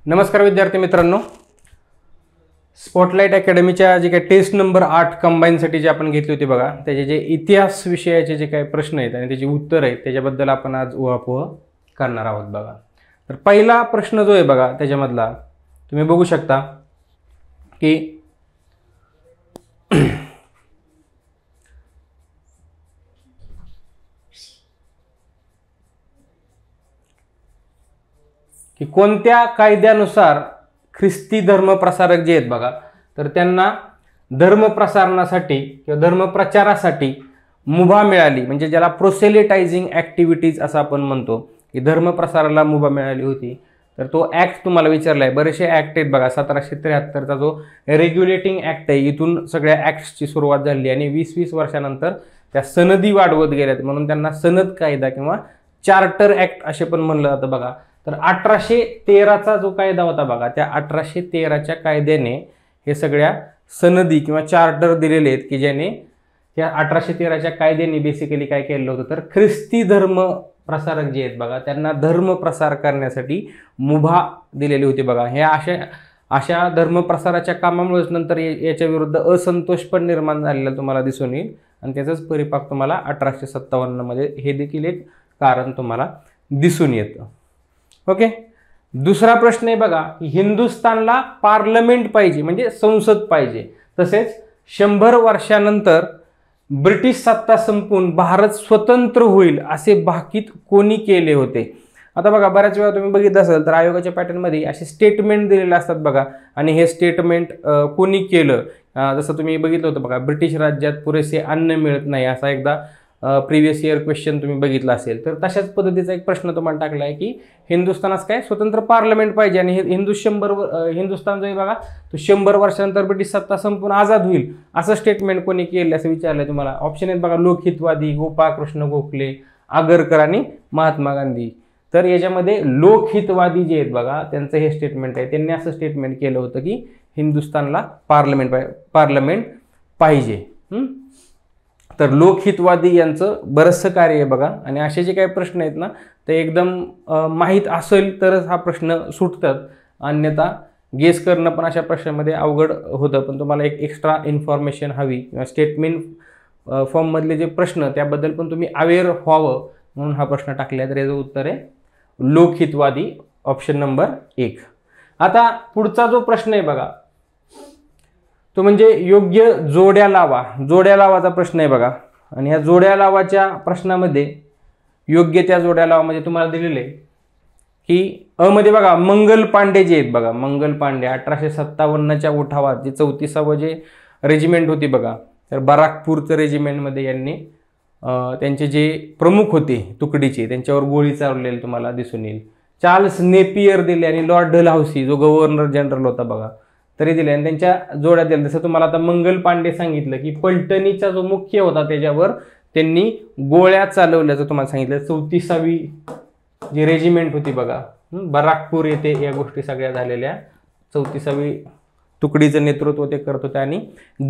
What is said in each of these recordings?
नमस्कार विद्यार्थी मित्रांनो, स्पॉटलाइट अकॅडमीच्या जे काही टेस्ट नंबर 8 कंबाईनसाठी जे आपण घेतली होती बघा, त्याचे जे इतिहास विषयाचे जे काही प्रश्न आहेत आणि त्याची उत्तर आहेत त्याच्याबद्दल आपण आज उहापोह करणार आहोत बघा. तर पहिला प्रश्न जो आहे बघा त्याच्यामधला तुम्ही बघू शकता की कोणत्या कायद्यानुसार ख्रिस्ती धर्म प्रसारक जे आहेत बघा, तर त्यांना धर्म प्रसारणासाठी किंवा धर्म प्रचारासाठी मुभा मिळाली, म्हणजे ज्याला प्रोसेलिटायझिंग ॲक्टिव्हिटीज असं आपण म्हणतो की धर्म प्रसाराला मुभा मिळाली होती. तर तो ॲक्ट तुम्हाला विचारला आहे. बरेचसे ॲक्ट आहेत बघा. 1773चा जो रेग्युलेटिंग ॲक्ट आहे, इथून सगळ्या ॲक्ट्सची सुरुवात झाली आणि 20-20 वर्षानंतर त्या सनदी वाढवत गेल्यात, म्हणून त्यांना सनद कायदा किंवा चार्टर ॲक्ट असे पण म्हणलं जातं बघा. तर 1813चा जो कायदा होता बघा, त्या 1813च्या कायद्याने हे सगळ्या सनदी किंवा चार्टर दिलेले आहेत की ज्याने या 1813च्या कायद्याने बेसिकली काय केलं होतं, तर ख्रिस्ती धर्म प्रसारक जे आहेत बघा त्यांना धर्म प्रसार करण्यासाठी मुभा दिलेली होती बघा. ह्या अशा धर्म प्रसाराच्या कामामुळेच नंतर याच्या विरुद्ध असंतोष पण निर्माण झालेला तुम्हाला दिसून येईल आणि त्याचाच परिपाक तुम्हाला 1857 मध्ये हे देखील एक कारण तुम्हाला दिसून येतं. ओके, दुसरा प्रश्न आहे बघा, हिंदुस्थानला पार्लमेंट पाहिजे म्हणजे संसद पाहिजे, तसेच 100 वर्षानंतर ब्रिटिश सत्ता संपून भारत स्वतंत्र होईल असे भाकीत कोणी केले होते. आता बघा, बऱ्याच वेळा तुम्ही बघितलं असेल तर आयोगाच्या पॅटर्नमध्ये असे स्टेटमेंट दिलेले असतात बघा, आणि हे स्टेटमेंट कोणी केलं, जसं तुम्ही बघितलं होतं बघा, ब्रिटिश राज्यात पुरेसे अन्न मिळत नाही असा एकदा प्रिव्हियस इयर क्वेश्चन तुम्ही बघितला असेल. तर तशाच पद्धतीचा एक प्रश्न तुम्हाला टाकला आहे की हिंदुस्थानास काय स्वतंत्र पार्लमेंट पाहिजे आणि हिंदुस्थान जो आहे बघा तो 100 वर्षानंतर ब्रिटिश सत्ता संपून आझाद होईल असं स्टेटमेंट कोणी केलं असं विचारलंय तुम्हाला. ऑप्शन आहेत बघा, लोकहितवादी, गोपाळकृष्ण गोखले, आगरकर आणि महात्मा गांधी. तर याच्यामध्ये लोकहितवादी जे आहेत बघा त्यांचं हे स्टेटमेंट आहे. त्यांनी असं स्टेटमेंट केलं होतं की हिंदुस्थानला पार्लमेंट पाहिजे. तर लोकहितवादी यांचं बरंचसं कार्य आहे बघा, आणि असे जे काही प्रश्न आहेत ना ते एकदम माहीत असेल तरच हा प्रश्न सुटतात, अन्यथा गेस करणं पण अशा प्रश्नामध्ये अवघड होतं. पण तुम्हाला एक एक्स्ट्रा इन्फॉर्मेशन हवी किंवा स्टेटमेंट फॉर्ममधले जे प्रश्न त्याबद्दल पण तुम्ही अवेअर व्हावं म्हणून हा प्रश्न टाकला आहे. तर याचं उत्तर आहे लोकहितवादी, ऑप्शन नंबर 1. आता पुढचा जो प्रश्न आहे बघा तो म्हणजे योग्य जोड्या लावाचा प्रश्न आहे बघा. आणि ह्या जोड्या लावाच्या प्रश्नामध्ये योग्य त्या जोड्या लावा म्हणजे तुम्हाला दिलेले की अ मध्ये बघा मंगल पांडे जे आहेत बघा, मंगल पांडे 1857च्या उठावात जे 34वं जे रेजिमेंट होती बघा, तर बराकपूरचं रेजिमेंटमध्ये यांनी त्यांचे जे प्रमुख होते तुकडीचे त्यांच्यावर गोळी चालवलेली तुम्हाला दिसून येईल. चार्ल्स नेपियर दिले आणि लॉर्ड डलहौसी जो गव्हर्नर जनरल होता बघा तरी दिले, आणि त्यांच्या जोड्या दिल्या. जसं तुम्हाला आता मंगल पांडे सांगितलं की पलटणीचा जो मुख्य होता त्याच्यावर त्यांनी गोळ्या चालवल्याचं तुम्हाला सांगितलं. 34वी जी रेजिमेंट होती बघा बराकपूर येथे या गोष्टी सगळ्या झालेल्या. 34वी तुकडीचं नेतृत्व ते करत होते आणि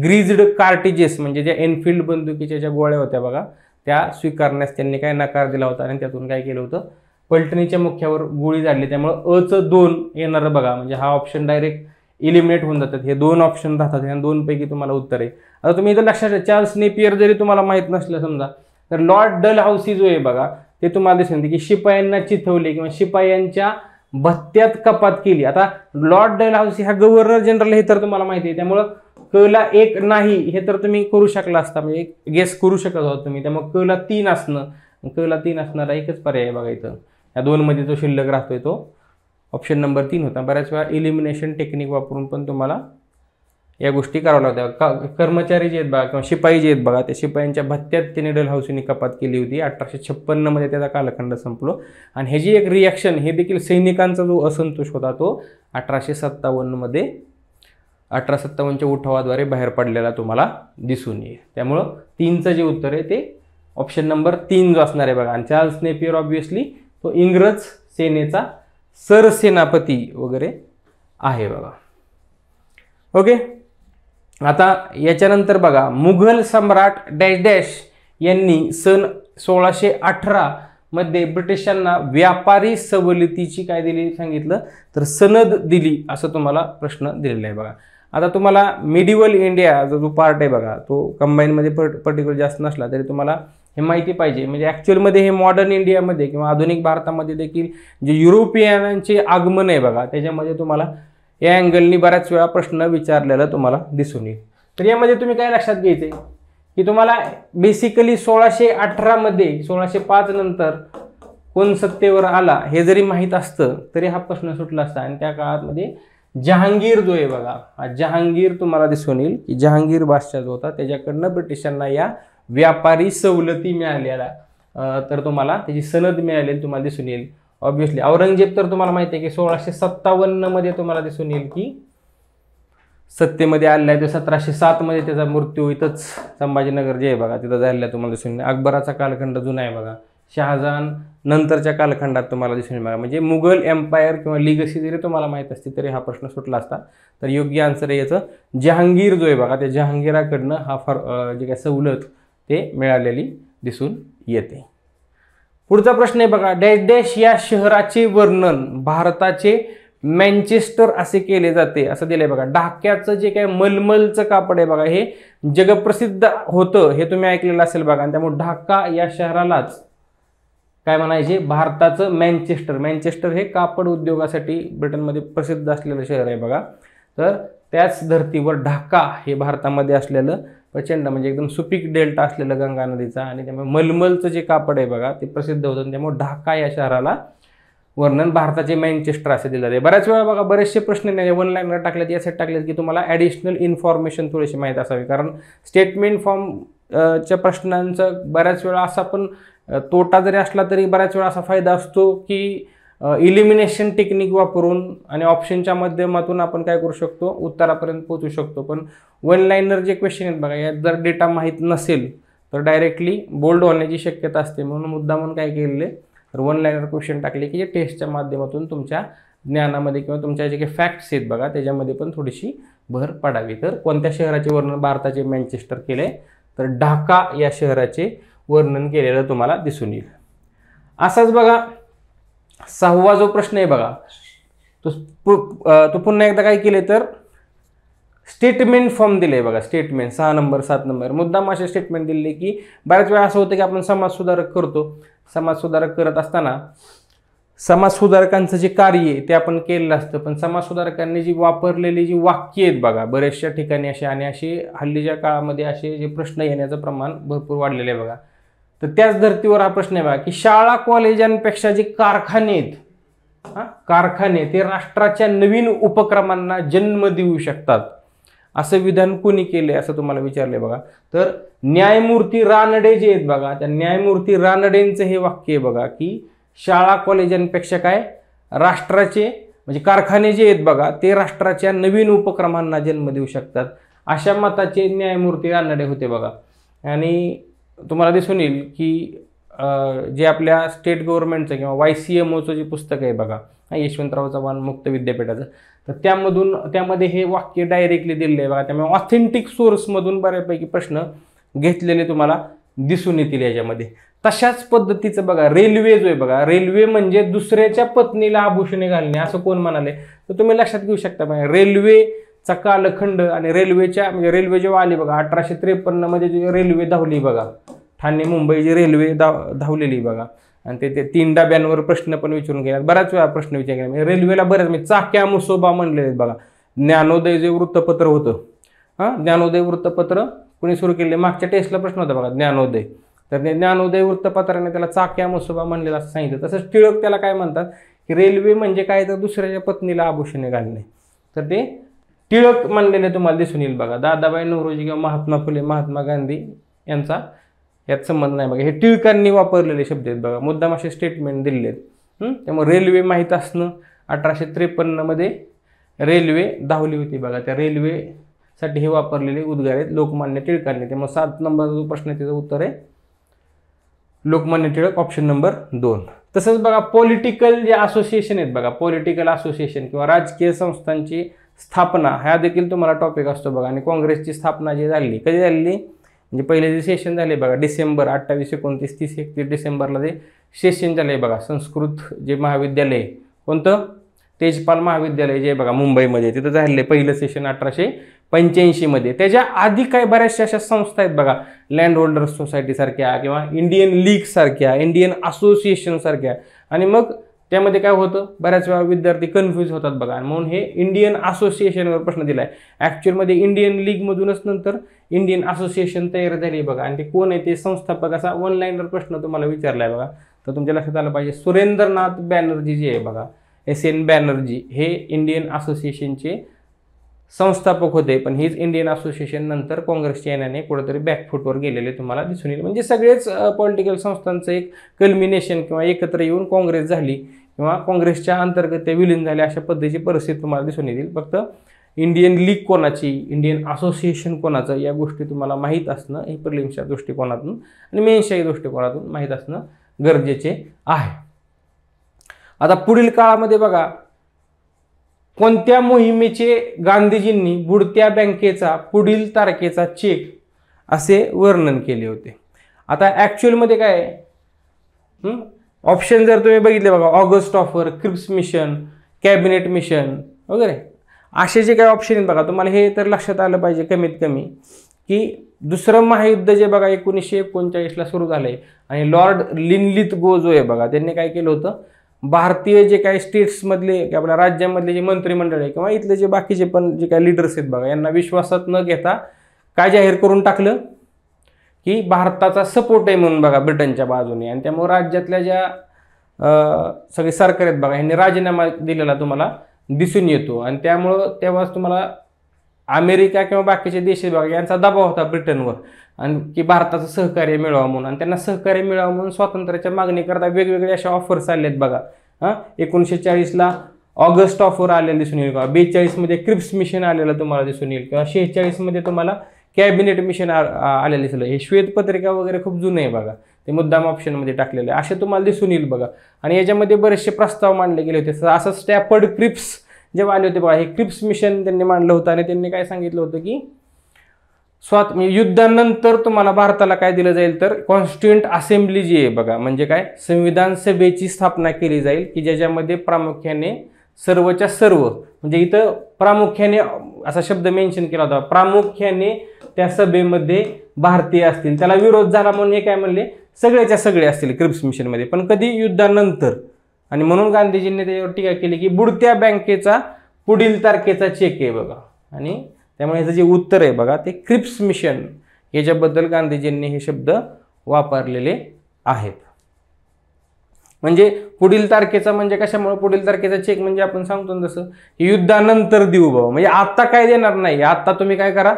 ग्रीज्ड कार्टिजेस म्हणजे ज्या एनफिल्ड बंदुकीच्या ज्या गोळ्या होत्या बघा त्या स्वीकारण्यास त्यांनी काय नकार दिला होता आणि त्यातून काय केलं होतं, पलटणीच्या मुख्यावर गोळी झाली. त्यामुळे अचं 2 येणारं बघा, म्हणजे हा ऑप्शन डायरेक्ट इलिमिनेट होऊन जातात. हे 2 ऑप्शन राहतात, ह्या 2 पैकी तुम्हाला उत्तर आहे. आता तुम्ही इथं लक्षात ठेवा, चार्ल्स नेपियर जरी तुम्हाला माहीत नसलं समजा तर लॉर्ड डलहौसी जो आहे बघा ते तुम्हाला दिसून येते की शिपायांना चिथवले किंवा शिपायांच्या भत्त्यात कपात केली. आता लॉर्ड डलहौसी हा गव्हर्नर जनरल हे तर तुम्हाला माहिती आहे, त्यामुळं कला 1 नाही हे तर तुम्ही करू शकला असता, म्हणजे एक गेस करू शकत आहोत तुम्ही. त्यामुळे कला 3 असणं, कला 3 असणारा एकच पर्याय आहे बघा इथं. या 2 मध्ये जो शिल्लक राहतोय तो ऑप्शन नंबर 3 होता. बऱ्याच वेळा एलिमिनेशन टेक्निक वापरून पण तुम्हाला या गोष्टी कराव्या लागतात. कर्मचारी जे आहेत बघा किंवा शिपाई जे आहेत बघा त्या शिपायांच्या भत्त्यात त्यांनी डलहौसीने कपात केली होती. 1856 मध्ये त्याचा कालखंड संपलो. आणि ह्याची एक रिॲक्शन हे देखील सैनिकांचा जो असंतोष होता तो 1857 मध्ये 1857च्या उठावाद्वारे बाहेर पडलेला तुम्हाला दिसून येईल. त्यामुळं 3चं जे उत्तर आहे ते ऑप्शन नंबर 3 जो असणार आहे बघा. आणि चार्ल्स नेपियर ऑब्व्हियसली तो इंग्रज सेनेचा सरसेनापती वगैरे आहे बघा. ओके, आता याच्यानंतर बघा मुघल सम्राट डॅश डॅश यांनी सन 1618 मध्ये ब्रिटिशांना व्यापारी सवलतीची काय दिली सांगितलं तर सनद दिली, असं तुम्हाला प्रश्न दिलेला आहे बघा. आता तुम्हाला मिडिवल इंडिया जो पार्ट आहे बघा, तो कंबाईनमध्ये पर्टिक्युलर जास्त नसला तरी तुम्हाला हे माहिती पाहिजे. म्हणजे ॲक्च्युअलमध्ये हे मॉडर्न इंडियामध्ये किंवा आधुनिक भारतामध्ये देखील जे युरोपियनांचे आगमन आहे बघा, त्याच्यामध्ये तुम्हाला या अँगलनी बऱ्याच वेळा प्रश्न विचारलेला तुम्हाला दिसून येईल. तर यामध्ये तुम्ही काय लक्षात घ्यायचे की तुम्हाला बेसिकली 1618 मध्ये 1605 नंतर कोण सत्तेवर आला हे जरी माहीत असतं तरी हा प्रश्न सुटला असता. आणि त्या काळामध्ये जहांगीर जो आहे बघा, हा जहांगीर तुम्हाला दिसून येईल की जहांगीर बादशाह जो होता त्याच्याकडनं ब्रिटिशांना या व्यापारी सवलती मिळालेल्या, तर तुम्हाला त्याची सनद मिळालेली तुम्हाला दिसून येईल. ऑब्व्हियसली औरंगजेब तर तुम्हाला माहिती आहे की 1657 मध्ये तुम्हाला दिसून येईल की सत्तेमध्ये आलेला आहे. तो 1707 मध्ये त्याचा मृत्यू इथंच संभाजीनगर जे आहे बघा तिथं झालेला तुम्हाला दिसून येईल. अकबराचा कालखंड जुना आहे बघा, शहाजहान नंतरच्या कालखंडात तुम्हाला दिसून येईल बघा. म्हणजे मुघल एम्पायर किंवा लिगसी जरी तुम्हाला माहीत असते तरी हा प्रश्न सुटला असता. तर योग्य आन्सर आहे याचं जहांगीर जो आहे बघा, त्या जहांगीराकडनं हा जे काय सवलत ते मिळालेली दिसून येते. पुढचा प्रश्न आहे बघा, डॅश डॅश या शहराचे वर्णन भारताचे मँचेस्टर असे केले जाते असं दिलंय बघा. ढाक्याचं जे काय मलमलचं कापड आहे बघा हे जगप्रसिद्ध होतं हे तुम्ही ऐकलेलं असेल बघा. आणि त्यामुळे ढाका या शहरालाच काय म्हणायचे भारताचं मँचेस्टर. मँचेस्टर हे कापड उद्योगासाठी ब्रिटनमध्ये प्रसिद्ध असलेलं शहर आहे बघा. तर त्याच धर्तीवर ढाका हे भारतामध्ये असलेलं प्रचंड म्हणजे एकदम सुपीक डेल्टा असलेलं गंगा नदीचा आणि त्यामुळे मलमलचं जे कापड आहे बघा ते प्रसिद्ध होतं. त्यामुळे ढाका या शहराला वर्णन भारताचे मँचेस्टर असे दिलं आहे. बऱ्याच वेळा बघा बरेचसे प्रश्न वन लाईनर टाकलेत यासाठी टाकलेत की तुम्हाला ॲडिशनल इन्फॉर्मेशन थोडीशी माहीत असावी. कारण स्टेटमेंट फॉर्मच्या प्रश्नांचं बऱ्याच वेळा असा पण तोटा जरी असला तरी बऱ्याच वेळा असा फायदा असतो की इलिमिनेशन टेक्निक वापरून आणि ऑप्शनच्या माध्यमातून आपण काय करू शकतो उत्तरापर्यंत पोहोचू शकतो. पण वन लाईनर जे क्वेश्चन आहेत बघा यात जर डेटा माहीत नसेल तर डायरेक्टली बोल्ड होण्याची शक्यता असते. म्हणून मुद्दा म्हणून काय केलेले तर वन लाईनर क्वेश्चन टाकले की जे टेस्टच्या माध्यमातून तुमच्या ज्ञानामध्ये किंवा तुमच्या जे काही फॅक्ट्स आहेत बघा त्याच्यामध्ये पण थोडीशी भर पडावी. तर कोणत्या शहराचे वर्णन भारताचे मँचेस्टर केले तर ढाका या शहराचे वर्णन केलेलं तुम्हाला दिसून येईल. असाच बघा 6वा जो प्रश्न आहे बघा तो पुन्हा एकदा काय केले तर स्टेटमेंट फॉर्म दिले बघा. स्टेटमेंट 6 नंबर 7 नंबर मुद्दाम असे स्टेटमेंट दिले की बऱ्याच वेळा असं होतं की आपण समाजसुधारक करतो. समाजसुधारक करत असताना समाजसुधारकांचं जे कार्य आहे ते आपण केलेलं असतं. पण समाजसुधारकांनी जी वापरलेली जी वाक्य आहेत बघा बऱ्याचशा ठिकाणी असे आणि असे हल्लीच्या काळामध्ये असे जे प्रश्न येण्याचं प्रमाण भरपूर वाढलेलं आहे बघा. तर त्याच धर्तीवर हा प्रश्न आहे बघा की शाळा कॉलेजांपेक्षा जे कारखाने आहेत कारखाने ते राष्ट्राच्या नवीन उपक्रमांना जन्म देऊ शकतात असं विधान कोणी केले असं तुम्हाला विचारले बघा. तर न्यायमूर्ती रानडे जे आहेत बघा त्या न्यायमूर्ती रानडेंचं हे वाक्य आहे बघा की शाळा कॉलेजांपेक्षा काय राष्ट्राचे म्हणजे कारखाने जे आहेत बघा ते राष्ट्राच्या नवीन उपक्रमांना जन्म देऊ शकतात अशा मताचे न्यायमूर्ती रानडे होते बघा. आणि तुम्हाला दिसून येईल की जे आपल्या स्टेट गव्हर्नमेंटचं किंवा YCMOचं जे पुस्तक आहे बघा यशवंतराव चव्हाण मुक्त विद्यापीठाचं तर त्यामध्ये हे वाक्य डायरेक्टली दिलेलं आहे बघा. त्यामुळे ऑथेंटिक सोर्समधून बऱ्यापैकी प्रश्न घेतलेले तुम्हाला दिसून येतील याच्यामध्ये. तशाच पद्धतीचं बघा रेल्वे जो आहे बघा रेल्वे म्हणजे दुसऱ्याच्या पत्नीला आभूषणे घालणे असं कोण म्हणाले तर तुम्ही लक्षात घेऊ शकता बघा. रेल्वेचा कालखंड आणि रेल्वेच्या म्हणजे रेल्वे जेव्हा आली बघा 1853 मध्ये जी रेल्वे धावली बघा ठाणे मुंबई जी रेल्वे धावलेली बघा आणि ते 3 डब्यांवर प्रश्न पण विचारून गेला. बऱ्याच वेळा प्रश्न विचार केला म्हणजे रेल्वेला बऱ्याच म्हणजे चाक्या मुसोबा म्हणलेले आहेत बघा. ज्ञानोदय जे वृत्तपत्र होतं ज्ञानोदय वृत्तपत्र कोणी सुरू केले मागच्या टेस्टला प्रश्न होता बघा ज्ञानोदय. तर ते ज्ञानोदय वृत्तपत्राने त्याला चाक्या मुसोबा म्हणलेलं असं सांगितलं. तसंच टिळक त्याला काय म्हणतात की रेल्वे म्हणजे काय तर दुसऱ्याच्या पत्नीला आभूषणे घालणे. तर ते टिळक म्हणलेले तुम्हाला दिसून येईल बघा. दादाबाई नौरोजी किंवा महात्मा फुले महात्मा गांधी यांचा यात संबंध नाही बघा. हे टिळकांनी वापरलेले शब्द आहेत बघा. मुद्दाम असे स्टेटमेंट दिलेले आहेत. त्यामुळे रेल्वे माहीत असणं 1853 मध्ये रेल्वे धावली होती बघा. त्या रेल्वेसाठी हे वापरलेले उद्गार आहेत लोकमान्य टिळकांनी. त्यामुळे 7 नंबरचा जो प्रश्न आहे त्याचं उत्तर आहे लोकमान्य टिळक ऑप्शन नंबर 2. तसंच बघा पॉलिटिकल जे असोसिएशन आहेत बघा पॉलिटिकल असोसिएशन किंवा राजकीय संस्थांची स्थापना हा देखील तुम्हाला टॉपिक असतो बघा. आणि काँग्रेसची स्थापना जी झाली कधी झालेली म्हणजे पहिले जे सेशन झाले बघा डिसेंबर 28, 29, 30, 31 डिसेंबरला जे सेशन झाले बघा संस्कृत जे महाविद्यालय कोणतं तेजपाल महाविद्यालय जे बघा मुंबईमध्ये तिथं झालेलं पहिलं सेशन 1885 मध्ये. त्याच्या आधी काय बऱ्याचशा अशा संस्था आहेत बघा लँड होल्डर्स सोसायटी सारख्या किंवा इंडियन लीग सारख्या इंडियन असोसिएशन सारख्या. आणि मग त्यामध्ये काय होतं बऱ्याच वेळा विद्यार्थी कन्फ्यूज होतात बघा म्हणून हे इंडियन असोसिएशनवर प्रश्न दिलाय. ॲक्च्युअलमध्ये इंडियन लीगमधूनच नंतर इंडियन असोसिएशन तयार झाली बघा. आणि ते कोण आहे ते संस्थापक असा ऑनलाईनवर प्रश्न तुम्हाला विचारलाय बघा. तर तुमच्या लक्षात आलं पाहिजे सुरेंद्रनाथ बॅनर्जी जे आहे बघा SN बॅनर्जी हे इंडियन असोसिएशनचे संस्थापक होते. पण हीच इंडियन असोसिएशन नंतर काँग्रेसच्या येण्याने कुठेतरी बॅकफुटवर गेलेले तुम्हाला दिसून येईल. म्हणजे सगळेच पॉलिटिकल संस्थांचं एक कल्मिनेशन किंवा एकत्र येऊन काँग्रेस झाली किंवा काँग्रेसच्या अंतर्गत ते विलीन झाले अशा पद्धतीची परिस्थिती तुम्हाला दिसून येईल. फक्त इंडियन लीग कोणाची इंडियन असोसिएशन कोणाचं या गोष्टी तुम्हाला माहीत असणं हे प्रिलिम्सच्या दृष्टिकोनातून आणि मेन्सच्या दृष्टिकोनातून माहीत असणं गरजेचे आहे. आता पुढील काळामध्ये बघा कोणत्या मोहिमेचे गांधीजींनी बुडत्या बँकेचा पुढील तारखेचा चेक असे वर्णन केले होते. आता ॲक्च्युअलमध्ये काय आहे ऑप्शन जर तुम्ही बघितले बघा August offer Cripps mission cabinet mission वगैरे असे जे काही ऑप्शन आहेत बघा तुम्हाला हे तर लक्षात आलं पाहिजे कमीत कमी की दुसरं महायुद्ध जे बघा 1939ला सुरू झालंय आणि लॉर्ड लिनलिथगो जो आहे बघा त्यांनी काय केलं होतं भारतीय जे काही स्टेट्समधले आपल्या राज्यामधले जे मंत्रिमंडळ आहे किंवा इथले जे बाकीचे पण जे काही लीडर्स आहेत बघा यांना विश्वासात न घेता काय जाहीर करून टाकलं की भारताचा सपोर्ट आहे म्हणून बघा ब्रिटनच्या बाजूने. आणि त्यामुळे राज्यातल्या ज्या सगळे सरकार आहेत बघा यांनी राजीनामा दिलेला तुम्हाला दिसून येतो. आणि त्यामुळं तेव्हाच तुम्हाला अमेरिका किंवा बाकीचे देश बघा यांचा दबाव होता ब्रिटनवर आणि की भारताचं सहकार्य मिळावं म्हणून. आणि त्यांना सहकार्य मिळावं म्हणून स्वातंत्र्याच्या मागणीकरता वेगवेगळे अशा ऑफर्स आले आहेत बघा. 1940ला ऑगस्ट ऑफर आलेलं दिसून येईल बघा. 42 मध्ये क्रिप्स मिशन आलेलं तुम्हाला दिसून येईल किंवा 46 मध्ये तुम्हाला कॅबिनेट मिशन आलेलं दिसलं. हे श्वेतपत्रिका वगैरे खूप जुने आहे बघा ते मुद्दाम ऑप्शनमध्ये टाकलेले असे तुम्हाला दिसून येईल बघा. आणि याच्यामध्ये बरेचसे प्रस्ताव मांडले गेले होते. असं स्टॅफर्ड क्रिप्स जेव्हा आले होते बघा हे क्रिप्स मिशन त्यांनी मांडलं होतं आणि त्यांनी काय सांगितलं होतं की युद्धानंतर तुम्हाला भारताला काय दिलं जाईल तर कॉन्स्टिट्युएंट असेंब्ली जी आहे बघा म्हणजे काय संविधान सभेची स्थापना केली जाईल की ज्याच्यामध्ये प्रामुख्याने सर्वच्या सर्व म्हणजे इथं प्रामुख्याने असा शब्द मेन्शन केला होता प्रामुख्याने त्या सभेमध्ये भारतीय असतील. त्याला विरोध झाला म्हणून हे काय म्हणले सगळ्याच्या सगळे असतील क्रिप्स मिशनमध्ये पण कधी युद्धानंतर. आणि म्हणून गांधीजींनी त्याच्यावर टीका केली की बुडत्या बँकेचा पुढील तारखेचा चेक आहे बघा. आणि त्यामुळे ह्याचं जे उत्तर आहे बघा ते क्रिप्स मिशन याच्याबद्दल गांधीजींनी हे शब्द वापरलेले आहेत. म्हणजे पुढील तारखेचा म्हणजे कशामुळे पुढील तारखेचा चेक म्हणजे आपण सांगतो जसं की युद्धानंतर देऊ बाबा म्हणजे आत्ता काय देणार नाही आत्ता तुम्ही काय करा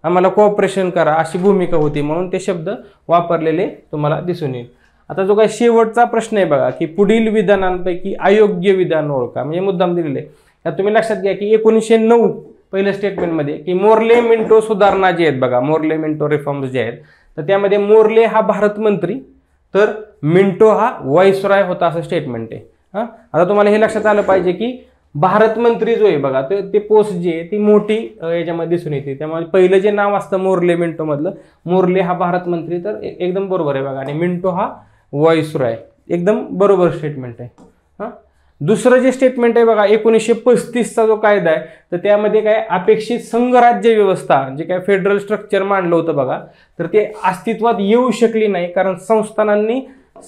आम्हाला कोऑपरेशन करा अशी भूमिका होती म्हणून ते शब्द वापरलेले तुम्हाला दिसून येईल. आता जो काही शेवटचा प्रश्न आहे बघा की पुढील विधानांपैकी अयोग्य विधान ओळखा म्हणजे मुद्दाम दिलेले आहे. तुम्ही लक्षात घ्या की 1909 पहिल्या स्टेटमेंटमध्ये की मोर्ले मिंटो सुधारणा जे आहेत बघा मोर्ले मिंटो रिफॉर्म्स जे आहेत तर त्यामध्ये मोर्ले हा भारत मंत्री तर मिंटो हा व्हाईसरॉय होता असं स्टेटमेंट आहे. आता तुम्हाला हे लक्षात आलं पाहिजे की भारत मंत्री जो आहे बघा ते पोस्ट जी आहे ती मोठी याच्यामध्ये दिसून येते. त्यामुळे पहिलं जे नाव असतं मोर्ले मिंटो मधलं मोर्ले हा भारत मंत्री तर एकदम बरोबर आहे बघा आणि मिंटो हा व्हाईसरॉय एकदम बरोबर स्टेटमेंट आहे. दुसरं जे स्टेटमेंट आहे बघा 1935चा जो कायदा आहे तर त्यामध्ये काय अपेक्षित संघराज्य व्यवस्था जे काय फेडरल स्ट्रक्चर मांडलं होतं बघा तर ते अस्तित्वात येऊ शकली नाही कारण संस्थानांनी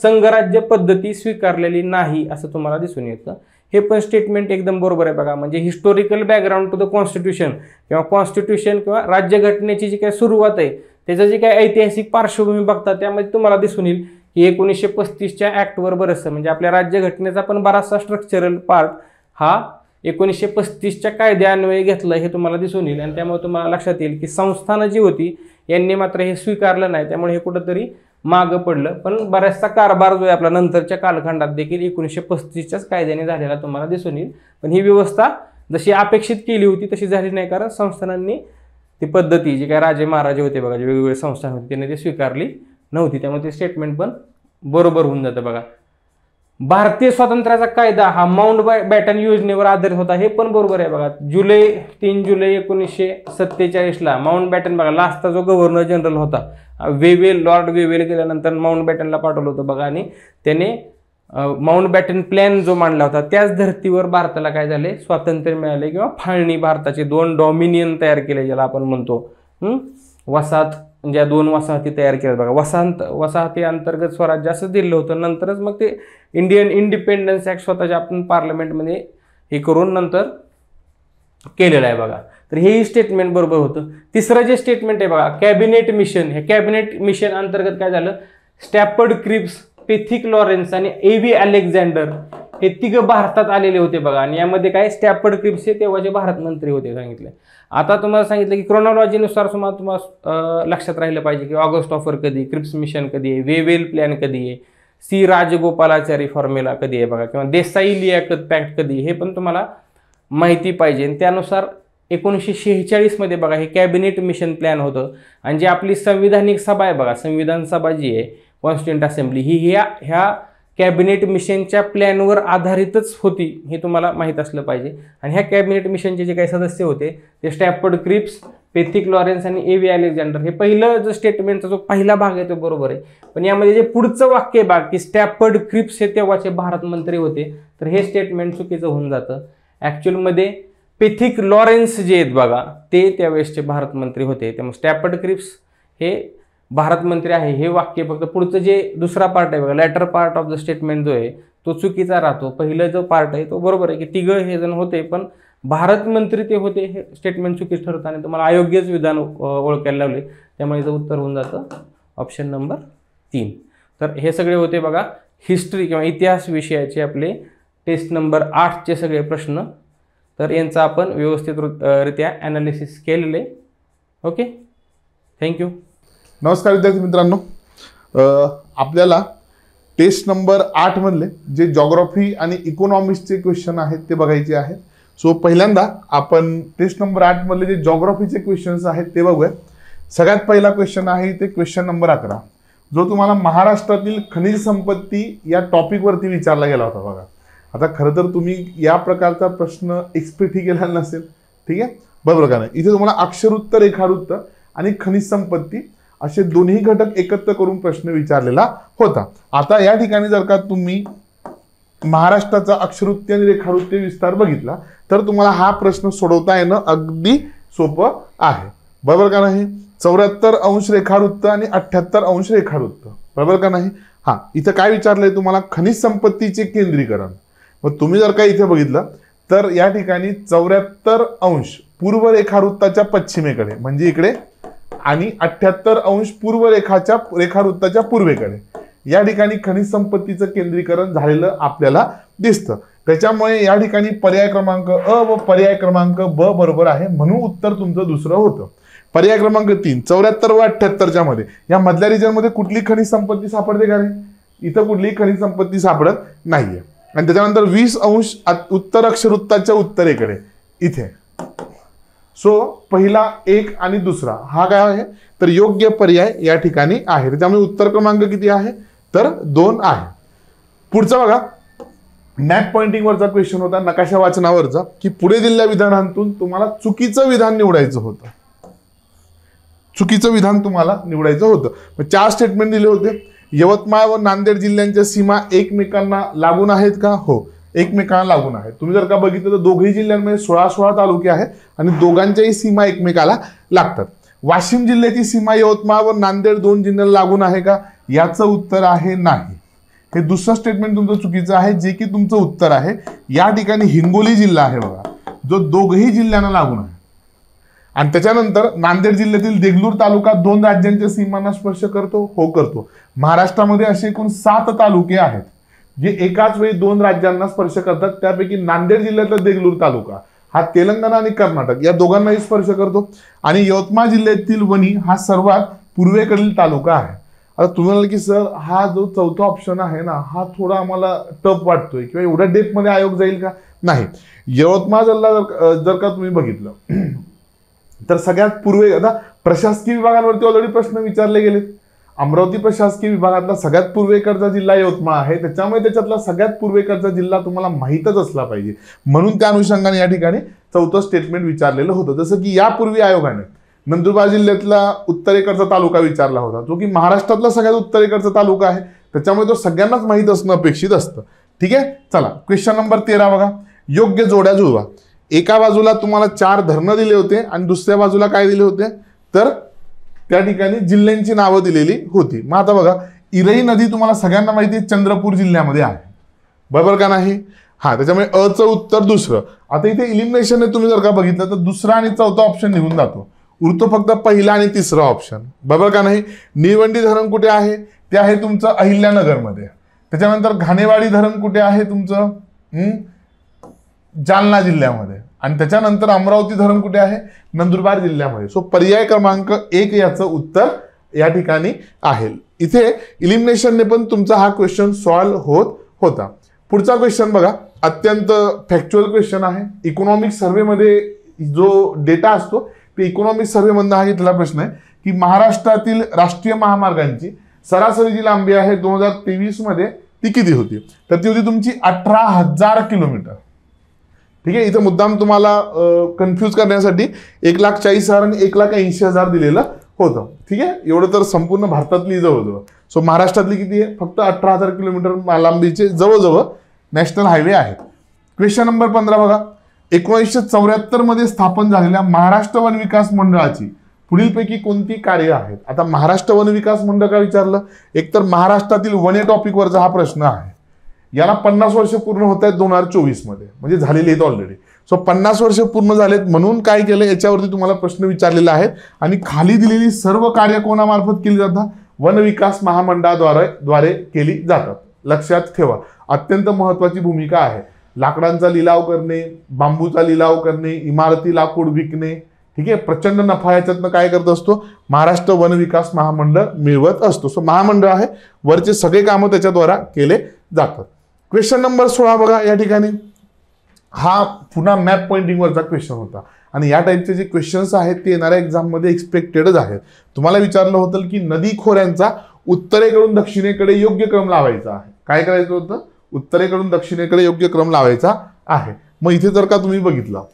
संघराज्य पद्धती स्वीकारलेली नाही असं तुम्हाला दिसून येतं. हे पण स्टेटमेंट एकदम बरोबर आहे बघा. म्हणजे historical background to the constitution किंवा राज्यघटनेची जी काही सुरुवात आहे त्याचं जे काही ऐतिहासिक पार्श्वभूमी बघता त्यामध्ये तुम्हाला दिसून येईल की 1935च्या ऍक्टवर बरंचसं म्हणजे आपल्या राज्यघटनेचा पण बराचसा स्ट्रक्चरल पार्ट हा 1935च्या कायद्यान्वये घेतलं हे तुम्हाला दिसून येईल. आणि त्यामुळे तुम्हाला लक्षात येईल की संस्थानं जी होती यांनी मात्र हे स्वीकारलं नाही त्यामुळे हे कुठंतरी मागं पडलं. पण बऱ्याचसा कारभार जो आहे आपला नंतरच्या कालखंडात देखील 1935च्याच कायद्याने झालेला तुम्हाला दिसून येईल. पण ही व्यवस्था जशी अपेक्षित केली होती तशी झाली नाही कारण संस्थानांनी ती पद्धती जी काय राजे महाराजे होते बघा जे वेगवेगळे संस्थान होते त्यांनी ते स्वीकारली नव्हती. त्यामुळे ते स्टेटमेंट पण बरोबर होऊन जातं बघा. भारतीय स्वातंत्र्याचा कायदा हा माउंट बॅटन योजनेवर आधारित होता, हे पण बरोबर आहे बघा. 3 जुलै 1947ला माउंट बॅटन बघा, लास्टचा जो गव्हर्नर जनरल होता लॉर्ड वेवेल गेल्यानंतर माउंट बॅटनला पाठवलं होतं बघा, आणि त्याने माउंट बॅटन प्लॅन जो मांडला होता त्याच धर्तीवर भारताला काय झाले, स्वातंत्र्य मिळाले किंवा फाळणी, भारताचे 2 डॉमिनियन तयार केले, ज्याला आपण म्हणतो वसाहत, ज्या 2 वसाहती तयार केल्या बघा. वसाहती अंतर्गत स्वराज्य असं दिलं होतं. नंतरच मग ते इंडियन इंडिपेंडन्स ॲक्ट स्वतःच्या आपण पार्लमेंटमध्ये हे करून नंतर केलेलं आहे बघा. तर हेही स्टेटमेंट बरोबर होतं. तिसरं जे स्टेटमेंट आहे बघा, कॅबिनेट मिशन, हे कॅबिनेट मिशन अंतर्गत काय झालं, स्टॅफर्ड क्रिप्स, पेथिक लॉरेन्स आणि A.V. अलेक्झांडर हे 3 भारतात आलेले होते बघा. आणि यामध्ये काय, स्टॅफर्ड क्रिप्स हे तेव्हाचे भारत मंत्री होते सांगितले. आता तुम्हाला सांगितलं की क्रोनॉलॉजीनुसार तुम्हाला लक्षात राहिलं पाहिजे की ऑगस्ट ऑफर कधी, क्रिप्स मिशन कधी आहे, वेवेल प्लॅन कधी आहे, सी राजगोपालाचारी फॉर्म्युला कधी आहे बघा, किंवा देसाई लियाकत पॅक्ट कधी, हे पण तुम्हाला माहिती पाहिजे. त्यानुसार 1946 मध्ये बघा हे कॅबिनेट मिशन प्लॅन होतं. आणि जी आपली संविधानिक सभा आहे बघा, संविधान सभा जी आहे कॉन्स्टिट्यूंट असेंब्ली, ही ह्या कॅबिनेट मिशनच्या प्लॅनवर आधारितच होती, हे तुम्हाला माहीत असलं पाहिजे. आणि ह्या कॅबिनेट मिशनचे जे काही सदस्य होते ते स्टॅफर्ड क्रिप्स, पेथिक लॉरेन्स आणि A.V. अलेक्झांडर. हे पहिलं जो स्टेटमेंटचा जो पहिला भाग आहे तो बरोबर आहे, पण यामध्ये जे पुढचं वाक्य आहे बघा की स्टॅफर्ड क्रिप्स हे तेव्हाचे भारत मंत्री होते, तर हे स्टेटमेंट चुकीचं होऊन जातं. ॲक्च्युअलमध्ये पेथिक लॉरेन्स जे आहेत बघा ते त्यावेळेसचे भारत मंत्री होते, त्यामुळे स्टॅफर्ड क्रिप्स हे भारत मंत्री आहे, हे वाक्य फक्त पुढचं जे दुसरा पार्ट आहे बघा, latter part of the statement जो आहे तो चुकीचा राहतो. पहिलं जो पार्ट आहे तो बरोबर आहे की 3 हे जण होते, पण भारत मंत्री ते होते, हे स्टेटमेंट चुकीचं ठरतं आणि तुम्हाला अयोग्यच विधान ओळखायला लावले, त्यामुळे याचं उत्तर होऊन जातं ऑप्शन नंबर 3. तर हे सगळे होते बघा हिस्ट्री किंवा इतिहास विषयाचे आपले टेस्ट नंबर 8चे सगळे प्रश्न. तर यांचा आपण व्यवस्थितरित्या ॲनालिसिस केलेले. Okay, thank you. नमस्कार विद्यार्थी मित्रांनो, आपल्याला टेस्ट नंबर 8 मधले जे जॉग्राफी आणि इकॉनॉमिक्सचे क्वेश्चन आहेत ते बघायचे आहेत. सो पहिल्यांदा आपण टेस्ट नंबर 8 मधले जे जॉग्राफीचे क्वेश्चन्स आहेत ते बघूया. सगळ्यात पहिला क्वेश्चन आहे ते क्वेश्चन नंबर 11, जो तुम्हाला महाराष्ट्रातील खनिज संपत्ती या टॉपिकवरती विचारला गेला होता बघा. आता खरं तर तुम्ही या प्रकारचा प्रश्न एक्सपेक्टही केला नसेल, ठीक आहे, बरोबर का नाही. इथे तुम्हाला अक्षरउत्तर, रेखावृत्त आणि खनिज संपत्ती असे दोन्ही घटक एकत्र करून प्रश्न विचारलेला होता. आता या ठिकाणी जर का तुम्ही महाराष्ट्राचा अक्षरवृत्ती आणि रेखावृत्ती विस्तार बघितला तर तुम्हाला हा प्रश्न सोडवता येणं अगदी सोपं आहे, बरोबर का नाही. 74 अंश रेखावृत्त आणि 78 अंश रेखावृत्त, बरोबर का नाही. हा, इथं काय विचारलंय तुम्हाला, खनिज संपत्तीचे केंद्रीकरण. मग तुम्ही जर का इथे बघितलं तर या ठिकाणी 74 अंश पूर्व रेखावृत्ताच्या पश्चिमेकडे म्हणजे इकडे, आणि 78 अंश पूर्व रेखावृत्ताच्या पूर्वेकडे या ठिकाणी खनिज संपत्तीचं केंद्रीकरण झालेलं आपल्याला दिसतं. त्याच्यामुळे या ठिकाणी पर्याय क्रमांक अ व पर्याय क्रमांक ब बरोबर आहे, म्हणून उत्तर तुमचं दुसरं होतं. पर्याय क्रमांक 3 74 व 78च्या मध्ये या मधल्या रिजन मध्ये कुठली खनिज संपत्ती सापडते का रे? इथं कुठलीही खनिज संपत्ती सापडत नाहीये. आणि त्याच्यानंतर 20 अंश उत्तर अक्षरवृत्ताच्या उत्तरेकडे इथे. सो पहिला 1 आणि दुसरा हा काय आहे तर योग्य पर्याय या ठिकाणी आहे. त्यामुळे उत्तर क्रमांक किती आहे तर 2 आहे. पुढचा बघा, मॅप पॉइंटिंग वरचा क्वेश्चन होता, नकाशा वाचनावरचा, की पुढे दिलेल्या विधानांतून तुम्हाला चुकीचं विधान निवडायचं होतं. चुकीचं विधान तुम्हाला निवडायचं होतं. 4 स्टेटमेंट दिले होते. यवतमाळ व नांदेड जिल्ह्यांच्या सीमा एकमेकांना लागून आहेत का? हो, एकमेकांना लागून आहेत. तुम्ही जर का बघितलं तर दोघही जिल्ह्यांमध्ये 16 तालुके आहेत आणि दोघांच्याही सीमा एकमेकाला लागतात. वाशिम जिल्ह्याची सीमा यवतमाळ व नांदेड 2 जिल्ह्यांना लागून आहे का? याचं उत्तर आहे नाही. हे दुसरं स्टेटमेंट तुमचं चुकीचं आहे, जे की तुमचं उत्तर आहे. या ठिकाणी हिंगोली जिल्हा आहे बघा, जो दोघही जिल्ह्यांना लागून आहे. आणि त्याच्यानंतर नांदेड जिल्ह्यातील देगलूर तालुका 2 राज्यांच्या सीमांना स्पर्श करतो. हो, करतो. महाराष्ट्रामध्ये असे एकूण 7 तालुके आहेत जे एकाच वेळी 2 राज्यांना स्पर्श करतात. त्यापैकी नांदेड जिल्ह्यातला देगलूर तालुका हा तेलंगणा आणि कर्नाटक या दोघांनाही स्पर्श करतो. आणि यवतमाळ जिल्ह्यातील वणी हा सर्वात पूर्वेकडील तालुका आहे. आता तुम्ही म्हणाल की सर हा जो चौथा ऑप्शन आहे ना, हा थोडा आम्हाला टफ वाटतोय किंवा एवढ्या डेप्थ मध्ये आयोग जाईल का? नाही. यवतमाळ जिल्हा जर का तुम्ही बघितलं तर सगळ्यात पूर्वे, आता प्रशासकीय विभागांवरती ऑलरेडी प्रश्न विचारले गेलेत. अमरावती प्रशासकीय विभागातला सगळ्यात पूर्वेकडचा जिल्हा यवतमाळ आहे, त्याच्यामुळे त्याच्यातला सगळ्यात पूर्वेकडचा जिल्हा तुम्हाला माहीतच असला पाहिजे. म्हणून त्या अनुषंगाने या ठिकाणी चौथं स्टेटमेंट विचारलेलं होतं. जसं की यापूर्वी आयोगाने नंदुरबार जिल्ह्यातला उत्तरेकडचा तालुका विचारला होता, जो की महाराष्ट्रातला सगळ्यात उत्तरेकडचा तालुका आहे, त्याच्यामुळे तो सगळ्यांनाच माहीत असणं अपेक्षित असतं. ठीक आहे, चला क्वेश्चन नंबर 13 बघा. योग्य जोड्या जुळवा. एका बाजूला तुम्हाला 4 धरणं दिले होते आणि दुसऱ्या बाजूला काय दिले होते, तर त्या ठिकाणी जिल्ह्यांची नावं दिलेली होती. मग आता बघा, इरई नदी तुम्हाला सगळ्यांना माहिती आहे चंद्रपूर जिल्ह्यामध्ये आहे, बरोबर का नाही? हा, त्याच्यामुळे अचं उत्तर दुसरं. आता इथे इलिमिनेशन तुम्ही जर का बघितलं तर दुसरा आणि चौथा ऑप्शन निघून जातो, उरतो फक्त पहिला आणि तिसरा ऑप्शन, बरोबर का नाही? निळवंडी धरण कुठे आहे, ते आहे तुमचं अहिल्यानगरमध्ये. त्याच्यानंतर घाणेवाडी धरण कुठे आहे तुमचं, जालना जिल्ह्यामध्ये. आणि त्याच्यानंतर अमरावती धरण कुठे आहे, नंदुरबार जिल्ह्यामध्ये. सो पर्याय क्रमांक 1 याचं उत्तर या ठिकाणी आहे. इथे इलिमिनेशनने पण तुमचा हा क्वेश्चन सॉल्व्ह होत होता. पुढचा क्वेश्चन बघा, अत्यंत फॅक्च्युअल क्वेश्चन आहे. इकॉनॉमिक सर्व्हेमध्ये जो डेटा असतो ते इकॉनॉमिक सर्व्हेमधून हा घेतलेला प्रश्न आहे की महाराष्ट्रातील राष्ट्रीय महामार्गांची सरासरी जी लांबी आहे 2023 मध्ये ती किती होती, तर ती होती तुमची 18,000 किलोमीटर. ठीक आहे, इथं मुद्दाम तुम्हाला कन्फ्यूज करण्यासाठी 1,40,000 आणि 1,80,000 दिलेलं होतं. ठीक आहे, एवढं तर संपूर्ण भारतातली जवळजवळ. सो महाराष्ट्रातली किती आहे, फक्त 18,000 किलोमीटर लांबीचे जवळजवळ नॅशनल हायवे आहेत. क्वेश्चन नंबर 15 बघा. 1974 मध्ये स्थापन झालेल्या महाराष्ट्र वन विकास मंडळाची पुढीलपैकी कोणती कार्य आहेत. आता महाराष्ट्र वन विकास मंडळ का विचारलं, एकतर महाराष्ट्रातील वने टॉपिकवरचा हा प्रश्न आहे. याला 50 वर्ष पूर्ण होत आहेत 2024 मध्ये, म्हणजे झालेले आहेत ऑलरेडी. सो 50 वर्ष पूर्ण झालेत म्हणून काय केलं याच्यावरती तुम्हाला प्रश्न विचारलेला आहे. आणि खाली दिलेली सर्व कार्य कोणामार्फत केली जातात, वन विकास महामंडळाद्वारे केली जातात. लक्षात ठेवा, अत्यंत महत्वाची भूमिका आहे. लाकडांचा लिलाव करणे, बांबूचा लिलाव करणे, इमारती लाकूड विकणे, ठीक आहे, प्रचंड नफा याच्यातनं काय करत असतो, महाराष्ट्र वन विकास महामंडळ मिळवत असतो. सो महामंडळ आहे, वरचे सगळे कामं त्याच्याद्वारा केले जातात. क्वेश्चन नंबर 16 बघा. या ठिकाणी हा पुन्हा मॅप पॉइंटिंगवरचा क्वेश्चन होता आणि या टाईपचे जे क्वेश्चन्स आहेत ते येणाऱ्या एक्झाममध्ये एक्सपेक्टेडच आहेत. तुम्हाला विचारलं होतं की नदी खोऱ्यांचा उत्तरेकडून दक्षिणेकडे योग्य क्रम लावायचा आहे. काय करायचं होतं, उत्तरेकडून दक्षिणेकडे योग्य क्रम लावायचा आहे. मग इथे जर का तुम्ही बघितलं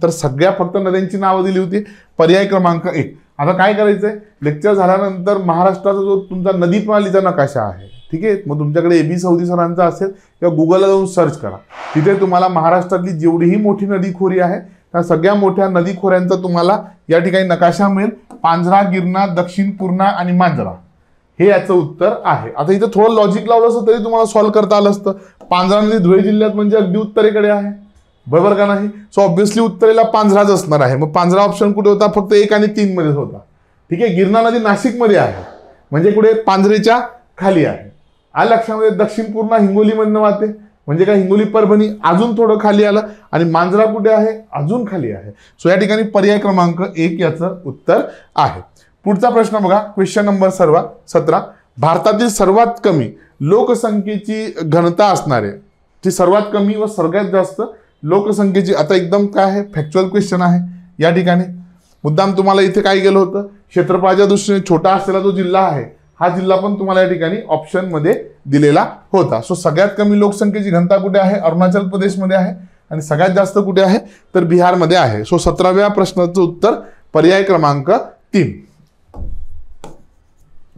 तर सगळ्या फक्त नद्यांची नावं दिली होती. पर्याय क्रमांक 1. आता काय करायचंय, लेक्चर झाल्यानंतर महाराष्ट्राचा जो तुमचा नदी प्रणालीचा नकाशा आहे, ठीक आहे, मग तुमच्याकडे AB सौदी सरांचा असेल किंवा गुगलला जाऊन सर्च करा. तिथे तुम्हाला महाराष्ट्रातली जेवढीही मोठी नदी खोरी आहे त्या सगळ्या मोठ्या नदी खोऱ्यांचा तुम्हाला या ठिकाणी नकाशा मिळेल. पांझरा, गिरणा, दक्षिण पूर्णा आणि मांजरा हे याचं उत्तर आहे. आता इथं थोडं लॉजिक लावलं असतं तरी तुम्हाला सॉल्व्ह करता आलं असतं. पांझरा नदी धुळे जिल्ह्यात म्हणजे अगदी उत्तरेकडे आहे, बरोबर का नाही? सो ऑब्व्हियसली उत्तरेला पांझराच असणार आहे. मग पांझरा ऑप्शन कुठे होता, फक्त 1 आणि 3 मध्येच होता. ठीक आहे, गिरणा नदी नाशिकमध्ये आहे म्हणजे कुठे, पांझरेच्या खाली आहे. आलं लक्षामध्ये? दक्षिण पूर्णा हिंगोलीमधनं वाहते म्हणजे काय, हिंगोली परभणी अजून थोडं खाली आलं. आणि मांजरा कुठे आहे, अजून खाली आहे. सो या ठिकाणी पर्याय क्रमांक 1 याचं उत्तर आहे. पुढचा प्रश्न बघा, क्वेश्चन नंबर 17. भारतातील सर्वात कमी लोकसंख्येची घनता असणारे, ती सर्वात कमी व सगळ्यात जास्त लोकसंख्येची, आता एकदम काय आहे, फॅक्च्युअल क्वेश्चन आहे. या ठिकाणी मुद्दाम तुम्हाला इथे काय केलं होतं, क्षेत्रफळाच्या दृष्टीने छोटा असलेला जो जिल्हा आहे हा जिल्हा पण तुम्हाला या ठिकाणी ऑप्शन मध्ये दिलेला होता. सो सगळ्यात कमी लोकसंख्येची घनता कुठे आहे, अरुणाचल प्रदेशमध्ये आहे. आणि सगळ्यात जास्त कुठे आहे, तर बिहारमध्ये आहे. सो 17व्या प्रश्नाचं उत्तर पर्याय क्रमांक 3.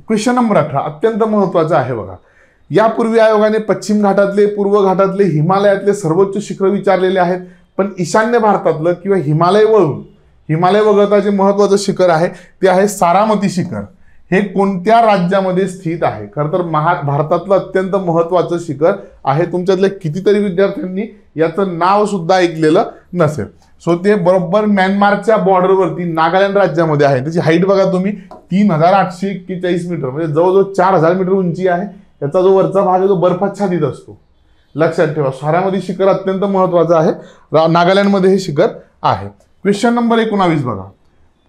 क्वेश्चन नंबर 18 अत्यंत महत्वाचा आहे बघा. यापूर्वी आयोगाने पश्चिम घाटातले, पूर्व घाटातले, हिमालयातले सर्वोच्च शिखर विचारलेले आहेत. पण ईशान्य भारतातलं किंवा हिमालय वगळता जे महत्वाचं शिखर आहे ते आहे सारामती शिखर. हे कोणत्या राज्यामध्ये स्थित आहे? खरं तर भारतातलं अत्यंत महत्वाचं शिखर आहे. तुमच्यातल्या कितीतरी विद्यार्थ्यांनी याचं नाव सुद्धा ऐकलेलं नसेल. सो ते बरोबर म्यानमारच्या बॉर्डरवरती नागालँड राज्यामध्ये आहे. त्याची हाईट बघा तुम्ही 3,841 मीटर म्हणजे जवळजवळ 4,000 मीटर उंची आहे. त्याचा जो वरचा भाग आहे तो बर्फाच्छादित असतो. लक्षात ठेवा, सारामती शिखर अत्यंत महत्वाचं आहे. नागालँडमध्ये हे शिखर आहे. क्वेश्चन नंबर 19 बघा.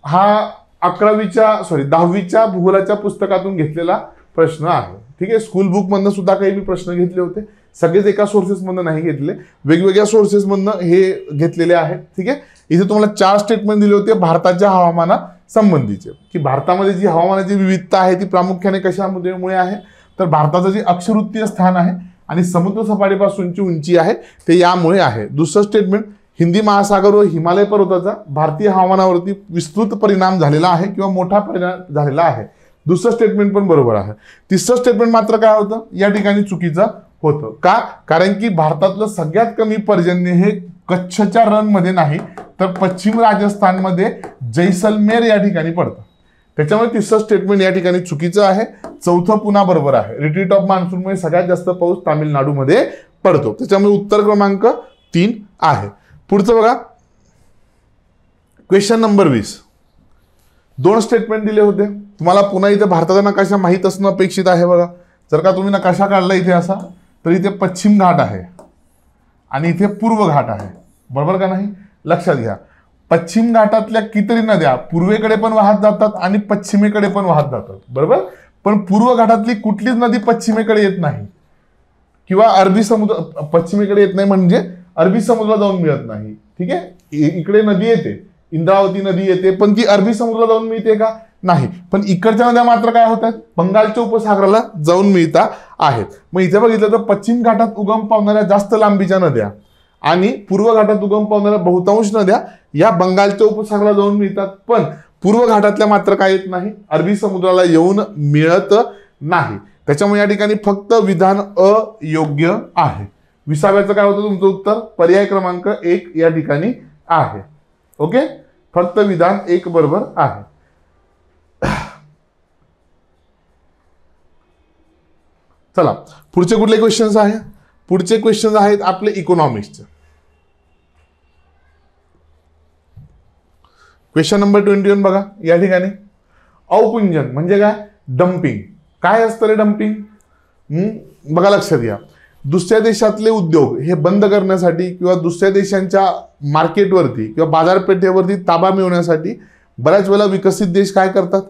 हा 10वीच्या भूगोलाच्या पुस्तकातून घेतलेला प्रश्न आहे. ठीक आहे, स्कूल बुक मधनं सुद्धा काही मी प्रश्न घेतले होते. सगळेच एका सोर्सेस मधनं नाही घेतले, वेगवेगळ्या सोर्सेस मधनं हे घेतलेले आहेत. ठीक आहे, इथे तुम्हाला 4 स्टेटमेंट दिले होते भारताच्या हवामाना संबंधीचे, की भारतामध्ये जी हवामानाची विविधता आहे ती प्रामुख्याने कशामुळे आहे, तर भारताचं जे अक्षवृत्तीय स्थान आहे आणि समुद्र सपाटीपासूनची उंची आहे ते यामुळे आहे. दुसरं स्टेटमेंट, हिंदी महासागर व हिमालय पर्वताचा भारतीय हवामानावरती विस्तृत परिणाम झालेला आहे किंवा मोठा परिणाम झालेला आहे. दुसरं स्टेटमेंट पण बरोबर आहे. तिसरं स्टेटमेंट मात्र काय होतं, या ठिकाणी चुकीचं होतं. का? कारण की भारतातलं सगळ्यात कमी पर्जन्य हे कच्छच्या रणमध्ये नाही तर पश्चिम राजस्थानमध्ये जैसलमेर या ठिकाणी पडतं. त्याच्यामुळे तिसरं स्टेटमेंट या ठिकाणी चुकीचं आहे. चौथं पुन्हा बरोबर आहे. रिट्रीट ऑफ मान्सूनमुळे सगळ्यात जास्त पाऊस तामिळनाडूमध्ये पडतो. त्याच्यामुळे उत्तर क्रमांक 3 आहे. पुढचं बघा, क्वेश्चन नंबर 20. 2 स्टेटमेंट दिले होते तुम्हाला. पुन्हा इथे भारताचा नकाशा माहीत असणं अपेक्षित आहे. बघा, जर का तुम्ही नकाशा काढला इथे असा, तर इथे पश्चिम घाट आहे आणि इथे पूर्व घाट आहे, बरोबर का नाही? लक्षात घ्या, पश्चिम घाटातल्या कितीतरी नद्या पूर्वेकडे पण वाहत जातात आणि पश्चिमेकडे पण वाहत जातात, बरोबर. पण पूर्व घाटातली कुठलीच नदी पश्चिमेकडे येत नाही किंवा अरबी समुद्र पश्चिमेकडे येत नाही, म्हणजे अरबी समुद्राला जाऊन मिळत नाही. ठीक आहे, इकडे नदी येते, इंद्रावती नदी येते, पण ती अरबी समुद्राला जाऊन मिळते का? नाही. पण इकडच्या नद्या मात्र काय होतात, बंगालच्या उपसागराला जाऊन मिळता आहेत. मग इथे बघितलं तर पश्चिम घाटात उगम पावणाऱ्या जास्त लांबीच्या नद्या आणि पूर्व घाटात उगम पावणाऱ्या बहुतांश नद्या या बंगालच्या उपसागराला जाऊन मिळतात, पण पूर्व घाटातल्या मात्र काय येत नाही, अरबी समुद्राला येऊन मिळत नाही. त्याच्यामुळे या ठिकाणी फक्त विधान अयोग्य आहे. 20व्याचं काय होतं तुमचं उत्तर? पर्याय क्रमांक 1 या ठिकाणी आहे. ओके, फक्त विधान 1 बरोबर आहे. चला, पुढचे कुठले क्वेश्चन्स आहे? पुढचे क्वेश्चन्स आहेत आपले इकॉनॉमिक्सचे. क्वेश्चन नंबर 21 बघा. या ठिकाणी अवपुंजन म्हणजे काय? डम्पिंग. काय असतं रे डम्पिंग? बघा, लक्षात घ्या, दुसऱ्या देशातले उद्योग हे बंद करण्यासाठी किंवा दुसऱ्या देशांच्या मार्केटवरती किंवा बाजारपेठेवरती ताबा मिळवण्यासाठी बऱ्याच वेळेला विकसित देश काय करतात,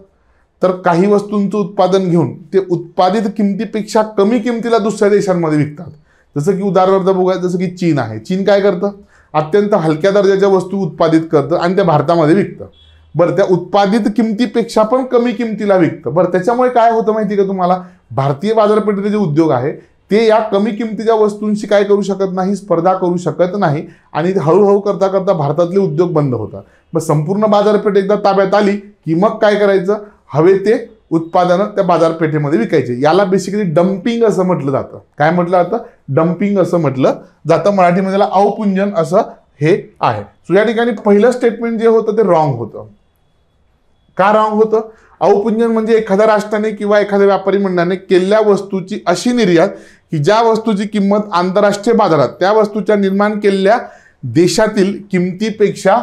तर काही वस्तूंचं उत्पादन घेऊन ते उत्पादित किमतीपेक्षा कमी किमतीला दुसऱ्या देशांमध्ये विकतात. जसं की उदाहरणार्थ बघूया, जसं की चीन आहे. चीन काय करतं, अत्यंत हलक्या दर्जाच्या वस्तू उत्पादित करतं आणि त्या भारतामध्ये विकतं. बरं, त्या उत्पादित किमतीपेक्षा पण कमी किमतीला विकतं. बरं, त्याच्यामुळे काय होतं माहिती का तुम्हाला, भारतीय बाजारपेठेचे जे उद्योग आहे ते या कमी किमतीच्या वस्तूंशी काय करू शकत नाही, स्पर्धा करू शकत नाही आणि हळूहळू करता करता भारतातले उद्योग बंद होतात. मग संपूर्ण बाजारपेठ एकदा ताब्यात आली की मग काय करायचं, हवे ते उत्पादनं त्या बाजारपेठेमध्ये विकायचे. याला बेसिकली डम्पिंग असं म्हटलं जातं. काय म्हटलं जातं? डम्पिंग असं म्हटलं जातं. मराठीमध्ये याला अवपुंजन असं हे आहे. सो या ठिकाणी पहिलं स्टेटमेंट जे होतं ते रॉंग होतं. का रॉंग होतं? अवपुंजन म्हणजे एखाद्या राष्ट्राने किंवा एखाद्या व्यापारी मंडळाने केलेल्या वस्तूची अशी निर्यात की ज्या वस्तूची किंमत आंतरराष्ट्रीय बाजारात त्या वस्तूच्या निर्माण केलेल्या देशातील किमतीपेक्षा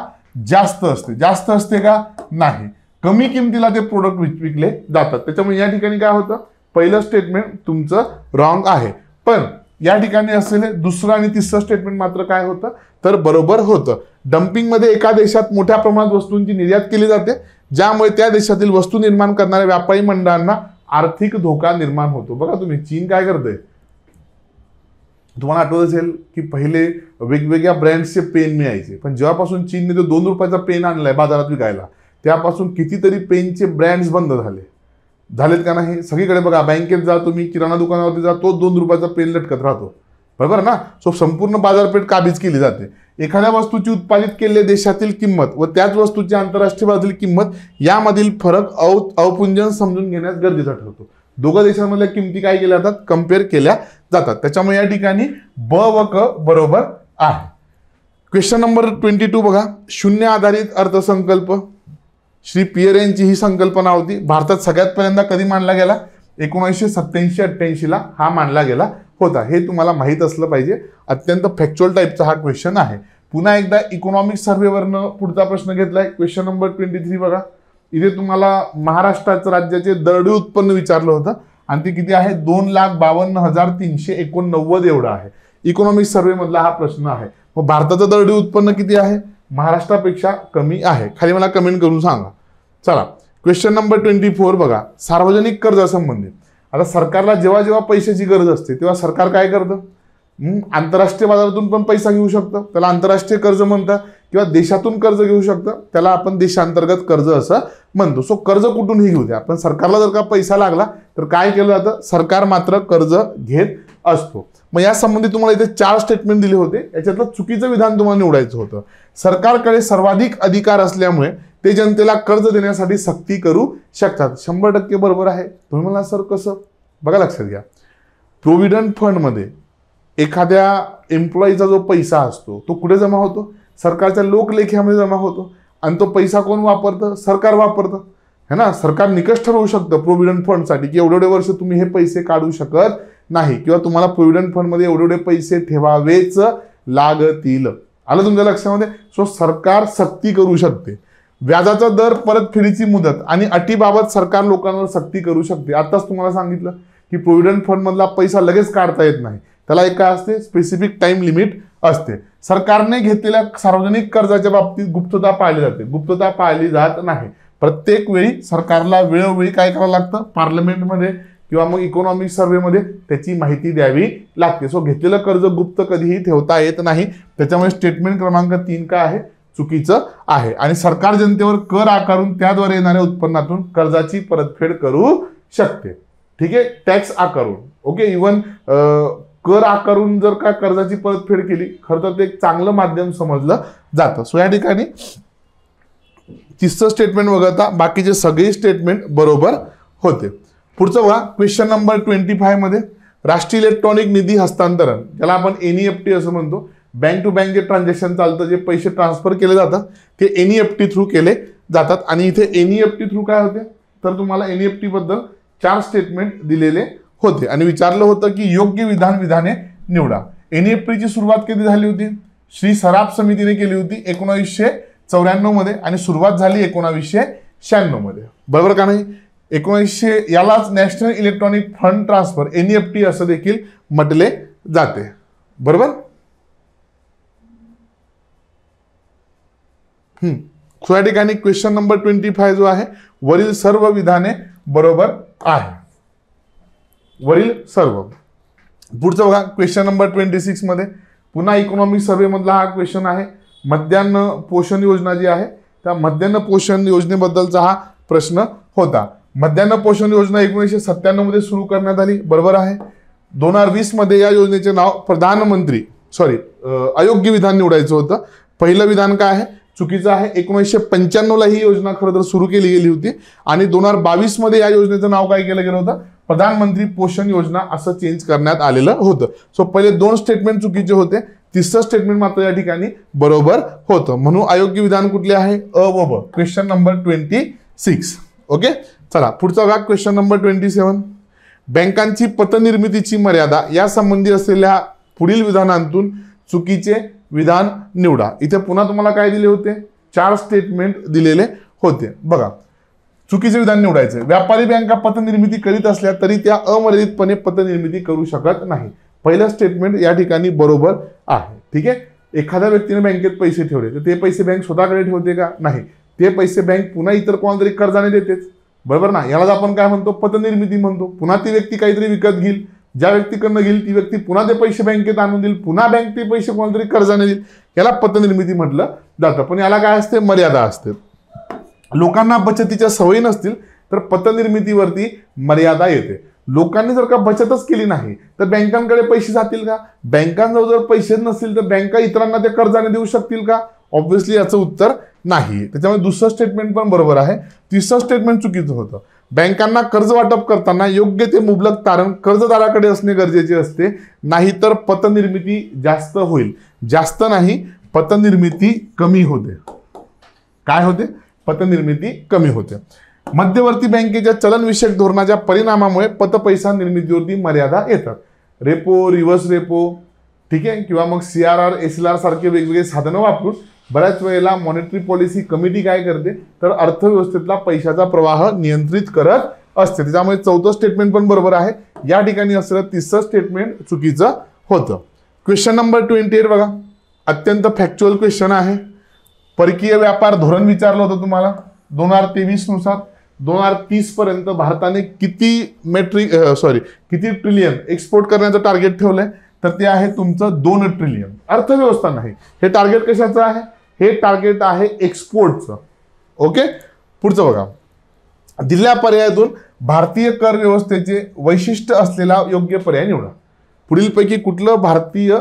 जास्त असते. जास्त असते का? नाही. कमी किमतीला ते प्रोडक्ट विकले जातात. त्याच्यामुळे या ठिकाणी काय होतं, पहिलं स्टेटमेंट तुमचं रॉंग आहे. पण या ठिकाणी असलेले दुसरं आणि तिसरं स्टेटमेंट मात्र काय होतं, तर बरोबर होतं. डम्पिंगमध्ये एका देशात मोठ्या प्रमाणात वस्तूंची निर्यात केली जाते ज्यामुळे त्या देशातील वस्तू निर्माण करणाऱ्या व्यापारी मंडळांना आर्थिक धोका निर्माण होतो. बघा तुम्ही, चीन काय करते, तुम्हाला आठवत असेल की पहिले वेगवेगळ्या ब्रँड्सचे पेन मिळायचे, पण जेव्हापासून चीनने तो 2 रुपयाचा पेन आणलाय बाजारात विकायला त्यापासून कितीतरी पेनचे ब्रँड्स बंद झालेत का नाही? सगळीकडे बघा, बँकेत जा तुम्ही, किराणा दुकानावरती जा, तो 2 रुपयाचा पेन लटकत राहतो, बरोबर ना. सो संपूर्ण बाजारपेठ काबीज केली जाते. एखाद्या वस्तूची उत्पादित केलेल्या देशातील किंमत व त्याच वस्तूची आंतरराष्ट्रीय बाजारातील किंमत यामधील फरक अवपुंजन समजून घेण्यास गरजेचा ठरतो. दोघं देशांमधल्या किमती काय केल्या जातात, कम्पेअर केल्या जातात. त्याच्यामुळे या ठिकाणी ब व क बरोबर आहे. क्वेश्चन नंबर 22 बघा. शून्य आधारित अर्थसंकल्प श्री पियर यांची ही संकल्पना होती. भारतात सगळ्यात पहिल्यांदा कधी मांडला गेला? 1987-88 हा मांडला गेला होता. हे तुम्हाला माहीत असलं पाहिजे. अत्यंत फॅक्च्युअल टाईपचा हा क्वेश्चन आहे. पुन्हा एकदा इकॉनॉमिक सर्व्हेवरनं पुढचा प्रश्न घेतलाय. क्वेश्चन नंबर 23 बघा. इथे तुम्हाला महाराष्ट्राचं राज्याचे दरडोई उत्पन्न विचारलं होतं आणि ते किती आहे? 2,52,389 एवढं आहे. इकॉनॉमिक सर्व्हे मधला हा प्रश्न आहे. मग भारताचं दरडोई उत्पन्न किती आहे? महाराष्ट्रापेक्षा कमी आहे. खाली मला कमेंट करून सांगा. चला, क्वेश्चन नंबर 24 बघा. सार्वजनिक कर्जासंबंधित. आता सरकारला जेव्हा जेव्हा पैशाची गरज असते तेव्हा सरकार काय करतं? आंतरराष्ट्रीय बाजारातून पण पैसा घेऊ शकतं, त्याला आंतरराष्ट्रीय कर्ज म्हणतात, किंवा देशातून कर्ज घेऊ शकतं, त्याला आपण देशांतर्गत कर्ज असं म्हणतो. सो कर्ज कुठूनही घेऊ द्या, पण सरकारला जर का पैसा लागला तर काय केलं जातं, सरकार मात्र कर्ज घेत असतो. मग या संबंधी तुम्हाला इथे 4 स्टेटमेंट दिले होते, याच्यातलं चुकीचं विधान तुम्हाला निवडायचं होतं. सरकारकडे सर्वाधिक अधिकार असल्यामुळे ते जनतेला कर्ज देण्यासाठी सक्ती करू शकतात. 100% बरोबर आहे. तुम्ही म्हणला सर कसं, बघा लक्षात घ्या, प्रोव्हिडंट फंडमध्ये एखाद्या एम्प्लॉईचा जो पैसा असतो तो कुठे जमा होतो, सरकारच्या लोकलेख्यामध्ये जमा होतो, आणि तो पैसा कोण वापरतं, सरकार वापरतं, है ना. सरकार निकष ठरवू शकतं प्रोव्हिडंट फंडसाठी की एवढे वर्ष तुम्ही हे पैसे काढू शकत नाही, किंवा तुम्हाला प्रोव्हिडंट फंडमध्ये एवढे पैसे ठेवावेच लागतील. आलं तुमच्या लक्षामध्ये. सो सरकार सक्ती करू शकते. व्याजाचा दर, परतफेडीची मुदत आणि अटीबाबत सरकार लोकांवर सक्ती करू शकते. आताच तुम्हाला सांगितलं की प्रोव्हिडंट फंड मधला पैसा लगेच काढता येत नाही, त्याला एक काय असते, स्पेसिफिक टाइम लिमिट असते. सरकारने घेतलेल्या सार्वजनिक कर्जाच्या बाबतीत गुप्तता पाळली जाते, गुप्तता पाळली जात नाही. प्रत्येक वेळी सरकारला वेळोवेळी काय करावं लागतं, पार्लमेंटमध्ये किंवा मग इकॉनॉमिक सर्व्हेमध्ये त्याची माहिती द्यावी लागते. सो घेतलेलं कर्ज गुप्त कधीही ठेवता येत नाही. त्याच्यामुळे स्टेटमेंट क्रमांक 3 काय आहे, चुकीचं आहे. आणि सरकार जनतेवर कर आकारून त्याद्वारे येणाऱ्या उत्पन्नातून कर्जाची परतफेड करू शकते. ठीक आहे, टॅक्स आकारून. ओके, इव्हन कर आकारून जर का कर्जाची परतफेड केली, खरं तर ते एक चांगलं माध्यम समजलं जातं. सो या ठिकाणी 30 स्टेटमेंट वगळता बाकीचे सगळे स्टेटमेंट बरोबर होते. पुढचं बघा, क्वेश्चन नंबर 25 मध्ये राष्ट्रीय इलेक्ट्रॉनिक निधी हस्तांतरण, ज्याला आपण NEFT असं म्हणतो, बँक टू बँक जे ट्रान्झॅक्शन चालतं, जे पैसे ट्रान्सफर केले जातात ते NEFT थ्रू केले जातात. आणि इथे NEFT थ्रू काय होते, तर तुम्हाला NEFT बद्दल 4 स्टेटमेंट दिलेले होते आणि विचारलं होतं की योग्य विधाने निवडा. NEFT ची सुरुवात कधी झाली होती, श्री सराफ समितीने केली होती 1994 मध्ये, आणि सुरुवात झाली 1996 मध्ये. बरोबर का नाही. 1900 यालाच national electronic fund transfer NEFT असं देखील म्हटले जाते. बरोबर. या ठिकाणी क्वेश्चन नंबर 25 जो आहे, वरील सर्व विधाने बरोबर आहे, वरील सर्व. पुढचं बघा, क्वेश्चन नंबर 26 मध्ये पुन्हा इकॉनॉमिक सर्व्हे मधला हा क्वेश्चन आहे. मध्यान्ह पोषण योजना जी आहे, त्या मध्यान्ह पोषण योजनेबद्दलचा हा प्रश्न होता. मध्यान्ह पोषण योजना 1997 मध्ये सुरू करण्यात आली. बरोबर आहे. 2020 मध्ये या योजनेचे नाव प्रधानमंत्री अयोग्य विधान निवडायचं होतं. पहिलं विधान काय आहे, चुकीचं आहे. 1995 ला ही योजना खरं तर सुरू केली गेली होती आणि 2022 मध्ये या योजनेचं नाव काय केलं गेलं होतं, प्रधानमंत्री पोषण योजना असं चेंज करण्यात आलेलं होतं. सो पहिले 2 स्टेटमेंट चुकीचे होते, 3रं स्टेटमेंट मात्र या ठिकाणी बरोबर होतं. म्हणून अयोग्य विधान कुठले आहे, अ व ब. Question number 26. ओके, चला पुढचा भाग, क्वेश्चन नंबर 27. बँकांची पतनिर्मितीची मर्यादा या संबंधी असलेल्या पुढील विधानांतून चुकीचे विधान निवडा. इथे पुन्हा तुम्हाला काय दिले होते, 4 स्टेटमेंट दिलेले होते. बघा, चुकीचे विधान निवडायचे. व्यापारी बँका पतनिर्मिती करीत असल्या तरी त्या अमर्यादितपणे पतनिर्मिती करू शकत नाही. पहिलं स्टेटमेंट या ठिकाणी बरोबर आहे. ठीक आहे. एखाद्या व्यक्तीने बँकेत पैसे ठेवले तर ते पैसे बँक स्वतःकडे ठेवते का, नाही. ते पैसे बँक पुन्हा इतर कोणाला तरी कर्जाने देतेच. बरोबर ना. यालाच आपण काय म्हणतो, पतनिर्मिती म्हणतो. पुन्हा ती व्यक्ती काहीतरी विकत घेईल, ज्या व्यक्तीकडनं घेईल ती व्यक्ती पुन्हा ते पैसे बँकेत आणून देईल, पुन्हा बँक ते पैसे कोणाला तरी कर्जाने देईल. याला पतनिर्मिती म्हटलं जातं. पण याला काय असते, मर्यादा असते. लोकांना बचतीच्या सवयी नसतील तर पतनिर्मितीवरती मर्यादा येते. लोकांनी जर का बचतच केली नाही तर बँकांकडे पैसे जातील का, बँकांजवळ जर पैसे नसतील तर बँका इतरांना ते कर्जाने देऊ शकतील का, ऑब्व्हियसली याचं उत्तर नाही. त्याच्यामुळे दुसरं स्टेटमेंट पण बरोबर आहे. 3रं स्टेटमेंट चुकीचं होतं. बँकांना कर्ज वाटप करताना योग्य ते मुबलक तारण कर्जदाराकडे असणे गरजेचे असते, नाहीतर पतनिर्मिती जास्त होईल. जास्त नाही, पतनिर्मिती कमी होते. काय होते, पतनिर्मिती कमी होते. मध्यवर्ती बँकेच्या चलनविषयक धोरणाच्या परिणामामुळे पतपैसा निर्मितीवरती मर्यादा येतात. रेपो, रिव्हर्स रेपो, ठीक आहे, किंवा मग CRR, SLR सारखे वेगवेगळे साधनं वापरून बऱ्याच वेळेला मॉनिटरी पॉलिसी कमिटी काय करते, तर अर्थव्यवस्थेतला पैशाचा प्रवाह नियंत्रित करत असते. त्याच्यामुळे 4थं स्टेटमेंट पण बरोबर आहे. या ठिकाणी असलेलं 3रं स्टेटमेंट चुकीचं होतं. क्वेश्चन नंबर 28 बघा, अत्यंत फॅक्च्युअल क्वेश्चन आहे. परकीय व्यापार धोरण विचारलं होतं तुम्हाला. 2023 नुसार 2030 पर्यंत भारताने किती ट्रिलियन एक्सपोर्ट करण्याचं टार्गेट ठेवलंय, तर ते आहे तुमचं 2 ट्रिलियन. अर्थव्यवस्था नाही, हे टार्गेट कशाचं आहे, हे टार्गेट आहे एक्सपोर्टचं. ओके, पुढचं बघा. दिलेल्या पर्यायातून भारतीय कर व्यवस्थेचे वैशिष्ट्य असलेला योग्य पर्याय निवडा. पुढीलपैकी कुठलं भारतीय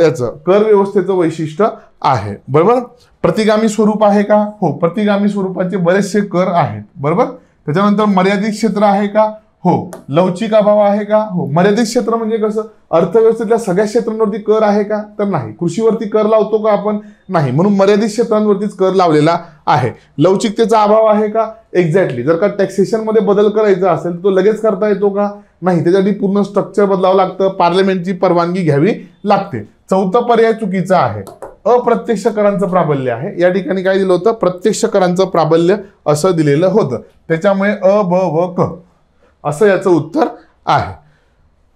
याचं कर व्यवस्थेचं वैशिष्ट्य आहे? बरोबर. प्रतिगामी स्वरूप आहे का? हो, प्रतिगामी स्वरूपाचे बरेचसे कर आहेत. बरोबर. त्याच्यानंतर मर्यादित क्षेत्र आहे का? हो. लवचिक अभाव आहे का? हो. मर्यादित क्षेत्र म्हणजे कसं? अर्थव्यवस्थेतल्या सगळ्या क्षेत्रांवरती कर आहे का? तर नाही. कृषीवरती कर लावतो का आपण? नाही. म्हणून मर्यादित क्षेत्रांवरतीच कर लावलेला आहे. लवचिकतेचा अभाव आहे का? एक्झॅक्टली. जर का टॅक्सेशन मध्ये बदल करायचा असेल तर तो लगेच करता येतो का? नाही. त्याच्यासाठी पूर्ण स्ट्रक्चर बदलावं लागतं, पार्लमेंटची परवानगी घ्यावी लागते. चौथा पर्याय चुकीचा आहे. अप्रत्यक्ष करांचं प्राबल्य आहे. या ठिकाणी काय दिलं होतं? प्रत्यक्ष करांचं प्राबल्य असं दिलेलं होतं. त्याच्यामुळे अ, ब व क असं याचं उत्तर आहे.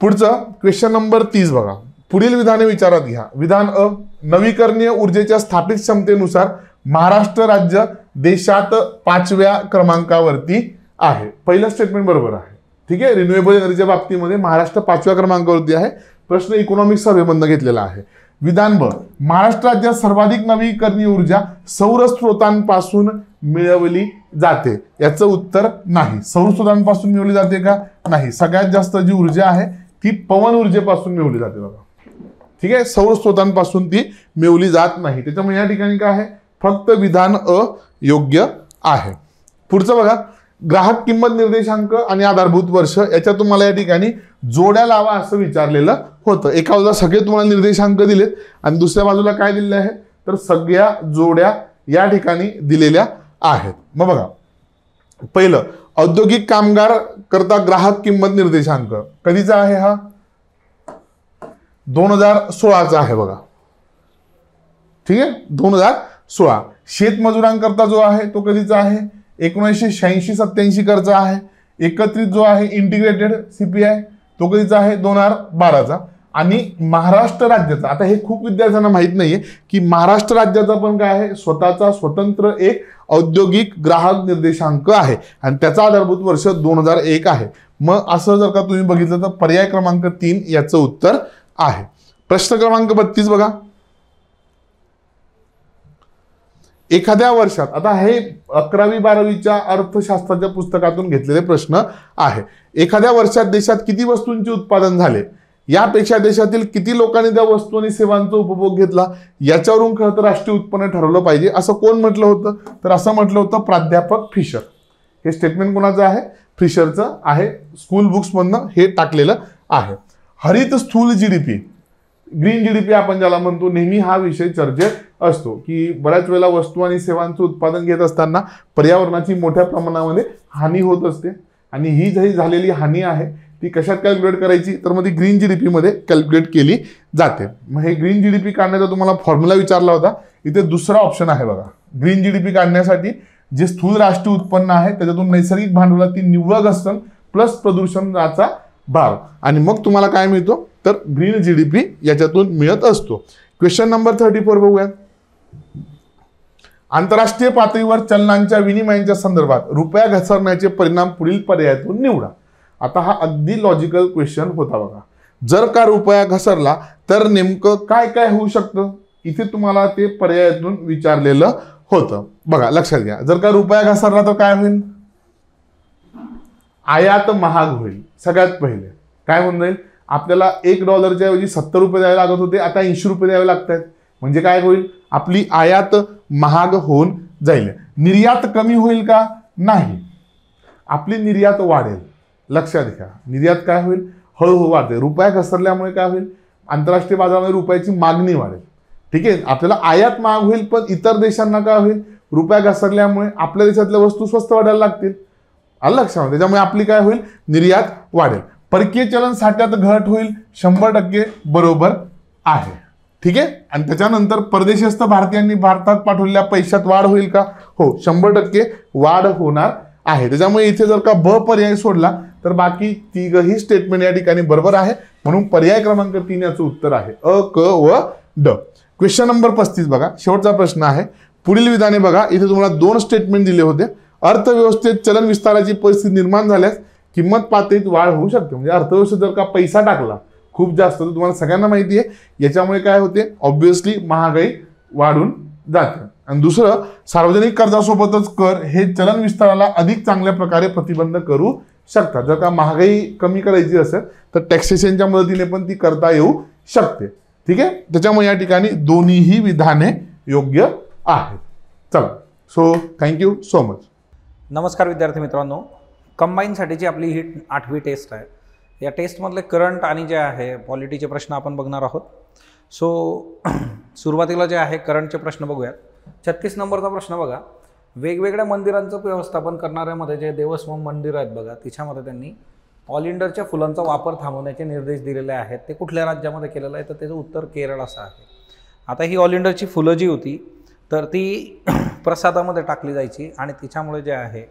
पुढचं क्वेश्चन नंबर 30 बघा. पुढील विधाने विचारात घ्या. विधान अ, नवीकरणीय ऊर्जेच्या स्थापित क्षमतेनुसार महाराष्ट्र राज्य देशात 5व्या क्रमांकावरती आहे. पहिलं स्टेटमेंट बरोबर आहे. ठीक आहे. रिन्युएबल एनर्जीच्या बाबतीमध्ये महाराष्ट्र 5व्या क्रमांकावरती आहे. प्रश्न इकॉनॉमिक सर्व्हे मधून घेतलेला आहे. विधान ब, महाराष्ट्र राज्यात सर्वाधिक नवीकरणीय ऊर्जा सौर स्रोतांपासून मिळवली जाते. याचं उत्तर नाही. सौर स्रोतांपासून मिळवली जाते का? नाही. सगळ्यात जास्त जी ऊर्जा आहे ती पवन ऊर्जेपासून मिळवली जाते बघा. ठीक आहे. सौर स्रोतांपासून ती मिळवली जात नाही. त्याच्यामुळे या ठिकाणी काय आहे? फक्त विधान अ योग्य आहे. पुढचं बघा. ग्राहक किंमत निर्देशांक आणि आधारभूत वर्ष याच्या तुम्हाला या ठिकाणी जोड्या लावा असं विचारलेलं होतं. एका बाजूला सगळे तुम्हाला निर्देशांक दिलेत आणि दुसऱ्या बाजूला काय दिलेलं आहे? तर सगळ्या जोड्या या ठिकाणी दिलेल्या आहेत. मग बघा, पहिलं औद्योगिक कामगार करता ग्राहक किंमत निर्देशांक कधीचा आहे? हा 2016चा आहे बघा. ठीक आहे. 2016. शेतमजुरांकरता जो आहे तो कधीचा आहे? 1986-87 करचा आहे. एकत्रित जो आहे इंटिग्रेटेड सीपीआय तो कधीचा आहे? 2012चा. आणि महाराष्ट्र राज्याचा, आता हे खूप विद्यार्थ्यांना माहित नाहीये की महाराष्ट्र राज्याचा पण काय आहे? स्वतःचा स्वतंत्र एक औद्योगिक ग्राहक निर्देशांक आहे आणि त्याचा आधारभूत वर्ष 2001 आहे. मग असं जर का तुम्ही बघितलं तर पर्याय क्रमांक 3 याचं उत्तर आहे. प्रश्न क्रमांक 32 बघा. एखाद्या वर्षात, आता हे 11वी-12वीच्या अर्थशास्त्राच्या पुस्तकातून घेतलेले प्रश्न आहे. एखाद्या वर्षात देशात किती वस्तूंचे उत्पादन झाले, यापेक्षा देशातील किती लोकांनी त्या वस्तू आणि सेवांचा उपभोग घेतला याच्यावरून खरं तर राष्ट्रीय उत्पन्न ठरवलं पाहिजे असं कोण म्हटलं होतं? तर असं म्हटलं होतं प्राध्यापक फिशर. हे स्टेटमेंट कोणाचं आहे? फिशरचं आहे. स्कूल बुक्समधनं हे टाकलेलं आहे. हरित स्थूल जीडीपी, ग्रीन जीडीपी आपण ज्याला म्हणतो, नेहमी हा विषय चर्चेत असतो की बऱ्याच वेळेला वस्तू आणि सेवांचं उत्पादन घेत असताना पर्यावरणाची मोठ्या प्रमाणामध्ये हानी होत असते आणि ही जी झालेली हानी आहे ती कशात कॅल्क्युलेट करायची? तर मग ती ग्रीन जीडीपी मध्ये कॅल्क्युलेट केली जाते. मग हे ग्रीन जीडीपी काढण्याचा तुम्हाला फॉर्म्युला विचारला होता. इथे दुसरा ऑप्शन आहे बघा. ग्रीन जीडीपी काढण्यासाठी जे स्थूल राष्ट्रीय उत्पन्न आहे त्याच्यातून नैसर्गिक भांडवलातील निव्वळ घसरण प्लस प्रदूषणाचा भार आणि मग तुम्हाला काय मिळतो? तर ग्रीन जीडीपी याच्यातून मिळत असतो. क्वेश्चन नंबर 34 बघूयात. आंतरराष्ट्रीय पातळीवर चलनांच्या विनिमयांच्या संदर्भात रुपया घसरण्याचे परिणाम पुढील पर्यायातून निवडा. आता हा अगदी लॉजिकल क्वेश्चन होता बघा. जर का रुपया घसरला तर नेमकं काय काय होऊ शकतं? इथे तुम्हाला ते पर्यायातून विचारलेलं होतं. बघा लक्षात घ्या. जर का रुपया घसरला तर काय होईल? आयात महाग होईल. सगळ्यात पहिले काय होऊन जाईल? आपल्याला $1 ऐवजी 70 रुपये द्यावे लागत होते, आता 80 रुपये द्यावे लागत आहेत. म्हणजे काय होईल? आपली आयात महाग होऊन जाईल. निर्यात कमी होईल का? नाही, आपली निर्यात वाढेल. लक्षात घ्या. निर्यात काय होईल? हळूहळू वाढते. रुपया घसरल्यामुळे काय होईल? आंतरराष्ट्रीय बाजारामध्ये रुपयाची मागणी वाढेल. ठीक आहे. आपल्याला आयात महाग होईल पण इतर देशांना काय होईल? रुपया घसरल्यामुळे आपल्या देशातल्या वस्तू स्वस्त वाढायला लागतील. आलं लक्षात? त्याच्यामुळे आपली काय होईल? निर्यात वाढेल. परकीय चलन साठ्यात घट होईल 100% बरोबर आहे. ठीक आहे. आणि त्याच्यानंतर परदेशस्थ भारतीयांनी भारतात पाठवलेल्या पैशात वाढ होईल का? हो, 100% वाढ होणार आहे. त्याच्यामुळे इथे जर का ब पर्याय सोडला तर बाकी तिघही स्टेटमेंट या ठिकाणी बरोबर आहे. म्हणून पर्याय क्रमांक 3 याचं उत्तर आहे अ, क व ड. क्वेश्चन नंबर 35 बघा. शेवटचा प्रश्न आहे. पुढील विधाने बघा. इथे तुम्हाला 2 स्टेटमेंट दिले होते. अर्थव्यवस्थेत चलन विस्ताराची परिस्थिती निर्माण झाल्यास किंमत पातळीत वाढ होऊ शकते. म्हणजे अर्थव्यवस्थेत जर का पैसा टाकला खूप जास्त तर तुम्हाला सगळ्यांना माहिती आहे याच्यामुळे काय होते? ऑब्व्हियसली महागाई वाढून जाते. आणि दुसरं, सार्वजनिक कर्जासोबतच कर हे चलन विस्ताराला अधिक चांगल्या प्रकारे प्रतिबंध करू शकतात. जर का महागाई कमी करायची असेल तर टॅक्सेशनच्या मदतीने पण ती करता येऊ शकते. ठीक आहे, त्याच्यामुळे या ठिकाणी दोन्हीही विधाने योग्य आहेत. चला, सो थँक्यू सो मच. नमस्कार विद्यार्थी मित्रांनो, कंबाईनसाठीची आपली ही 8वी टेस्ट आहे. या टेस्टमधले करंट आणि जे आहे पॉलिटीचे प्रश्न आपण बघणार आहोत. सो सुरुवातीला जे आहे करंटचे प्रश्न बघूयात. 36 नंबरचा प्रश्न बघा. वेगवेगळ्या मंदिरांचं व्यवस्थापन करणाऱ्यामध्ये जे देवस्थान मंदिर आहेत बघा, तिच्यामध्ये त्यांनी ऑलिंडरच्या फुलांचा वापर थांबवण्याचे निर्देश दिलेले आहेत. ते कुठल्या राज्यामध्ये केलेलं आहे तर त्याचं उत्तर केरळ असं आहे. आता ही ऑलिंडरची फुलं जी होती तर ती प्रसादामध्ये टाकली जायची आणि तिच्यामुळे जे आहे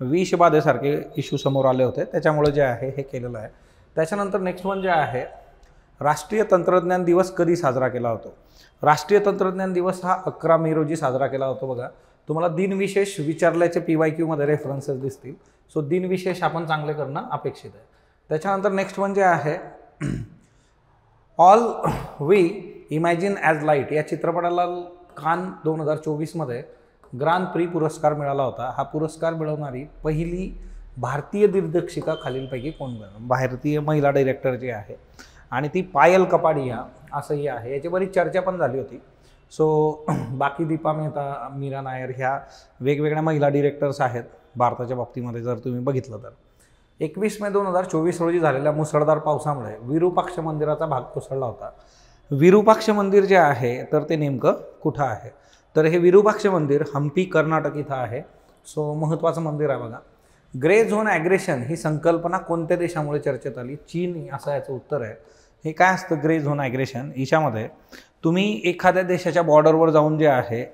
विषबाधेसारखे इश्यू समोर आले होते, त्याच्यामुळे जे आहे हे केलेलं आहे. त्याच्यानंतर नेक्स्ट वन जे आहे, राष्ट्रीय तंत्रज्ञान दिवस कधी साजरा केला होतो. राष्ट्रीय तंत्रज्ञान दिवस हा 11 मे रोजी साजरा केला होतो. बघा, तुम्हाला दिनविशेष विचारल्याचे PYQ मध्ये रेफरन्सेस दिसतील. सो दिनविशेष आपण चांगले करणं अपेक्षित आहे. त्याच्यानंतर नेक्स्ट वन जे आहे, All We Imagine As Light या चित्रपटाला कान 2024 मध्ये ग्रांद प्री पुरस्कार मिळाला होता. हा पुरस्कार मिळवणारी पहिली भारतीय दिग्दर्शिका खालीलपैकी कोण बनेल. भारतीय महिला डायरेक्टर जी आहे आणि ती पायल कपाडिया असंही आहे. याची बरीच चर्चा पण झाली होती. सो बाकी दीपा मेहता, मीरा नायर ह्या वेगवेगळ्या महिला डिरेक्टर्स आहेत भारताच्या बाबतीमध्ये. जर तुम्ही बघितलं तर 21 मे 2024 रोजी झालेल्या मुसळधार पावसामुळे विरूपाक्ष मंदिराचा भाग कोसळला होता. विरूपाक्ष मंदिर जे आहे तर ते नेमकं कुठं आहे तर हे विरूपाक्ष मंदिर हम्पी कर्नाटक इथं आहे. सो महत्त्वाचं मंदिर आहे बघा. ग्रे झोन ॲग्रेशन ही संकल्पना कोणत्या देशामुळे चर्चेत आली. चीन असं याचं उत्तर आहे. हे काय असतं ग्रे झोन ॲग्रेशन. याच्यामध्ये तुम्ही एखाद्या देशाच्या बॉर्डरवर जाऊन जे आहे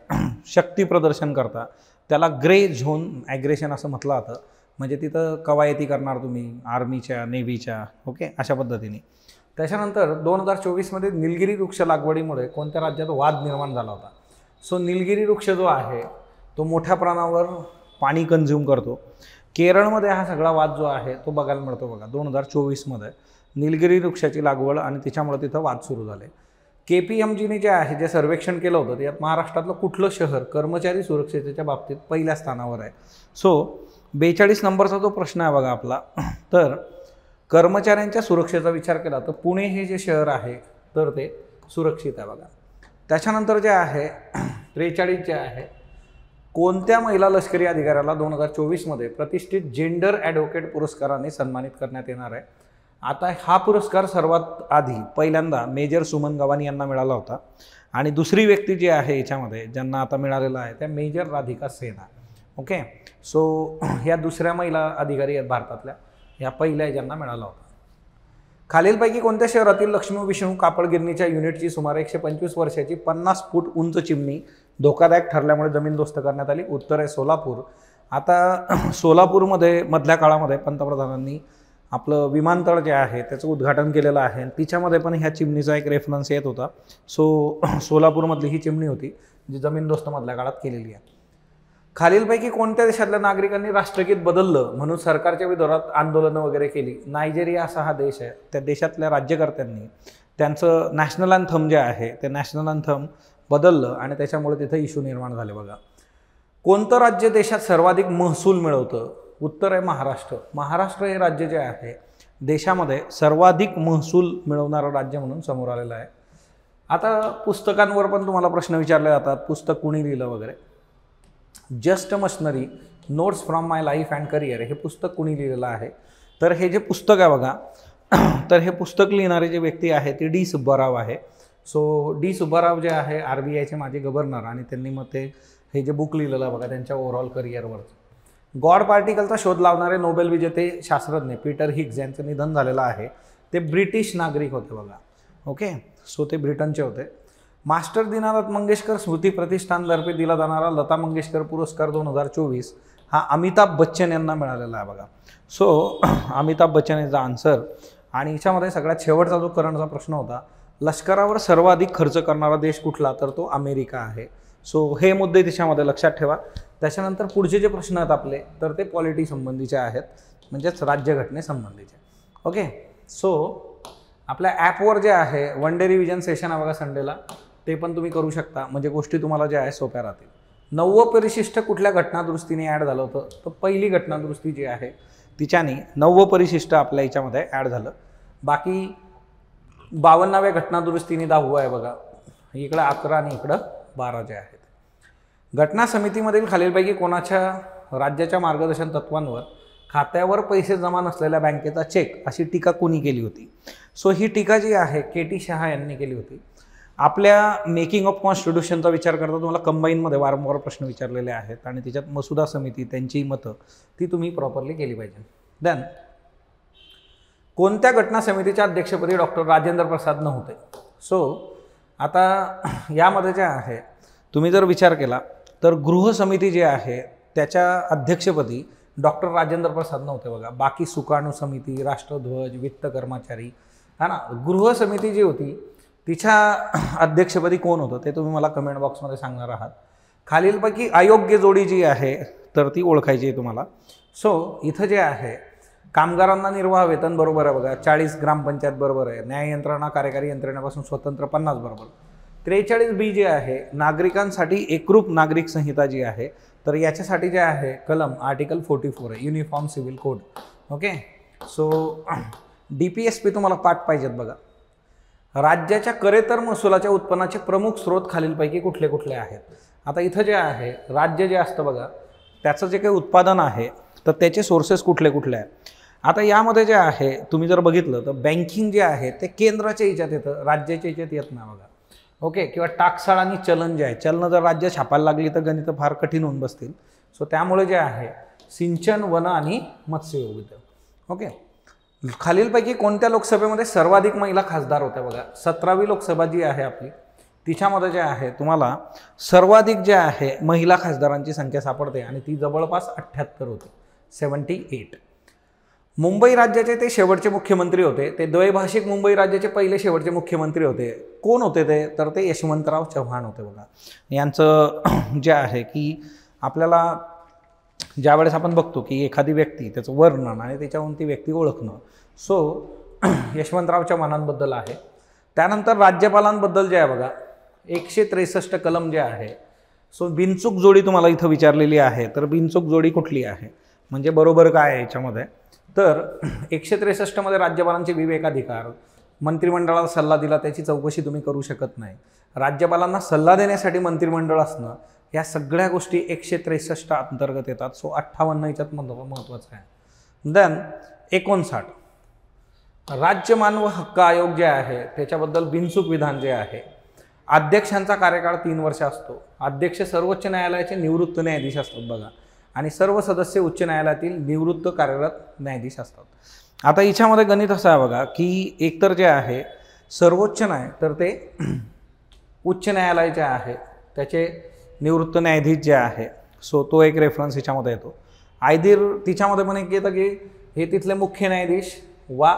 शक्ती प्रदर्शन करता त्याला ग्रे झोन ॲग्रेशन असं म्हटलं जातं. म्हणजे तिथं कवायती करणार तुम्ही आर्मीच्या, नेव्हीच्या, ओके, अशा पद्धतीने. त्याच्यानंतर 2024 मध्ये निलगिरी वृक्ष लागवडीमुळे कोणत्या राज्यात वाद निर्माण झाला होता. सो निलगिरी वृक्ष जो आहे तो मोठ्या प्रमाणावर पाणी कंझ्युम करतो. केरळमध्ये हा सगळा वाद जो आहे तो बघायला मिळतो. बघा, 2024 मध्ये निलगिरी वृक्षाची लागवड आणि त्याच्यामुळे तिथं वाद सुरू झाले. KPMGने जे आहे जे सर्वेक्षण केलं होतं त्यात महाराष्ट्रातलं कुठलं शहर कर्मचारी सुरक्षिततेच्या बाबतीत पहिल्या स्थानावर आहे. सो 42 नंबरचा जो प्रश्न आहे बघा आपला, तर कर्मचाऱ्यांच्या सुरक्षेचा विचार केला तर पुणे हे जे शहर आहे तर ते सुरक्षित आहे बघा. त्याच्यानंतर जे आहे 43 जे आहे, कोणत्या महिला लष्करी अधिकाऱ्याला 2024 मध्ये प्रतिष्ठित जेंडर ॲडव्होकेट पुरस्काराने सन्मानित करण्यात येणार आहे. आता हा पुरस्कार सर्वात आधी पहिल्यांदा मेजर सुमन गवानी यांना मिळाला होता आणि दुसरी व्यक्ती जी आहे याच्यामध्ये ज्यांना आता मिळालेला आहे त्या मेजर राधिका सेना. ओके, सो ह्या दुसऱ्या महिला अधिकारी आहेत भारतातल्या, ह्या पहिल्या ज्यांना मिळाला होता. खालीलपैकी कोणत्या शहरातील लक्ष्मी विष्णू कापड गिरणीच्या युनिटची सुमारे 125 वर्षाची 50 फूट उंच चिमणी धोकादायक ठरल्यामुळे जमीनदोस्त करण्यात आली. उत्तर आहे सोलापूर. आता सोलापूरमध्ये मधल्या काळामध्ये पंतप्रधानांनी आपलं विमानतळ जे आहे त्याचं उद्घाटन केलेलं आहे. तिच्यामध्ये पण ह्या चिमणीचा एक रेफरन्स येत होता. सो सोलापूरमधली ही चिमणी होती जी जमीनदोस्त मधल्या काळात केलेली आहे. खालीलपैकी कोणत्या देशातल्या नागरिकांनी राष्ट्रगीत बदललं म्हणून सरकारच्या विरोधात आंदोलनं वगैरे केली. नायजेरिया असा हा देश आहे. त्या देशातल्या राज्यकर्त्यांनी त्यांचं नॅशनल अँथम जे आहे ते नॅशनल अँथम बदललं आणि त्याच्यामुळे तिथं इश्यू निर्माण झाले बघा. कोणतं राज्य देशात सर्वाधिक महसूल मिळवतं. उत्तर आहे महाराष्ट्र. महाराष्ट्र हे राज्य जे आहे देशामध्ये सर्वाधिक महसूल मिळवणारं राज्य म्हणून समोर आलेलं आहे. आता पुस्तकांवर पण तुम्हाला प्रश्न विचारले जातात, पुस्तक कुणी लिहिलं वगैरे. Just machinery notes from my life and career हे पुस्तक कुणी लिहिलेलं आहे तर हे जे पुस्तक आहे बघा तर हे पुस्तक लिहिणारे जे व्यक्ती आहे ते D. सुब्बाराव आहे. So D. सुब्बाराव जे आहे RBIचे माजी गव्हर्नर आणि त्यांनी मग ते हे जे बुक लिहिलेलं बघा त्यांच्या ओव्हरऑल करिअरवरचं. गॉड पार्टिकलचा शोध लावणारे नोबेल विजेते शास्त्रज्ञ पीटर हिग्स यांचं निधन झालेलं आहे. ते ब्रिटिश नागरिक होते बघा. ओके, सो ते ब्रिटनचे होते. मास्टर दीनानाथ मंगेशकर स्मृती प्रतिष्ठानतर्फे दिला जाणारा लता मंगेशकर पुरस्कार 2024 हा अमिताभ बच्चन यांना मिळालेला आहे बघा. So Amitabh Bachchan is the answer. आणि याच्यामध्ये सगळ्यात शेवटचा जो करंटचा प्रश्न होता, लष्करावर सर्वाधिक खर्च करणारा देश कुठला तर तो अमेरिका आहे. सो हे मुद्दे त्याच्यामध्ये लक्षात ठेवा. त्याच्यानंतर पुढचे जे प्रश्न आहेत आपले तर ते पॉलिटी संबंधीचे आहेत, म्हणजेच राज्यघटनेसंबंधीचे. ओके, सो आपल्या ॲपवर जे आहे वन डे रिव्हिजन सेशन आहे बघा संडेला. ते पण तुम्ही करू शकता, म्हणजे गोष्टी तुम्हाला ज्या आहे सोप्या राहतील. 9वं परिशिष्ट कुठल्या घटनादुरुस्तीने ॲड झालं होतं, तर पहिली घटनादुरुस्ती जी आहे तिच्याने 9वं परिशिष्ट आपल्या याच्यामध्ये ॲड झालं. बाकी 52व्या घटनादुरुस्तीने 10वं आहे बघा, इकडं 11 आणि इकडं 12 जे आहेत. घटना समितीमधील खालीलपैकी कोणाच्या राज्याच्या मार्गदर्शन तत्वांवर खात्यावर पैसे जमा नसलेल्या बँकेचा चेक अशी टीका कोणी केली होती. सो ही टीका जी आहे के.टी. शहा यांनी केली होती. आपल्या मेकिंग ऑफ कॉन्स्टिट्यूशनचा विचार करता तुम्हाला कंबाईनमध्ये वारंवार प्रश्न विचारलेले आहेत आणि त्याच्यात मसुदा समिती त्यांची मतं ती तुम्ही प्रॉपरली केली पाहिजे. देन कोणत्या घटना समितीच्या अध्यक्षपदी डॉक्टर राजेंद्र प्रसाद नव्हते. सो आता यामध्ये जे आहे तुम्ही जर विचार केला तर गृह समिती जी आहे त्याच्या अध्यक्षपदी डॉक्टर राजेंद्र प्रसाद नव्हते बघा. बाकी सुकाणू समिती, राष्ट्रध्वज, वित्त कर्मचारी, हा ना, गृह समिती जी होती तिच्या अध्यक्षपदी कोण होतं ते तुम्ही मला कमेंट बॉक्समध्ये सांगणार आहात. खालीलपैकी अयोग्य जोडी जी आहे तर ती ओळखायची आहे तुम्हाला. सो इथं जे आहे कामगारांना निर्वाह वेतन बरोबर आहे बघा, 40 ग्रामपंचायत बरोबर आहे, न्याय यंत्रणा कार्यकारी यंत्रणेपासून स्वतंत्र 50 बरोबर. 43B जे आहे नागरिकांसाठी एकरूप नागरिक संहिता जी आहे तर याच्यासाठी जे आहे कलम आर्टिकल 44 आहे, uniform civil code. Okay, so DPSP तुम्हाला पाठ पाहिजेत बघा. राज्याच्या करेतर महसुलाच्या उत्पन्नाचे प्रमुख स्रोत खालीलपैकी कुठले कुठले आहेत. आता इथं जे आहे राज्य जे असतं बघा त्याचं जे काही उत्पादन आहे तर त्याचे सोर्सेस कुठले कुठले आहेत. आता यामध्ये जे आहे तुम्ही जर बघितलं तर बँकिंग जे आहे ते केंद्राच्या याच्यात येतं, राज्याच्या याच्यात येत नाही बघा. ओके, किंवा टाकसाळ आणि चलन जे आहे, चलन जर राज्य छापायला लागली तर गणित फार कठीण होऊन बसतील. सो त्यामुळे जे आहे सिंचन, वन आणि मत्स्यव्यवसाय. ओके, खालीलपैकी कोणत्या लोकसभेमध्ये सर्वाधिक महिला खासदार होत्या बघा. 17वी लोकसभा जी आहे आपली तिच्यामध्ये जे आहे तुम्हाला सर्वाधिक जे आहे महिला खासदारांची संख्या सापडते आणि ती जवळपास 78 होती, 78. मुंबई राज्याचे ते शेवटचे मुख्यमंत्री होते, ते द्वैभाषिक मुंबई राज्याचे पहिले शेवटचे मुख्यमंत्री होते. कोण होते ते, तर ते यशवंतराव चव्हाण होते बघा. यांचं जे आहे की आपल्याला ज्यावेळेस आपण बघतो की एखादी व्यक्ती त्याचं वर्णन आणि त्याच्यावरून ती व्यक्ती ओळखणं, सो यशवंतराव चव्हाणांबद्दल आहे. त्यानंतर राज्यपालांबद्दल जे आहे बघा 163 कलम जे आहे. सो बिनचूक जोडी तुम्हाला इथं विचारलेली आहे, तर बिनचूक जोडी कुठली आहे म्हणजे बरोबर काय आहे याच्यामध्ये, तर 163 मध्ये राज्यपालांचे विवेकाधिकार, मंत्रिमंडळाला सल्ला दिला त्याची चौकशी तुम्ही करू शकत नाही, राज्यपालांना सल्ला देण्यासाठी मंत्रिमंडळ असणं, या सगळ्या गोष्टी 163 अंतर्गत येतात. सो 58 याच्यात महत्त्वाचं आहे. देन 59 राज्य मानव हक्क आयोग जे आहे त्याच्याबद्दल बिनचूक विधान जे आहे. अध्यक्षांचा कार्यकाळ 3 वर्ष असतो. अध्यक्ष सर्वोच्च न्यायालयाचे निवृत्त न्यायाधीश असतात बघा आणि सर्व सदस्य उच्च न्यायालयातील निवृत्त कार्यरत न्यायाधीश असतात. आता याच्यामध्ये गणित असं आहे बघा की एकतर जे आहे सर्वोच्च न्याय तर ते उच्च न्यायालय जे आहे त्याचे निवृत्त न्यायाधीश जे आहे, सो तो एक रेफरन्स ह्याच्यामध्ये येतो. आयदर तिच्यामध्ये पण एक येतं की हे तिथले मुख्य न्यायाधीश वा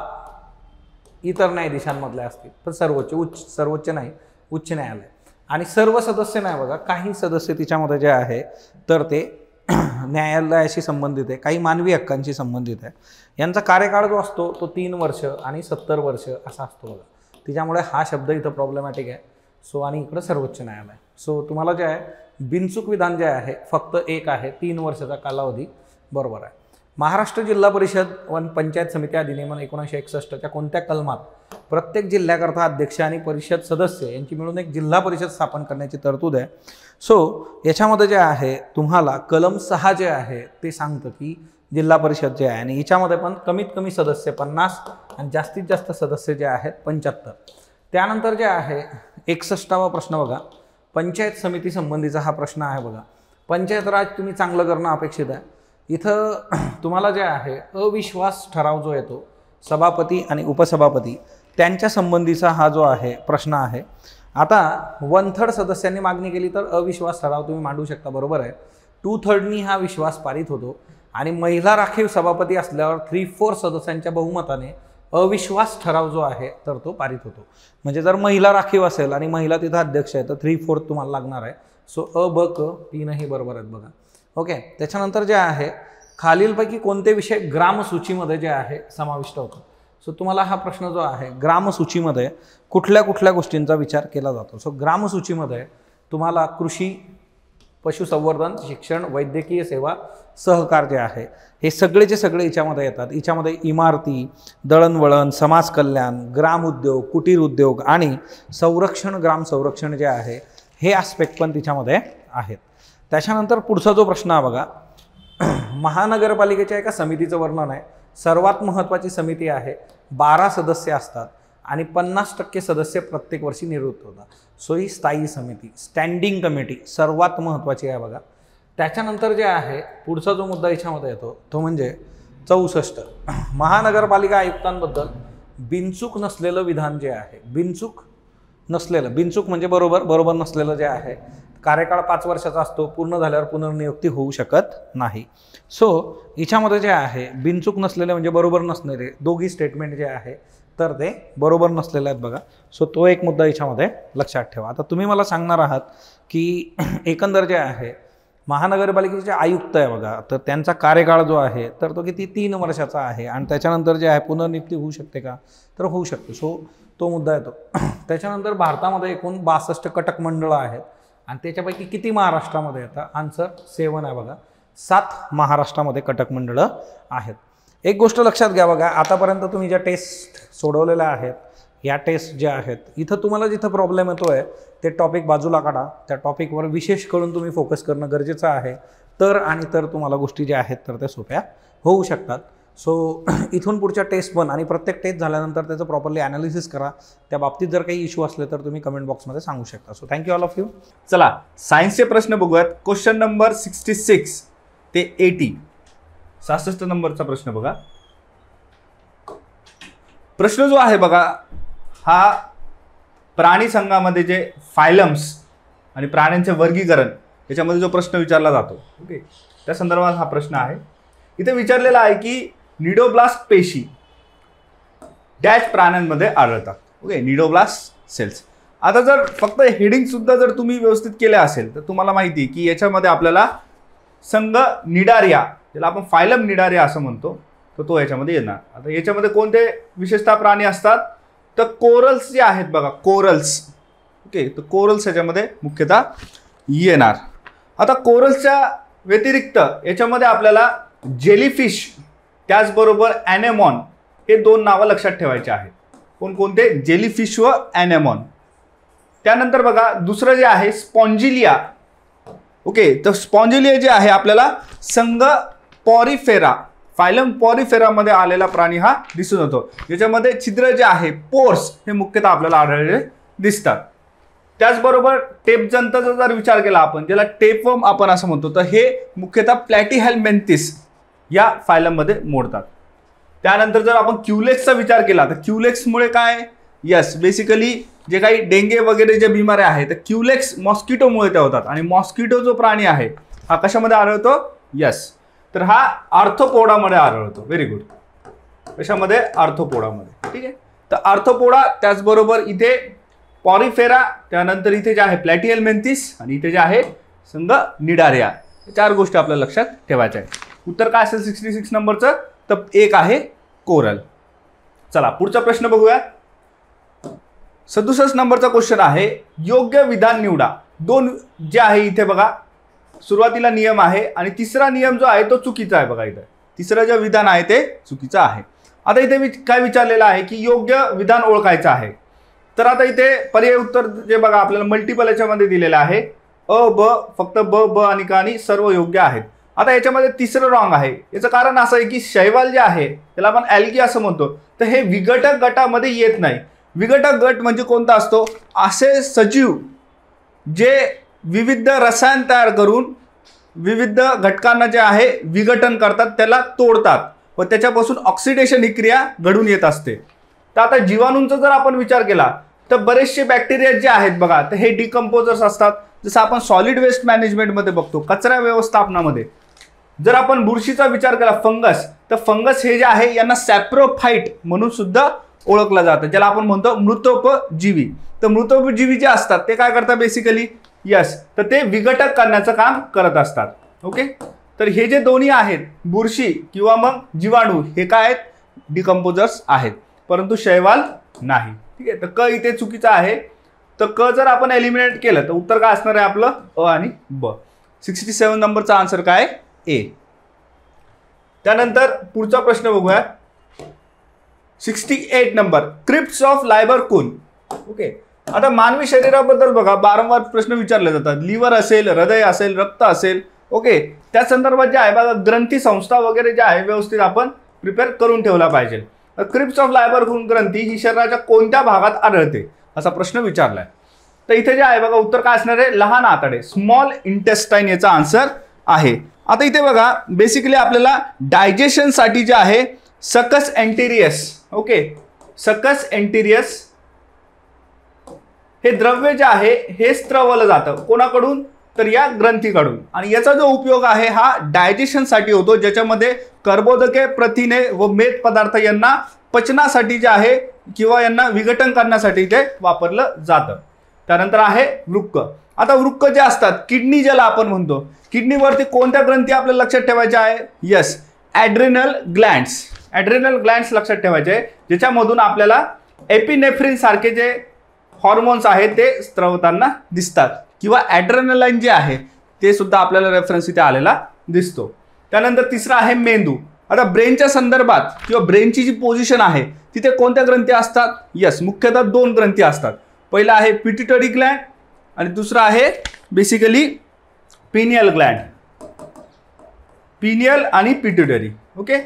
इतर न्यायाधीशांमधले असतील, तर सर्वोच्च नाही उच्च न्यायालय. आणि सर्व सदस्य नाही बघा, काही सदस्य तिच्यामध्ये जे आहे तर ते न्यायालयाशी संबंधित आहे, काही मानवी हक्कांशी संबंधित आहे. यांचा कार्यकाळ जो असतो तो 3 वर्ष आणि 70 वर्ष असा असतो बघा. त्याच्यामुळे हा शब्द इथं प्रॉब्लेमॅटिक आहे. सो आणि इकडं सर्वोच्च न्यायालय. सो तुम्हाला जे आहे बिनचूक विधान जे आहे फक्त एक आहे, 3 वर्षाचा कालावधी बरोबर आहे. महाराष्ट्र जिल्हा परिषद व पंचायत समिती अधिनियम 1961च्या कोणत्या कलमात प्रत्येक जिल्ह्याकरता अध्यक्ष आणि परिषद सदस्य यांची मिळून एक जिल्हा परिषद स्थापन करण्याची तरतूद आहे. सो याच्यामध्ये जे आहे तुम्हाला कलम 6 जे आहे ते सांगतं की जिल्हा परिषद जे आहे आणि याच्यामध्ये पण कमीत कमी सदस्य 50 आणि जास्तीत जास्त सदस्य जे आहेत 75. त्यानंतर जे आहे 61वा प्रश्न बघा, पंचायत समिती संबंधीचा हा प्रश्न आहे बघा. पंचायत राज तुम्ही चांगलं करणं अपेक्षित आहे. इथं तुम्हाला जे आहे अविश्वास ठराव जो येतो सभापती आणि उपसभापती त्यांच्या संबंधीचा हा जो आहे प्रश्न आहे. आता 1/3 सदस्यांनी मागणी केली तर अविश्वास ठराव तुम्ही मांडू शकता, बरोबर आहे. 2/3 हा विश्वास पारित होतो आणि महिला राखीव सभापती असल्यावर 3/4 सदस्यांच्या बहुमताने अविश्वास ठराव जो आहे तर तो पारित होतो. म्हणजे जर महिला राखीव असेल आणि महिला तिथं अध्यक्ष आहे तर 3/4 तुम्हाला लागणार आहे. सो अ ब क तीनही बरोबर आहेत बघा. ओके, त्याच्यानंतर जे आहे खालीलपैकी कोणते विषय ग्रामसूचीमध्ये जे आहे समाविष्ट होतात. सो तुम्हाला हा प्रश्न जो आहे ग्रामसूचीमध्ये कुठल्या कुठल्या गोष्टींचा विचार केला जातो. सो ग्रामसूचीमध्ये तुम्हाला कृषी, पशुसंवर्धन, शिक्षण, वैद्यकीय सेवा, सहकार जे आहे हे सगळेचे सगळे याच्यामध्ये येतात. याच्यामध्ये इमारती, दळणवळण, समाज कल्याण, ग्राम उद्योग, कुटीर उद्योग आणि संरक्षण, ग्राम संरक्षण जे आहे हे आस्पेक्ट पण तिच्यामध्ये आहेत. त्याच्यानंतर पुढचा जो प्रश्न आहे बघा, महानगरपालिकेच्या एका समितीचं वर्णन आहे. सर्वात महत्त्वाची समिती आहे, 12 सदस्य असतात आणि 50% सदस्य प्रत्येक वर्षी निवृत्त होतात. सो ही स्थायी समिती, स्टँडिंग कमिटी सर्वात महत्त्वाची आहे बघा. त्याच्यानंतर जे आहे पुढचा जो मुद्दा याच्यामध्ये येतो तो म्हणजे 64 महानगरपालिका आयुक्तांबद्दल बिनचूक नसलेलं विधान जे आहे. बिनचूक नसलेलं, बिनचूक म्हणजे बरोबर नसलेलं जे आहे. कार्यकाळ 5 वर्षाचा असतो, पूर्ण झाल्यावर पुनर्नियुक्ती होऊ शकत नाही. सो याच्यामध्ये जे आहे बिनचूक नसलेले म्हणजे बरोबर नसलेले दोघी स्टेटमेंट जे आहे तर ते बरोबर नसलेले आहेत बघा. सो तो एक मुद्दा याच्यामध्ये लक्षात ठेवा. आता तुम्ही मला सांगणार आहात की एकंदर जे आहे महानगरपालिकेचे आयुक्त आहे बघा, तर त्यांचा कार्यकाळ जो आहे तर तो किती 3 वर्षाचा आहे आणि त्याच्यानंतर जे आहे पुनर्नियुक्ती होऊ शकते का, तर होऊ शकते. सो तो मुद्दा येतो. त्याच्यानंतर भारतामध्ये एकूण 62 कटक मंडळं आहेत आणि त्याच्यापैकी किती महाराष्ट्रामध्ये येतात, आन्सर 7 आहे बघा. 7 महाराष्ट्रामध्ये कटक मंडळं आहेत. एक गोष्ट लक्षात घ्या बघा, आतापर्यंत तुम्ही ज्या टेस्ट सोडवलेल्या आहेत या टेस्ट ज्या आहेत इथं तुम्हाला जिथं प्रॉब्लेम येतो आहे ते टॉपिक बाजूला काढा. त्या टॉपिकवर विशेष करून तुम्ही फोकस करणं गरजेचं आहे. तर तुम्हाला गोष्टी ज्या आहेत तर त्या सोप्या होऊ शकतात. सो इथून पुढच्या टेस्ट पण आणि प्रत्येक टेस्ट झाल्यानंतर त्याचं प्रॉपरली ॲनालिसिस करा. त्या बाबतीत जर काही इश्यू असले तर तुम्ही कमेंट बॉक्समध्ये सांगू शकता. So thank you all of you. चला सायन्सचे प्रश्न बघूयात. क्वेश्चन नंबर 66 ते 80, 66 नंबरचा प्रश्न बघा. प्रश्न जो आहे बघा हा प्राणी संघामध्ये जे फायलम्स आणि प्राण्यांचे वर्गीकरण याच्यामध्ये जो प्रश्न विचारला जातो, ओके, त्या संदर्भात हा प्रश्न आहे. इथे विचारलेला आहे की निडोब्लास्ट पेशी डॅश प्राण्यांमध्ये आढळतात. Okay, cnidoblast cells. आता जर फक्त हेडिंग सुद्धा जर तुम्ही व्यवस्थित केले असेल तर तुम्हाला माहिती आहे की याच्यामध्ये आपल्याला संघ निडारिया, ज्याला आपण फायलम निडारिया असं म्हणतो, तर तो याच्यामध्ये येणार. आता याच्यामध्ये कोणते विशेषतः प्राणी असतात, तर कोरल्स जे आहेत बघा, कोरल्स. ओके, तर कोरल्स याच्यामध्ये मुख्यतः येणार. आता कोरल्सच्या व्यतिरिक्त याच्यामध्ये आपल्याला जेलीफिश त्याचबरोबर ॲनेमॉन हे 2 नावं लक्षात ठेवायचे आहेत. कोणकोणते, जेलीफिश व ॲनेमॉन. त्यानंतर बघा दुसरं जे आहे स्पॉन्जिलिया. ओके, तर स्पॉन्जिलिया जे आहे आपल्याला संघ पॉरिफेरा, फायलम पॉरिफेरामध्ये आलेला प्राणी हा दिसून येतो. याच्यामध्ये छिद्र जे आहे पोर्स हे मुख्यतः आपल्याला आढळलेले दिसतात. त्याचबरोबर टेपजंतचा जर विचार केला आपण, ज्याला टेपवर्म आपण असं म्हणतो, तर हे मुख्यतः प्लॅटिहेल्मिंथिस या फायलममध्ये मोडतात. त्यानंतर जर आपण क्युलेक्सचा विचार केला तर क्युलेक्समुळे काय, यस, बेसिकली जे काही डेंगे वगैरे जे बिमाऱ्या आहेत तर क्युलेक्स मॉस्किटोमुळे त्या होतात. आणि मॉस्किटो जो प्राणी आहे हा कशामध्ये आढळतो, यस, तर हा आर्थ्रोपोडामध्ये आढळतो. Very good. कशामध्ये, आर्थ्रोपोडामध्ये. ठीक आहे, तर आर्थ्रोपोडा, त्याचबरोबर इथे पॉरिफेरा, त्यानंतर इथे जे आहे प्लॅटिहेल्मिंथिस आणि इथे जे आहे संघ निडारिया. 4 गोष्टी आपल्याला लक्षात ठेवायच्या आहेत. उत्तर काय असेल 66 नंबरचं, तर 1 आहे कोरल. चला पुढचा प्रश्न बघूया. 67 नंबरचा क्वेश्चन आहे योग्य विधान निवडा. 2 जे आहे इथे बघा, सुरुवातीला नियम आहे आणि तिसरा नियम जो आहे तो चुकीचा आहे बघा. इथे तिसरं जे विधान आहे ते चुकीचं आहे. आता इथे काय विचारलेलं आहे की योग्य विधान ओळखायचं आहे. तर आता इथे पर्याय उत्तर जे बघा आपल्याला मल्टिपल याच्यामध्ये दिलेलं आहे. अ, ब, फक्त ब आणि का आणि सर्व योग्य आहेत. आता याच्यामध्ये तिसरं रॉंग आहे. याचं कारण असं आहे की शैवाल जे आहे त्याला आपण ॲल्गी असं म्हणतो, तर हे विघटक गटामध्ये येत नाही. विघटक गट म्हणजे कोणता असतो, असे सजीव जे विविध रसायन तयार करून विविध घटकांना जे आहे विघटन करतात, त्याला तोडतात व त्याच्यापासून ऑक्सिडेशन ही क्रिया घडून येत असते. तर आता जीवाणूंचा जर आपण विचार केला तर बरेचसे बॅक्टेरिया जे आहेत बघा, तर हे डिकम्पोजर्स असतात. जसं आपण सॉलिड वेस्ट मॅनेजमेंटमध्ये बघतो, कचरा व्यवस्थापनामध्ये. जर आपण बुरशीचा विचार केला, फंगस, तर फंगस हे जे आहे यांना सॅप्रोफाइट म्हणून सुद्धा ओळखलं जातं, ज्याला आपण म्हणतो मृतोपजीवी. तर मृतोपजीवी जे असतात ते काय करतात बेसिकली, यस, तर ते विघटक करण्याचं काम करत असतात. ओके, तर हे जे दोन्ही आहेत बुरशी किंवा मग जीवाणू, हे काय आहेत, डिकम्पोजर्स आहेत. परंतु शैवाल नाही. ठीक आहे, तर क इथे चुकीचं आहे. तर क जर आपण एलिमिनेट केलं तर उत्तर काय असणार आहे आपलं अ आणि ब. 67 नंबरचा आन्सर काय ए. त्यानंतर पुढचा प्रश्न बघूया. 68 नंबर क्रिप्ट्स ऑफ लायबरकून. ओके, आता मानवी शरीराबद्दल बघा वारंवार प्रश्न विचारले जातात. लिव्हर असेल, हृदय असेल, रक्त असेल. ओके, त्या संदर्भात जे आहे बघा ग्रंथी संस्था वगैरे जे आहे व्यवस्थित आपण प्रिपेअर करून ठेवला पाहिजे. क्रिप्ट्स ऑफ लायबरकून ग्रंथी ही शरीराच्या कोणत्या भागात आढळते असा प्रश्न विचारलाय. तर इथे जे आहे बघा उत्तर काय असणार आहे लहान आतडे, स्मॉल इंटेस्टाईन याचा आन्सर आहे. आता इथे बघा बेसिकली आपल्याला डायजेशनसाठी जे आहे सकस एंटेरियस. ओके, सकस एंटेरियस हे द्रव्य जे आहे हे स्त्रवलं जातं कोणाकडून तर या ग्रंथीकडून. आणि याचा जो उपयोग आहे हा डायजेशनसाठी होतो, ज्याच्यामध्ये कर्बोदके, प्रथिने व मेद पदार्थ यांना पचनासाठी जे आहे किंवा यांना विघटन करण्यासाठी ते वापरलं जातं. त्यानंतर आहे वृक्क. आता वृक्क जे असतात किडनी ज्याला आपण म्हणतो, किडनीवरती कोणत्या ग्रंथी आपल्याला लक्षात ठेवायच्या आहे yes adrenal glands. Adrenal glands लक्षात ठेवायचे आहे, ज्याच्यामधून आपल्याला एपिनेफ्रिन सारखे जे हॉर्मोन्स आहेत ते स्त्रवताना दिसतात किंवा ॲड्रेनलाइन जे आहे ते सुद्धा आपल्याला रेफरन्स इथे आलेला दिसतो. त्यानंतर तिसरा आहे मेंदू. आता ब्रेनच्या संदर्भात किंवा ब्रेनची जी पोझिशन आहे तिथे कोणत्या ग्रंथी असतात यस मुख्यतः 2 ग्रंथी असतात. पहिला आहे पिट्युटरी ग्लँड आणि दुसरा आहे बेसिकली पिनियल ग्लँड. पिनियल आणि पिट्युटरी. ओके,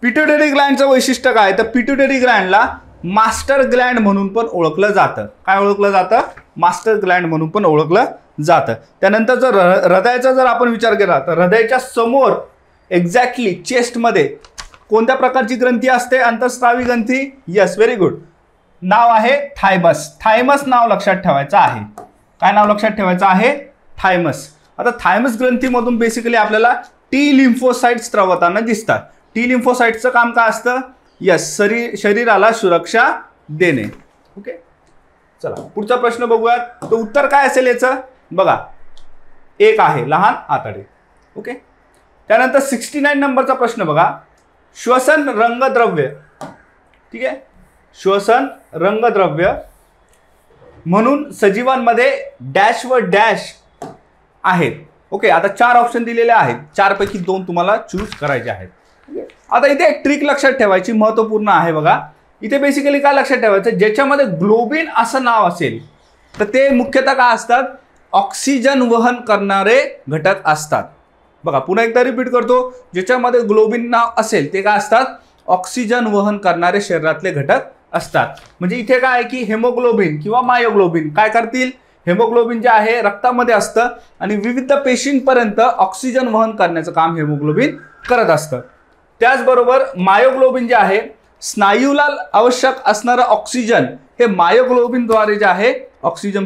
पिट्युटरी ग्लँडचं वैशिष्ट्य काय तर पिट्युटरी ग्लँडला मास्टर ग्लँड म्हणून पण ओळखलं जातं. काय ओळखलं जातं मास्टर ग्लँड म्हणून पण ओळखलं जातं. त्यानंतर जर हृदयाचा जर आपण विचार केला तर हृदयाच्या समोर एक्झॅक्टली चेस्टमध्ये कोणत्या प्रकारची ग्रंथी असते अंतःस्रावी ग्रंथी यस व्हेरी गुड. नाव आहे थायमस. थायमस नाव लक्षात ठेवायचं आहे. काय नाव लक्षात ठेवायचं आहे थायमस. आता थायमस ग्रंथीमधून बेसिकली आपल्याला टी लिम्फोसाइट स्त्रवताना दिसतात. टी लिम्फोसाइटचं काम काय असतं यस शरीराला सुरक्षा देणे. ओके, चला पुढचा प्रश्न बघूयात. तर उत्तर काय असेल याचं बघा एक आहे लहान आतडे. ओके, त्यानंतर 69 नंबरचा प्रश्न बघा. श्वसन रंगद्रव्य. ठीक आहे, श्वसन रंगद्रव्य म्हणून सजीवांमध्ये डॅश व डॅश आहेत. ओके, आता 4 ऑप्शन दिलेले आहेत, 4 पैकी 2 तुम्हाला चूज करायचे आहेत. आता इथे एक ट्रिक लक्षात ठेवायची महत्वपूर्ण आहे बघा. इथे बेसिकली काय लक्षात ठेवायचं ज्याच्यामध्ये ग्लोबिन असं नाव असेल तर ते मुख्यतः काय असतात ऑक्सिजन वहन करणारे घटक असतात. बघा पुन्हा एकदा रिपीट करतो, ज्याच्यामध्ये ग्लोबिन नाव असेल ते काय असतात ऑक्सिजन वहन करणारे शरीरातले घटक असतात. म्हणजे इथे काय आहे की हेमोग्लोबिन किंवा मायोग्लोबिन काय करतील हेमोग्लोबिन जे आहे रक्तामध्ये असतं आणि विविध पेशींपर्यंत ऑक्सिजन वहन करण्याचं काम हेमोग्लोबिन करत असतं. त्याचबरोबर मायोग्लोबिन जे आहे स्नायूला आवश्यक असणारं ऑक्सिजन हे मायोग्लोबिनद्वारे जे आहे ऑक्सिजन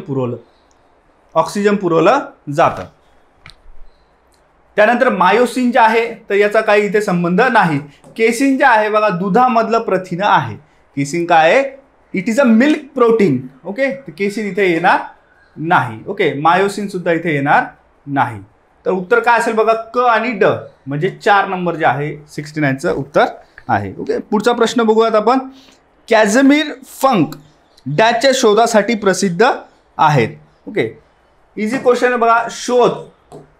पुरवलं जातं. त्यानंतर मायोसिन जे आहे तर याचा काही इथे संबंध नाही. केसिन जे आहे बघा दुधामधलं प्रथिन आहे. केसिन काय आहे it is a milk protein. Okay, casein इथे येणार नाही. ओके, मायोसिन सुद्धा इथे येणार नाही. तर उत्तर काय असेल बघा क आणि ड म्हणजे 4 नंबर जे आहे 69चं उत्तर आहे. ओके, पुढचा प्रश्न बघूयात आपण. कॅझमिर फंक डॅचच्या शोधासाठी प्रसिद्ध आहेत. ओके, इझी क्वेश्चन बघा. शोध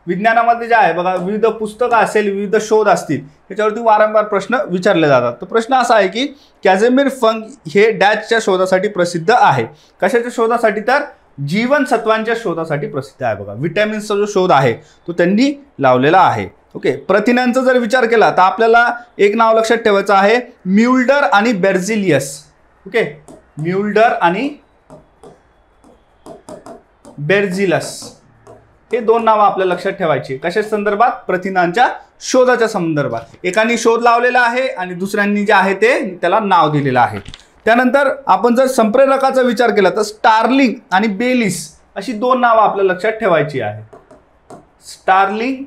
विज्ञानामध्ये जे आहे बघा विविध पुस्तकं असेल विविध शोध असतील त्याच्यावरती वारंवार प्रश्न विचारले जातात. तर प्रश्न असा आहे की कॅझमिर फंक हे डॅचच्या शोधासाठी प्रसिद्ध आहे. कशाच्या शोधासाठी तर जीवनसत्वांच्या शोधासाठी प्रसिद्ध आहे. बघा विटॅमिन्सचा जो शोध आहे तो त्यांनी लावलेला आहे. ओके, प्रथिनांचा जर विचार केला तर आपल्याला एक नाव लक्षात ठेवायचं आहे म्युल्डर आणि बेर्झिलियस. ओके, म्युल्डर आणि बेर्झिलस हे 2 नावं आपल्याला लक्षात ठेवायची. कशा संदर्भात प्रथिनांच्या शोधाच्या संदर्भात. एकाने शोध लावलेला आहे आणि दुसऱ्यांनी जे आहे ते त्याला नाव दिलेलं आहे. त्यानंतर आपण जर संप्रेरकाचा विचार केला तर स्टार्लिंग आणि बेलिस अशी 2 नावं आपल्याला लक्षात ठेवायची आहे. स्टार्लिंग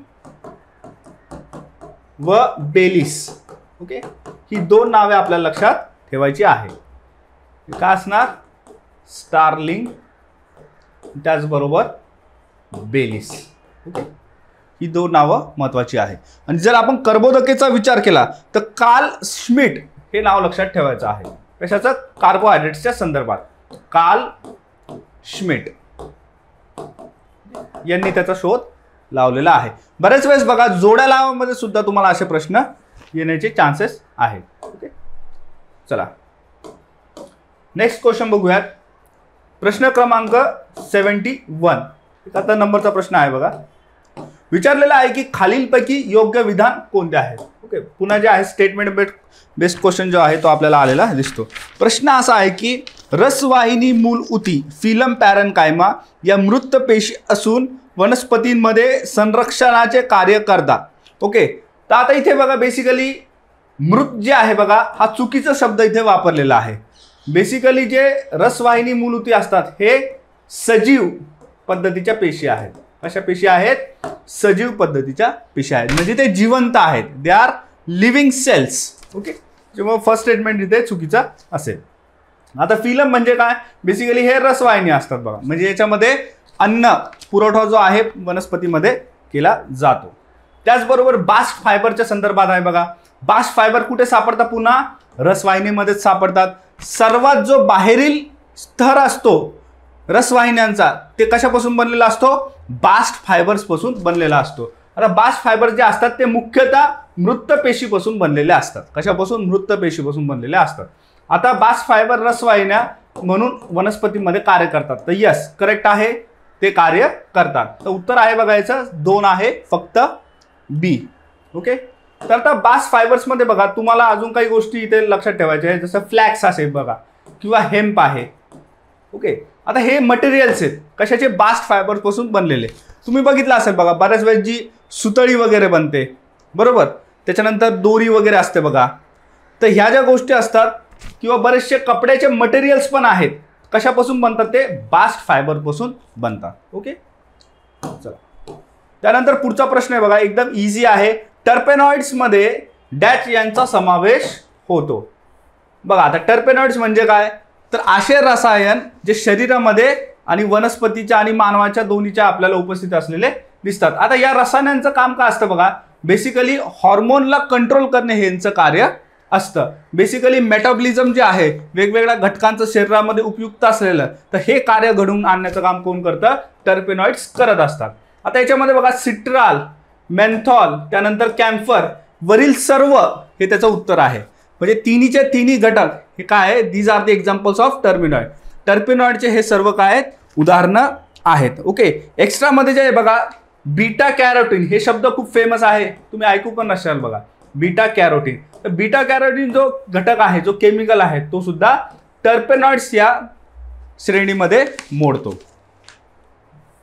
व बेलिस. ओके, ही 2 नावे आपल्याला लक्षात ठेवायची आहे. काय असणार स्टार्लिंग त्याचबरोबर बेलिस. ओके, ही 2 नावं महत्वाची आहे. आणि जर आपण कर्बोदकेचा विचार केला तर कार्ल श्मिट हे नाव लक्षात ठेवायचं आहे. कशाचं? कार्बोहायड्रेट्सच्या संदर्भात कार्ल श्मिट यांनी त्याचा शोध लावलेला आहे. बरेच वेळेस बघा जोड्या लावामध्ये सुद्धा तुम्हाला असे प्रश्न येण्याचे चान्सेस आहेत. ओके, चला नेक्स्ट क्वेश्चन बघूयात. प्रश्न क्रमांक 71 आता नंबरचा प्रश्न आहे बघा. विचारलेला आहे की खालीलपैकी योग्य विधान कोणते आहेत. ओके, पुन्हा जे आहे स्टेटमेंट बेस्ड क्वेश्चन जो आहे तो आपल्याला आलेला दिसतो. प्रश्न असा आहे की रसवाहिनी मूल उती फिलम पॅरेन्कायमा या मृत पेशी असून वनस्पतींमध्ये संरक्षणाचे कार्य करतात. ओके, तर आता इथे बघा बेसिकली मृत जे आहे बघा हा चुकीचा शब्द इथे वापरलेला आहे. बेसिकली जे रसवाहिनी मूलउती असतात हे सजीव पद्धतीच्या पेशी आहेत. अशा पेशी आहेत? सजीव पद्धतीच्या पेशी आहेत, म्हणजे ते जिवंत आहेत. They are living cells. Okay, त्यामुळे फर्स्ट स्टेटमेंट इथे चुकीचा असेल. आता फिलम म्हणजे काय? बेसिकली हे रसवाहिनी असतात बघा, म्हणजे याच्यामध्ये अन्न पुरवठा जो आहे वनस्पतीमध्ये केला जातो. त्याचबरोबर बास्ट फायबरच्या संदर्भात आहे बघा. बास्ट फायबर कुठे सापडतात? पुन्हा रसवाहिनीमध्येच सापडतात. सर्वात जो बाहेरील स्तर असतो रसवाहिन्यांचा ते कशापासून बनलेला असतो? बास्ट फायबर्स पासून बनलेला असतो. आता बास्ट फायबर जे असतात ते मुख्यतः मृत पेशीपासून बनलेले असतात. कशापासून? मृत पेशीपासून बनलेले असतात. आता बास्ट फायबर रसवाहिन्या म्हणून वनस्पतीमध्ये कार्य करतात. तर यस, करेक्ट आहे, ते कार्य करतात. तर उत्तर आहे बघायचं 2 आहे फक्त बी. ओके, तर आता बास्ट फायबर्स मध्ये बघा तुम्हाला अजून काही गोष्टी इथे लक्षात ठेवायच्या आहेत, जसं फ्लॅक्स असेल बघा किंवा हेम्प आहे. ओके, आता हे मटेरियल्स आहेत कशाचे? बास्ट फायबर पासून बनलेले. तुम्ही बघितलं असेल बघा बऱ्याच वेळेस जी सुतळी वगैरे बनते बरोबर, त्याच्यानंतर दोरी वगैरे असते बघा. तर ह्या ज्या गोष्टी असतात किंवा बरेचसे कपड्याचे मटेरियल्स पण आहेत, कशापासून बनतात? ते बास्ट फायबर पासून बनतात. ओके, चला त्यानंतर पुढचा प्रश्न आहे बघा, एकदम इझी आहे. टर्पेनॉइड्स मध्ये डॅच यांचा समावेश होतो. बघा आता टर्पेनॉइड्स म्हणजे काय? तर असे रसायन जे शरीरामध्ये आणि वनस्पतीच्या आणि मानवाच्या दोन्हीच्या आपल्याला उपस्थित असलेले दिसतात. आता या रसायनांचं काम काय असतं बघा? बेसिकली हॉर्मोनला कंट्रोल करणे हे यांचं कार्य असतं. बेसिकली मेटाबॉलिझम जे आहे वेगवेगळ्या घटकांचं शरीरामध्ये उपयुक्त असलेलं, तर हे कार्य घडवून आणण्याचं काम कोण करतं? टर्पेनॉइड्स करत असतात. आता याच्यामध्ये बघा सिट्राल, मेन्थॉल, त्यानंतर कॅम्फर वरील सर्व हे त्याचं उत्तर आहे. म्हणजे तिन्हीचे तिन्ही घटक हे काय आहे? These are the examples of terpenoid. टर्पेनॉइडचे हे सर्व काय आहेत? उदाहरणं आहेत. ओके, एक्स्ट्रामध्ये जे आहे बघा बीटा कॅरोटीन हे शब्द खूप फेमस आहे, तुम्ही ऐकू पण नसाल बघा. बीटा कॅरोटीन, तर बीटा कॅरोटीन जो घटक आहे, जो केमिकल आहे, तो सुद्धा टर्पेनॉइड्स या श्रेणीमध्ये मोडतो.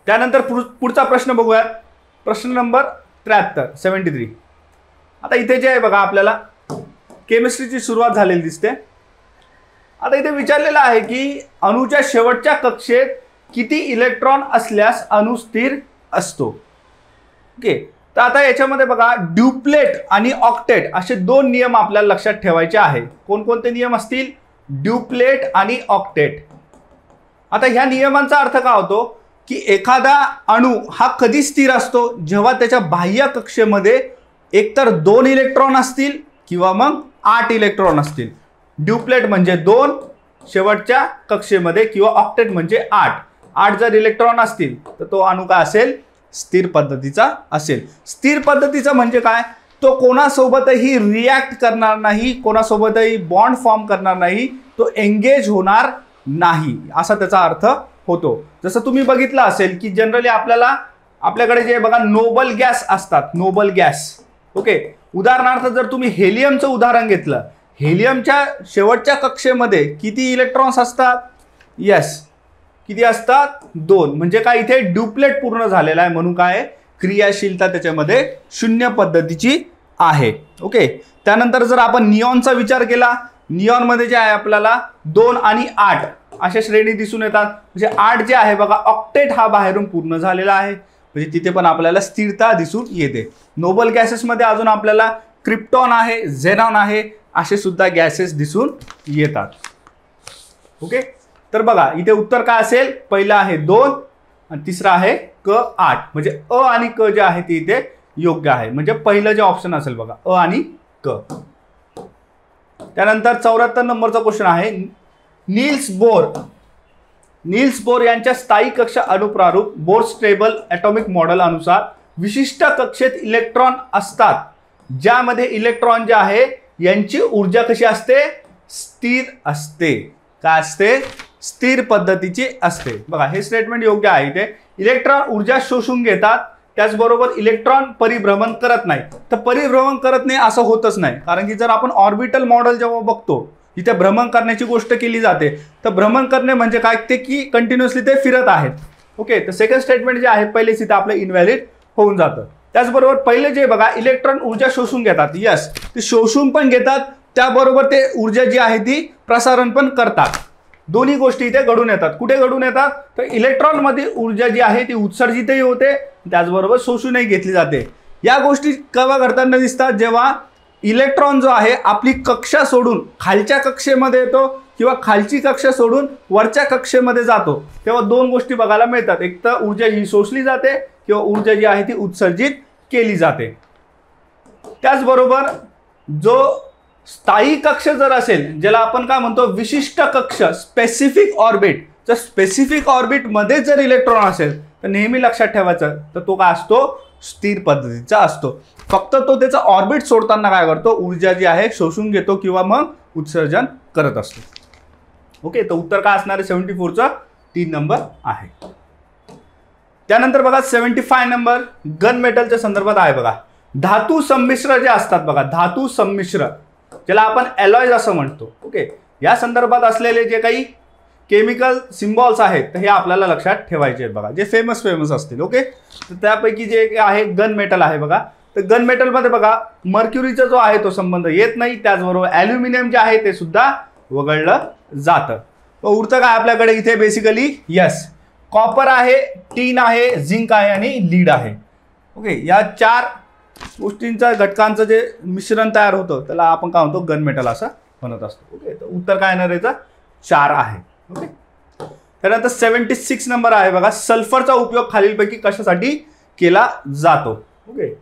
त्यानंतर पुढचा प्रश्न बघूया. प्रश्न नंबर 73. आता इथे जे आहे बघा आपल्याला केमिस्ट्रीची सुरुवात झालेली दिसते. आता इथे विचारलेलं आहे की अणूच्या शेवटच्या कक्षेत किती इलेक्ट्रॉन असल्यास अणू स्थिर असतो. ओके, तर आता याच्यामध्ये बघा ड्युप्लेट आणि ऑक्टेट असे 2 नियम आपल्याला लक्षात ठेवायचे आहे. कोणकोणते नियम असतील? ड्युप्लेट आणि ऑक्टेट. आता ह्या नियमांचा अर्थ काय होतो की एखादा अणू हा कधी स्थिर असतो? जेव्हा त्याच्या बाह्य कक्षेमध्ये एकतर 2 इलेक्ट्रॉन असतील किंवा मग 8 इलेक्ट्रॉन असतील. ड्युप्लेट म्हणजे 2 शेवटच्या कक्षेमध्ये किंवा ऑक्टेट म्हणजे 8 जर इलेक्ट्रॉन असतील तर तो अणू काय असेल? स्थिर पद्धतीचा असेल. स्थिर पद्धतीचा म्हणजे काय? तो कोणासोबतही रिॲक्ट करणार नाही, कोणासोबतही बॉन्ड फॉर्म करणार नाही, तो एंगेज होणार नाही, असा त्याचा अर्थ होतो. जसं तुम्ही बघितलं असेल की जनरली आपल्याकडे जे बघा नोबल गॅस असतात, नोबल गॅस. ओके, उदाहरणार्थ जर तुम्ही हेलियमचं उदाहरण घेतलं, हेलियमच्या शेवटच्या कक्षेमध्ये किती इलेक्ट्रॉन्स असतात? यस, किती असतात? 2. म्हणजे काय? इथे ड्युप्लेट पूर्ण झालेला आहे, म्हणून काय? क्रियाशीलता त्याच्यामध्ये 0 पद्धतीची आहे. ओके, त्यानंतर जर आपण निऑनचा विचार केला, निऑनमध्ये जे आहे आपल्याला 2 आणि 8 अशा श्रेणी दिसून येतात. म्हणजे 8 जे आहे बघा ऑक्टेट हा बाहेरून पूर्ण झालेला आहे, म्हणजे तिथे पण आपल्याला स्थिरता दिसून येते. नोबल गॅसेसमध्ये अजून आपल्याला क्रिप्टॉन आहे, झेनॉन आहे, असे सुद्धा गॅसेस दिसून येतात. ओके, तर बघा इथे उत्तर काय असेल? पहिला आहे 2 आणि तिसरा आहे क 8. म्हणजे अ आणि क जे आहे ते इथे योग्य आहे. म्हणजे पहिलं जे ऑप्शन असेल बघा अ आणि क. त्यानंतर 74 नंबरचा क्वेश्चन आहे, नील्स बोर यांच्या स्थायी कक्षा अनुप्रारूप बोर्स टेबल ॲटॉमिक मॉडेल अनुसार विशिष्ट कक्षेत इलेक्ट्रॉन असतात, ज्यामध्ये इलेक्ट्रॉन जे आहे यांची ऊर्जा कशी असते, स्थिर असते. काय असते, स्थिर पद्धतीची असते. बघा हे स्टेटमेंट योग्य आहे. इथे इलेक्ट्रॉन ऊर्जा शोषून घेतात, त्याचबरोबर इलेक्ट्रॉन परिभ्रमण करत नाही. तर परिभ्रमण करत नाही असं होतच नाही, कारण की जर आपण ऑर्बिटल मॉडेल जेव्हा बघतो इथे भ्रमण करण्याची गोष्ट केली जाते, तर भ्रमण करणे म्हणजे काय ते की कंटिन्युअसली ते फिरत आहेत. ओके, तर सेकंड स्टेटमेंट जे आहे पहिलेच इथे आपलं इनव्हॅलिड होऊन जातं. त्याचबरोबर पहिले जे बघा इलेक्ट्रॉन ऊर्जा शोषून घेतात, यस ते शोषून पण घेतात, त्याबरोबर ते ऊर्जा जी आहे ती प्रसारण पण करतात. दोन्ही गोष्टी इथे घडून येतात. कुठे घडून येतात, तर इलेक्ट्रॉन मध्ये ऊर्जा जी आहे ती उत्सर्जितही होते, त्याचबरोबर शोषूनही घेतली जाते. या गोष्टी केव्हा घडताना दिसतात, जेव्हा इलेक्ट्रॉन जो आहे आपली कक्षा सोडून खालच्या कक्षेमध्ये येतो किंवा खालची कक्षा सोडून वरच्या कक्षेमध्ये जातो, तेव्हा दोन गोष्टी बघायला मिळतात. एक तर ऊर्जा ही शोषली जाते किंवा ऊर्जा जी आहे ती उत्सर्जित केली जाते. त्याचबरोबर जो स्थायी कक्ष जर असेल, ज्याला आपण काय म्हणतो विशिष्ट कक्ष, स्पेसिफिक ऑर्बिट, जर स्पेसिफिक ऑर्बिट मध्ये जर इलेक्ट्रॉन असेल तर नेहमी लक्षात ठेवायचं, तर तो काय असतो, स्थिर पद्धतीचा असतो. फक्त तो त्याचा ऑर्बिट सोडताना काय करतो, ऊर्जा जी आहे शोषून घेतो किंवा मग उत्सर्जन करत असतो. ओके, तर उत्तर काय असणार आहे 74चा 3 नंबर आहे. त्यानंतर बघा 75 नंबर गन मेटलच्या संदर्भात आहे. बघा धातू संमिश्र जे असतात, बघा धातू संमिश्र ज्याला आपण अलॉयज असं म्हणतो. ओके, या संदर्भात असलेले जे काही केमिकल सिम्बॉल्स आहेत तर हे आपल्याला लक्षात ठेवायचे आहेत. बघा जे फेमस असतील. ओके, तर त्यापैकी जे आहे गन मेटल आहे. बघा तर गन मेटलमध्ये बघा मर्क्युरीचा जो आहे तो संबंध येत नाही, त्याचबरोबर ॲल्युमिनियम जे आहे ते सुद्धा वगळलं जातं. उरतं काय आपल्याकडे इथे बेसिकली, यस कॉपर आहे, टीन आहे, झिंक आहे आणि लीड आहे. ओके, या 4 गोष्टींचा घटकांचं जे मिश्रण तयार होतं त्याला आपण काय म्हणतो, गन मेटल असं म्हणत असतो. ओके, तर उत्तर काय येणार याचं 4 आहे. ओके, त्यानंतर 76 नंबर आहे. बघा सल्फरचा उपयोग खालीलपैकी कशासाठी केला जातो. ओके,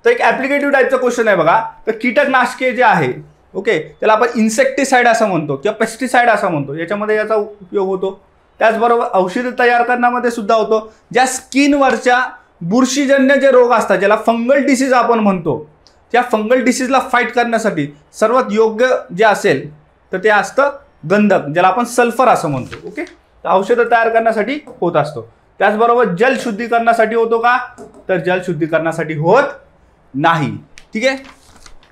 तर एक ऍप्लिकेटिव्ह टाईपचा क्वेश्चन आहे. बघा तर कीटकनाशके जे आहे, ओके त्याला आपण इन्सेक्टिसाइड असं म्हणतो किंवा पेस्टिसाइड असं म्हणतो, याच्यामध्ये याचा उपयोग होतो. त्याचबरोबर औषध तयार करण्यामध्ये सुद्धा होतो. ज्या स्किनवरच्या बुरशीजन्य जे रोग असतात, ज्याला फंगल डिसीज आपण म्हणतो, त्या फंगल डिसीजला फाईट करण्यासाठी सर्वात योग्य जे असेल तर ते असतं गंधक, ज्याला आपण सल्फर असं म्हणतो. ओके, तर औषधं तयार करण्यासाठी होत असतो. त्याचबरोबर जल शुद्धीकरणासाठी होतो का, तर जल शुद्धीकरणासाठी होत नाही. ठीक आहे,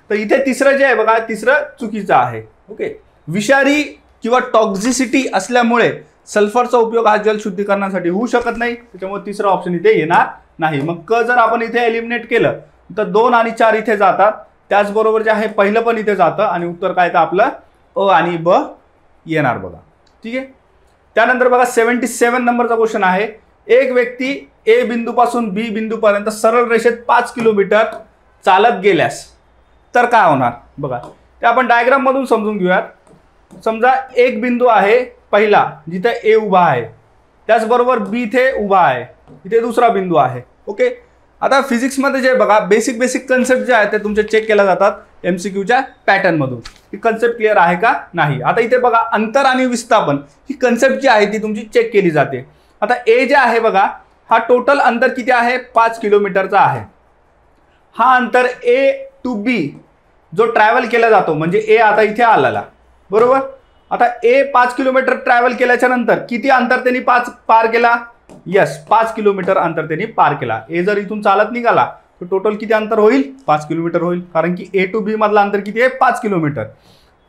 तर इथे तिसरं जे आहे बघा, तिसरं चुकीचं आहे. ओके, विषारी किंवा टॉक्झिसिटी असल्यामुळे सल्फरचा उपयोग हा जल शुद्धीकरणासाठी होऊ शकत नाही, त्याच्यामुळे तिसरं ऑप्शन इथे येणार नाही. मग क जर आपण इथे एलिमिनेट केलं तर 2 आणि 4 इथे जातात, त्याचबरोबर जे आहे पहिलं पण इथे जातं आणि उत्तर काय तर आपलं अ आणि ब येणार. बघा ठीक आहे. त्यानंतर बघा 77 नंबरचा क्वेश्चन आहे. एक व्यक्ती ए बिंदूपासून बी बिंदूपर्यंत सरळ रेषेत 5 किलोमीटर चालत गेल्यास तर काय होणार. बघा ते आपण डायग्राम मधून समजून घेऊयात. समजा एक बिंदू आहे पहिला जिथे ए उभा आहे, त्याचबरोबर बी इथे उभा आहे, इथे दुसरा बिंदू आहे. ओके, आता फिजिक्समध्ये जे बघा बेसिक कन्सेप्ट जे आहेत ते तुमचे चेक केल्या जातात MCQच्या पॅटर्नमधून. ही कन्सेप्ट क्लिअर आहे का नाही. आता इथे बघा अंतर आणि विस्थापन ही कन्सेप्ट जी आहे ती तुमची चेक केली जाते. आता ए जे आहे बघा, हा टोटल अंतर किती आहे 5 किलोमीटरचा आहे. हा अंतर ए टू बी जो ट्रॅव्हल केला जातो, म्हणजे ए आता इथे आलेला बरोबर. आता ए 5 किलोमीटर ट्रॅव्हल केल्याच्या नंतर किती अंतर त्यांनी पार केला, यस 5 किलोमीटर अंतर त्यांनी पार केला. ए जर इथून चालत निघाला तर टोटल किती अंतर होईल 5 किलोमीटर होईल, कारण की ए टू बी मधला अंतर किती आहे 5 किलोमीटर.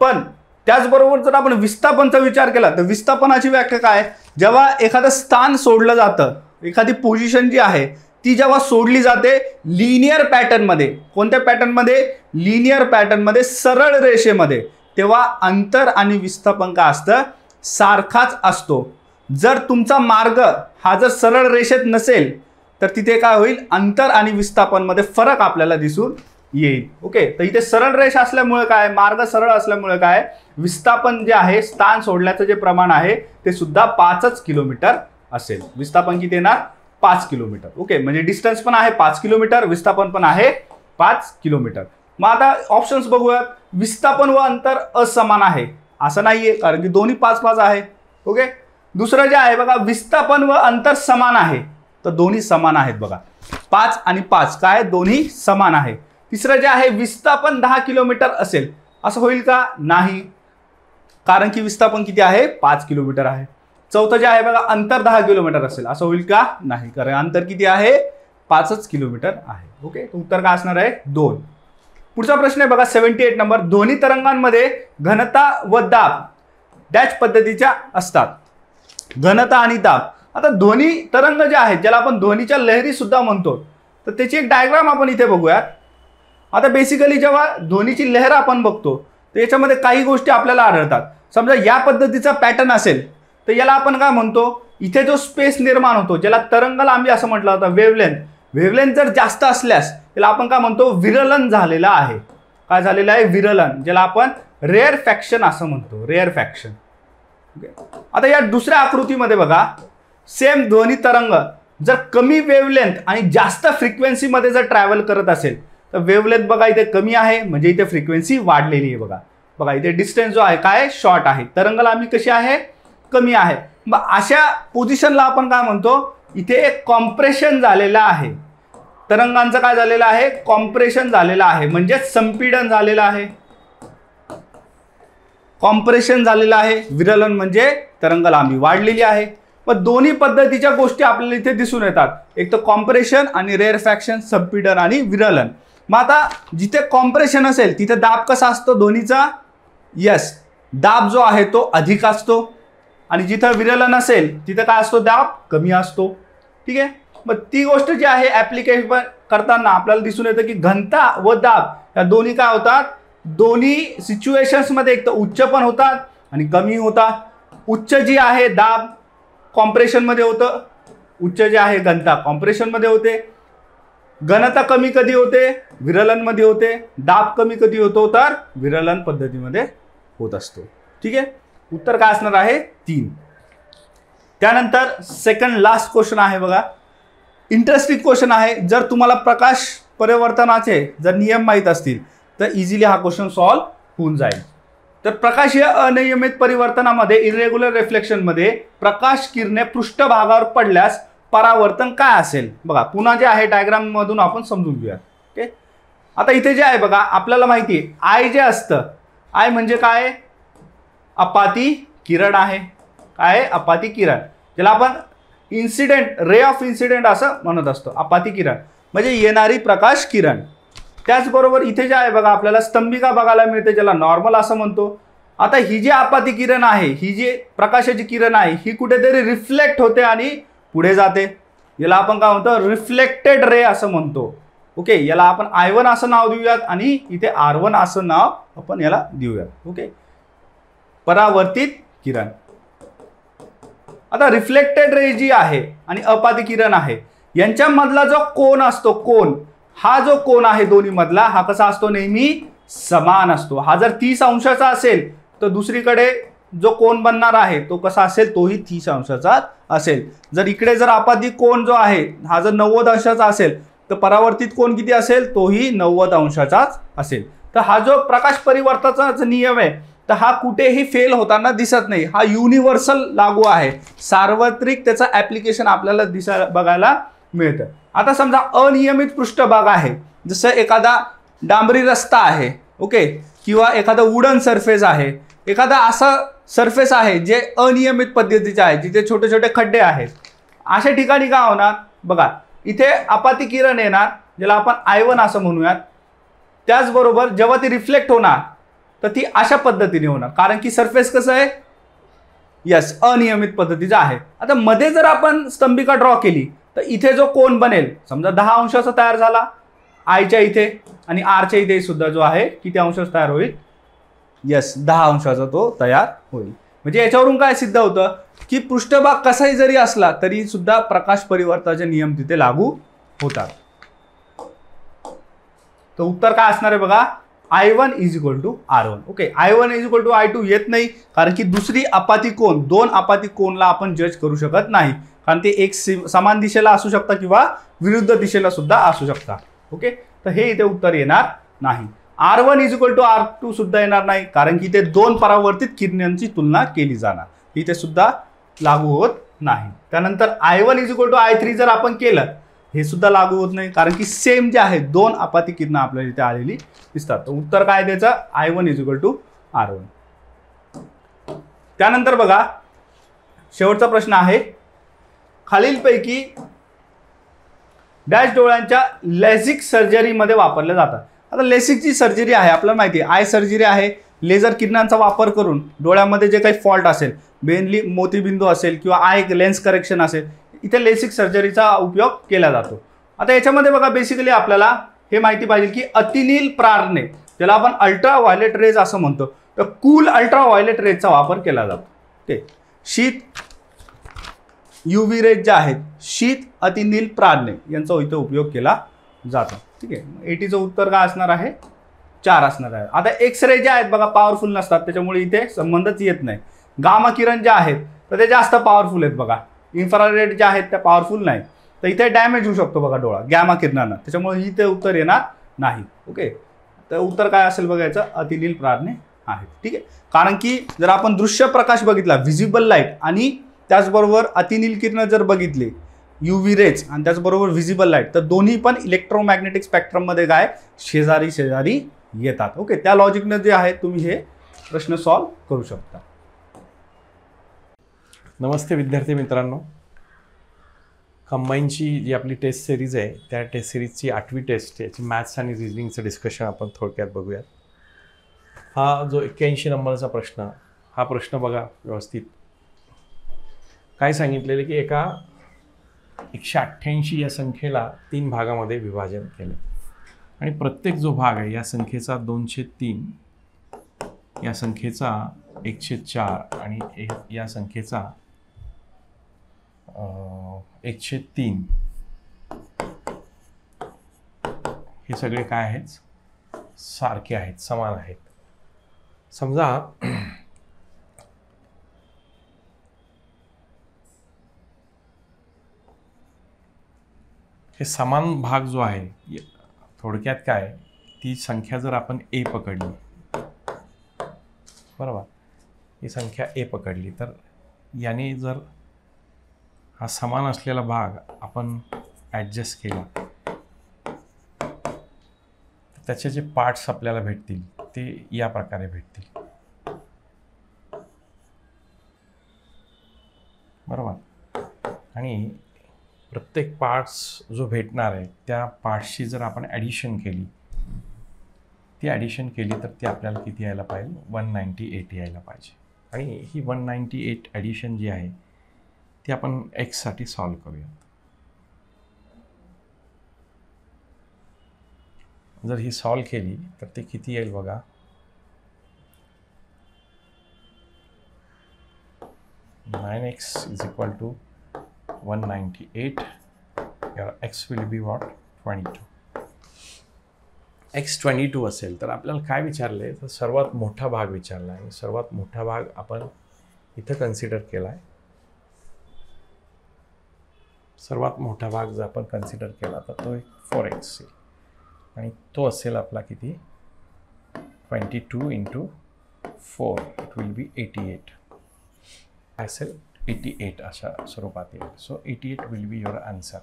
पण त्याचबरोबर जर आपण विस्थापनचा विचार केला तर विस्थापनाची व्याख्या काय, जेव्हा एखादं स्थान सोडलं जातं, एखादी पोझिशन जी आहे ती जेव्हा सोडली जाते लिनियर पॅटर्नमध्ये, कोणत्या पॅटर्नमध्ये, लिनियर पॅटर्नमध्ये, सरळ रेषेमध्ये, तेव्हा अंतर आणि विस्थापन काय असतं सारखाच असतो. जर तुमचा मार्ग हा जर सरळ रेषेत नसेल तर तिथे काय होईल, अंतर आणि विस्थापनमध्ये फरक आपल्याला दिसून येईल. ओके, तर इथे सरळ रेष असल्यामुळे काय, मार्ग सरळ असल्यामुळे काय, विस्थापन जे आहे स्थान सोडल्याचं जे प्रमाण आहे ते सुद्धा 5 किलोमीटर असेल. विस्थापन किती येणार 5 किलोमीटर. ओके, म्हणजे डिस्टन्स पण आहे 5 किलोमीटर, विस्थापन पण आहे 5 किलोमीटर. मग आता ऑप्शन्स बघूयात. विस्थापन व अंतर असमान आहे असं नाहीये, कारण की दोन्ही 5-5 आहे. ओके. दुसरं जे आहे बघा, विस्थापन व अंतर समान आहे, तर दोन्ही समान आहेत बघा. 5 आणि 5 काय, दोन्ही समान आहे. तिसरं जे आहे, विस्थापन 10 किलोमीटर असेल असं होईल का, नाही, कारण की विस्थापन किती आहे, 5 किलोमीटर आहे. चौथं जे आहे बघा, अंतर 10 किलोमीटर असेल असं होईल का, नाही, कारण अंतर किती आहे, 5 किलोमीटर आहे. ओके. उत्तर काय असणार आहे, 2. पुढचा प्रश्न आहे बघा 78 नंबर. दोन्ही तरंगांमध्ये घनता व दाब डॅश पद्धतीच्या असतात. घनता आणि दाब. आता दोन्ही तरंग जे आहेत, ज्याला आपण ध्वनीच्या लहरी सुद्धा म्हणतो, तर त्याची एक डायग्राम आपण इथे बघूयात. आता बेसिकली जेव्हा ध्वनीची लहर आपण बघतो तर याच्यामध्ये काही गोष्टी आपल्याला आढळतात. समजा या पद्धतीचा पॅटर्न असेल तर याला आपण काय म्हणतो, इथे जो स्पेस निर्माण होतो, ज्याला तरंग लांबी असं म्हटलं होतं, वेव्हलेंथ जर जास्त असल्यास त्याला आपण काय म्हणतो, विरलन झालेला आहे. काय झालेलं आहे, विरलन, ज्याला आपण रेअरफॅक्शन असं म्हणतो, रेअरफॅक्शन. आता या दुसऱ्या आकृतीमध्ये बघा, सेम ध्वनी तरंग जर कमी वेव्हलेंथ आणि जास्त फ्रिक्वेन्सीमध्ये जर ट्रॅव्हल करत असेल तर वेव्हलेंथ बघा इथे कमी आहे, म्हणजे इथे फ्रिक्वेन्सी वाढलेली आहे. बघा बघा इथे डिस्टन्स जो आहे काय, शॉर्ट आहे, तरंग लांबी कशी आहे, कमी आहे. मग अशा पोझिशनला आपण काय म्हणतो, इथे एक कॉम्प्रेशन झालेलं आहे, तरंगांचं काय झालेलं आहे, कॉम्प्रेशन झालेलं आहे, म्हणजे संपीडन झालेलं आहे, कॉम्प्रेशन झालेलं आहे. विरलन म्हणजे तरंग लांबी वाढलेली आहे. मग दोन्ही पद्धतीच्या गोष्टी आपल्याला इथे दिसून येतात, एक तर कॉम्प्रेशन आणि रेअरफॅक्शन, संपीडन आणि विरलन. मग आता जिथे कॉम्प्रेशन असेल तिथे दाब कसा असतो ध्वनीचा, यस, दाब जो आहे तो अधिक असतो, आणि जिथं विरलन असेल तिथं काय असतो, दाब कमी असतो. ठीक आहे. मग ती गोष्ट जी आहे ऍप्लिकेशन करताना आपल्याला दिसून येतं की घनता व दाब या दोन्ही काय होतात, दोन्ही सिच्युएशन्समध्ये एक तर उच्च पण होतात आणि कमी होतात. उच्च जी आहे दाब कॉम्प्रेशनमध्ये होतं, उच्च जे आहे घनता कॉम्प्रेशनमध्ये होते. घनता कमी कधी होते, विरलनमध्ये होते. दाब कमी कधी होतो, तर विरलन पद्धतीमध्ये होत असतो. ठीक आहे. उत्तर काय असणार आहे, 3. त्यानंतर सेकंड लास्ट क्वेश्चन आहे बघा, इंटरेस्टिंग क्वेश्चन आहे. जर तुम्हाला प्रकाश परिवर्तनाचे जर नियम माहीत असतील तर इझिली हा क्वेश्चन सॉल्व्ह होऊन जाईल. तर प्रकाशीय अनियमित परिवर्तनामध्ये, इरेग्युलर रिफ्लेक्शनमध्ये प्रकाश किरणे पृष्ठभागावर पडल्यास परावर्तन काय असेल. बघा पुन्हा जे आहे डायग्राम मधून आपण समजून घेऊया. ओके. आता इथे जे आहे बघा, आपल्याला माहिती आहे आय जे असतं, आय म्हणजे काय, अपाती किरण आहे. काय, अपाती किरण, ज्याला आपण इन्सिडेंट, रे ऑफ इन्सिडेंट असं म्हणत असतो. अपाती किरण म्हणजे येणारी प्रकाश किरण. त्याचबरोबर इथे जे आहे बघा, आपल्याला स्तंभिका बघायला मिळते, ज्याला नॉर्मल असं म्हणतो. आता ही जी अपाती किरण आहे, ही जी प्रकाशाची किरण आहे, ही कुठेतरी रिफ्लेक्ट होते आणि पुढे जाते. याला आपण काय म्हणतो, रिफ्लेक्टेड रे असं म्हणतो. ओके. याला आपण I1 असं नाव देऊयात आणि इथे R1 असं नाव आपण याला देऊयात. ओके. परावर्तित किरण. आता रिफ्लेक्टेड रे जी आहे आणि अपाती किरण आहे, यांच्यामधला जो कोन असतो, कोन, हा जो कोन आहे दोन्ही मधला, हा कसा असतो, नेहमी समान असतो. हा जर 30 अंशाचा असेल तर दुसरीकडे जो कोन बनणार आहे तो कसा असेल, तोही 30 अंशाचा असेल. जर इकडे जर अपाती कोन जो आहे हा जर 90 अंशाचा असेल तर परावर्तित कोन किती असेल, तोही 90 अंशाचाच असेल. तर हा जो प्रकाश परिवर्तनाचा नियम आहे तर हा कुठेही फेल होताना दिसत नाही. हा युनिव्हर्सल लागू आहे, सार्वत्रिक त्याचा ऍप्लिकेशन आपल्याला बघायला मिळतं. आता समजा अनियमित पृष्ठभाग आहे, जसं एखादा डांबरी रस्ता आहे, ओके, किंवा एखादा वुडन सरफेस आहे, एखादा असा सरफेस आहे जे अनियमित पद्धतीचे आहे, जिथे छोटे छोटे खड्डे आहेत, अशा ठिकाणी काय होणार बघा, इथे अपाती किरण येणार, ज्याला आपण I1 असं म्हणूयात. त्याचबरोबर जेव्हा ती रिफ्लेक्ट होणार तर ती अशा पद्धतीने होणार, कारण की सरफेस कसं आहे, यस, अनियमित पद्धतीचं आहे. आता मध्ये जर आपण स्तंभिका ड्रॉ केली तर इथे जो कोन बनेल, समजा 10 अंशाचा तयार झाला आयच्या इथे, आणि आरच्या इथे सुद्धा जो आहे किती अंशाचा तयार होईल, यस, 10 अंशाचा तो तयार होईल. म्हणजे याच्यावरून काय सिद्ध होतं की पृष्ठभाग कसाही जरी असला तरी सुद्धा प्रकाश परिवर्तनाचे नियम तिथे लागू होतात. तर उत्तर काय असणार आहे बघा, I1 = R1. Okay. I1 = I2 येत नाही, कारण की दुसरी अपाती कोन, 2 अपाती कोनला आपण जज करू शकत नाही, कारण ते एक समान दिशेला असू शकता किंवा विरुद्ध दिशेला सुद्धा असू शकता. ओके. तर हे इथे उत्तर येणार नाही. R1 is equal to R2 सुद्धा येणार नाही, कारण की ते दोन परावर्तित किरणांची तुलना केली जाणार, इथे सुद्धा लागू होत नाही. त्यानंतर I1 is equal to I3 जर आपण केलं, हे सुद्धा लागू होत नाही, कारण की सेम जे आहे दोन आपाती किरणं आपल्याला इथे आलेली दिसतात. तर उत्तर काय द्यायचं? I1 is equal to R1. त्यानंतर बघा शेवटचा प्रश्न आहे, खालीलपैकी डॅश डोळ्यांच्या लेसिक सर्जरीमध्ये वापरल्या जातात. आता लेसिकची सर्जरी आहे आपल्याला माहिती आहे, आय सर्जरी आहे. लेझर किरणांचा वापर करून डोळ्यामध्ये जे काही फॉल्ट असेल, मेनली मोतीबिंदू असेल किंवा आय लेन्स करेक्शन असेल, इथे लेसिक सर्जरीचा उपयोग केला जातो. आता याच्यामध्ये बघा बेसिकली आपल्याला हे माहिती पाहिजे की अतिनील प्रारणे, ज्याला आपण अल्ट्रा व्हायलेट रेज असं म्हणतो, तर कूल अल्ट्रा व्हायलेट रेजचा वापर केला जातो. ते शीत UV रेज जे आहेत, शीत अतिनील प्रारणे यांचा इथे उपयोग केला जातो. ठीक आहे, 80चं उत्तर काय असणार आहे? 4 असणार आहे. आता एक्सरे जे आहेत बघा पॉवरफुल नसतात, त्याच्यामुळे इथे संबंधच येत नाही. गामा किरण जे आहेत तर ते जास्त पॉवरफुल आहेत बघा, इन्फ्रारेड जे आहेत त्या पॉवरफुल नाही, तर इथे डॅमेज होऊ शकतो बघा डोळा गॅमा किरणानं, त्याच्यामुळे इथे उत्तर येणार नाही. ओके, तर उत्तर काय असेल बघायचं? अतिनील प्रारणे आहेत. ठीक आहे, कारण की जर आपण दृश्य प्रकाश बघितला, व्हिजिबल लाईट, आणि त्याचबरोबर अतिनील किरण जर बघितले, UV रेज, आणि त्याचबरोबर व्हिजिबल लाईट, तर दोन्ही पण इलेक्ट्रोमॅग्नेटिक स्पेक्ट्रममध्ये काय शेजारी शेजारी येतात. ओके, त्या लॉजिकनं जे आहे तुम्ही हे प्रश्न सॉल्व्ह करू शकता. नमस्ते विद्यार्थी मित्रांनो, कंबाईनची जी आपली टेस्ट सिरीज आहे त्या टेस्ट सिरीजची 8वी टेस्ट, याची मॅथ्स आणि रिझनिंगचं डिस्कशन आपण थोडक्यात बघूयात. हा जो 81 नंबरचा प्रश्न, हा प्रश्न बघा व्यवस्थित. काय सांगितलेलं की एका 188 या संख्येला 3 भागामध्ये विभाजन केले, आणि प्रत्येक जो भाग आहे या संख्येचा 2/3, या संख्येचा 1/4 आणि या संख्येचा 1/3, हे सगळे काय आहेत? सारखे आहेत, समान आहेत. समजा हे समान भाग जो आहे, थोडक्यात काय, ती संख्या जर आपण A पकडली, बरोबर, ही संख्या A पकडली, तर याने जर हा समान असलेला भाग आपण ॲडजस्ट केला, त्याचे जे पार्ट्स आपल्याला भेटतील ते या प्रकारे भेटतील, बरोबर. आणि प्रत्येक पार्ट्स जो भेटणार आहे त्या पार्ट्सची जर आपण ॲडिशन केली, ती ॲडिशन केली तर ती आपल्याला किती यायला पाहिजे? 198 यायला पाहिजे. आणि ही 198 ॲडिशन जी आहे ती आपण एक्ससाठी सॉल्व करूया. जर ही सॉल्व केली तर ते किती येईल बघा? 9x is equal to 198. Your x will be what? 22. x 22 असेल तर आपल्याला काय विचारलं आहे? तर सर्वात मोठा भाग विचारला आहे. सर्वात मोठा भाग आपण इथं कन्सिडर केला आहे. सर्वात मोठा भाग जर आपण कन्सिडर केला तर तो 4x असेल, आणि तो असेल आपला किती? 22 × 4, इट विल बी 88. असेल 88 अशा स्वरूपात येईल. So 88 will be your answer.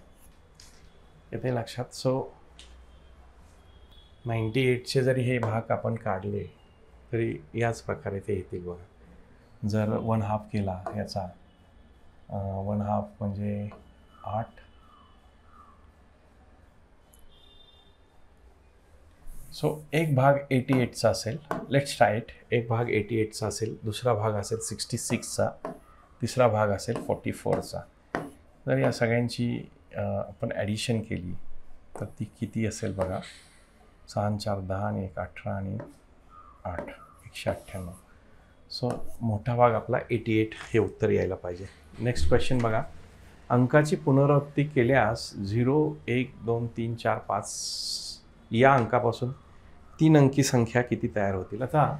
येथे लक्षात. सो 98चे जरी हे भाग आपण काढले तरी याच प्रकारे ते येतील बघा. जर 1/2 केला याचा, 1/2 म्हणजे 8. सो एक भाग 88चा असेल. Let's try it. एक भाग 88चा असेल, दुसरा भाग असेल 66चा, तिसरा भाग असेल 44चा. जर या सगळ्यांची आपण ॲडिशन केली तर ती किती असेल बघा? 6 4 10 आणि 1 18 आणि 8 198. सो मोठा भाग आपला 88 हे उत्तर यायला पाहिजे. नेक्स्ट क्वेश्चन बघा. अंकाची पुनरावृत्ती केल्यास 0 1 2 3 4 5 या अंकापासून 3 अंकी संख्या किती तयार होतील? आता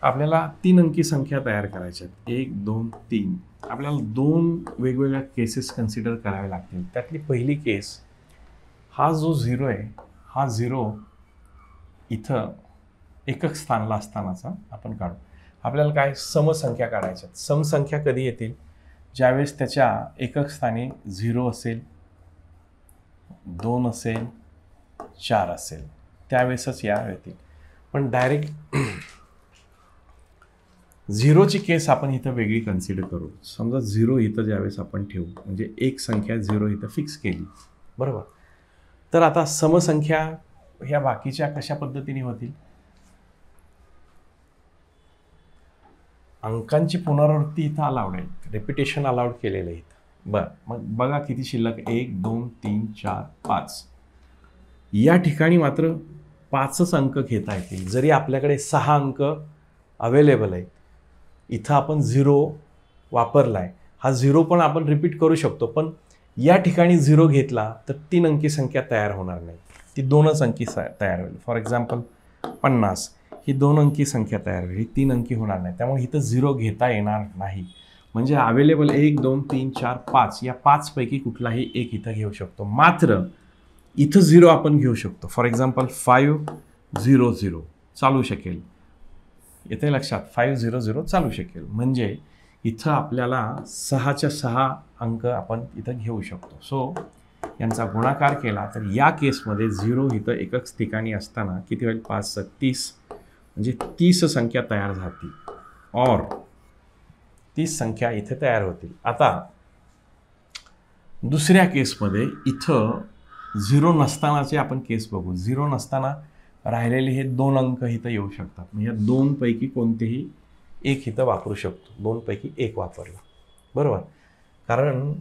आपल्याला 3 अंकी संख्या तयार करायच्या आहेत. 1 2 3. आपल्याला 2 वेगवेगळ्या केसेस कन्सिडर करावे लागतील. त्यातली पहिली केस, हा जो 0 आहे, हा 0 इथं एकक स्थानला असतानाचा आपण काढू. आपल्याला काय समसंख्या काढायच्या. समसंख्या कधी येतील? ज्यावेळेस त्याच्या एकक स्थानी 0 असेल, 2 असेल, 4 असेल, त्यावेळेसच या येतील. पण डायरेक्ट 0ची केस आपण इथं वेगळी कन्सिडर करू. समजा 0 इथं ज्यावेळेस आपण ठेवू, म्हणजे एक संख्या 0 इथं फिक्स केली, बरोबर. तर आता समसंख्या ह्या बाकीच्या कशा पद्धतीने होतील? अंकांची पुनरावृत्ती इथं अलाउड आहे, रिपिटेशन अलाउड केलेलं आहे इथं. बरं, मग बघा किती शिल्लक, 1 2 3 4 5. या ठिकाणी मात्र 5च अंक घेता येतील, जरी आपल्याकडे 6 अंक अवेलेबल आहेत. इथं आपण 0 वापरला आहे, हा 0 पण आपण रिपीट करू शकतो, पण या ठिकाणी 0 घेतला तर 3 अंकी संख्या तयार होणार नाही, ती 2च अंकी तयार होईल. फॉर एक्झाम्पल 50 ही 2 अंकी संख्या तयार होईल, ही 3 अंकी होणार नाही. त्यामुळे इथं 0 घेता येणार नाही. म्हणजे अवेलेबल 1 2 3 4 5 या 5 पैकी कुठलाही एक इथं घेऊ शकतो. मात्र इथं 0 आपण घेऊ शकतो. फॉर एक्झाम्पल 5 0 0 चालू शकेल. येते लक्षात? 5 0 0 चालू शकेल. म्हणजे इथं आपल्याला 6च्या 6 अंक आपण इथं घेऊ शकतो. सो यांचा गुणाकार केला तर या केसमध्ये 0 इथं एकच ठिकाणी असताना किती होईल? 5 30, म्हणजे 30 संख्या तयार झाली, और 30 संख्या इथे तयार होतील. आता दुसऱ्या केसमध्ये इथं 0 नसतानाचे आपण केस बघू. 0 नसताना राहिलेले हे 2 अंक इथं येऊ शकतात. म्हणजे या 2 पैकी कोणतेही एक इथं वापरू शकतो. 2 पैकी एक वापरला, बरोबर. कारण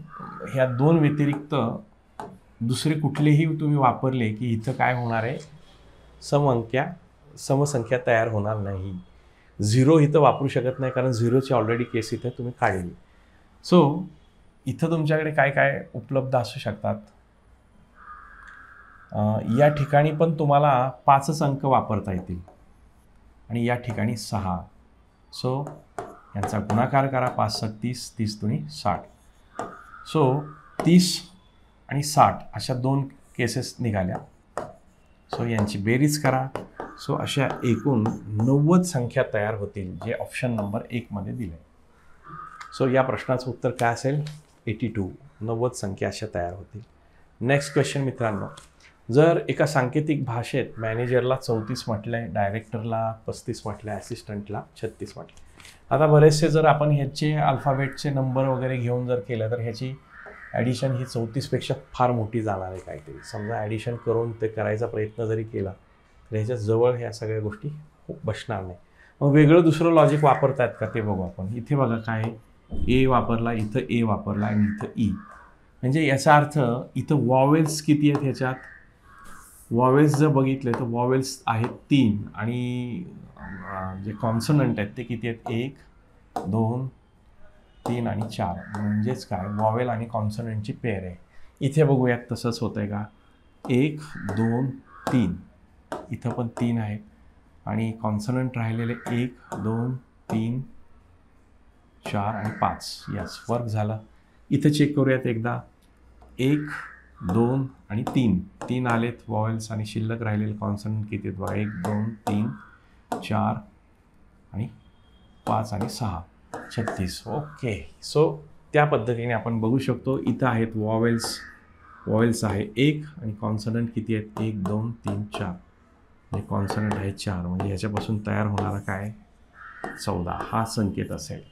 ह्या 2 व्यतिरिक्त दुसरे कुठलेही तुम्ही वापरले की इथं काय होणार आहे? समसंख्या तयार होणार नाही. 0 इथं वापरू शकत नाही, कारण 0ची ऑलरेडी केस इथं तुम्ही काढली. सो इथं तुमच्याकडे काय काय उपलब्ध असू शकतात? या ठिकाणी पण तुम्हाला 5च अंक वापरता येतील, आणि या ठिकाणी 6. सो यांचा गुणाकार करा. 5 30, 30 दुनी 60. सो 30 आणि 60 अशा 2 केसेस निघाल्या. सो यांची बेरीज करा. सो अशा एकूण 90 संख्या तयार होतील, जे ऑप्शन नंबर 1 मध्ये दिले. सो या प्रश्नाचं उत्तर काय असेल? 82. 90 संख्या अशा तयार होतील. नेक्स्ट क्वेश्चन मित्रांनो, जर एका सांकेतिक भाषेत मॅनेजरला 34 म्हटलं आहे, डायरेक्टरला 35 म्हटलं आहे, असिस्टंटला 36 म्हटलं. आता बरेचसे जर आपण ह्याचे अल्फाबेटचे नंबर वगैरे घेऊन जर केलं तर ह्याची ॲडिशन ही 34पेक्षा फार मोठी जाणार आहे काहीतरी. समजा ॲडिशन करून ते करायचा प्रयत्न जरी केला तर ह्याच्या जवळ ह्या सगळ्या गोष्टी बसणार नाही. मग वेगळं दुसरं लॉजिक वापरतायत का ते बघू आपण. इथे बघा काय, ए वापरला, इथं ए वापरला आणि इथं ई. म्हणजे याचा अर्थ इथं वॉवेल्स किती आहेत ह्याच्यात? वॉवेल्स जर बघितले तर वॉवेल्स आहेत 3, आणि जे कॉन्सनंट आहेत ते किती आहेत? 1 2 3 आणि 4. म्हणजेच काय, वॉवेल आणि कॉन्सनंटची पेअर आहे. इथे बघूयात तसंच होतं आहे का? 1 2 3, इथं पण 3 आहेत, आणि कॉन्सनंट राहिलेले 1 2 3 4 आणि 5. यस, वर्क झालं. इथं चेक करूयात एकदा. 1 2 आणि 3, 3 आलेत वॉवेल्स, आणि शिल्लक राहिलेले कॉन्सनंट किती आहेत बघा? 1 2 3 4 आणि 5 आणि 6, 36. ओके. सो त्या पद्धतीने आपण बघू शकतो. इथं आहेत वॉवेल्स आहे 1, आणि कॉन्सनंट किती आहेत? 1 2 3 4, म्हणजे कॉन्सनंट आहे 4. म्हणजे ह्याच्यापासून तयार होणारा काय? 14 हा संकेत असेल.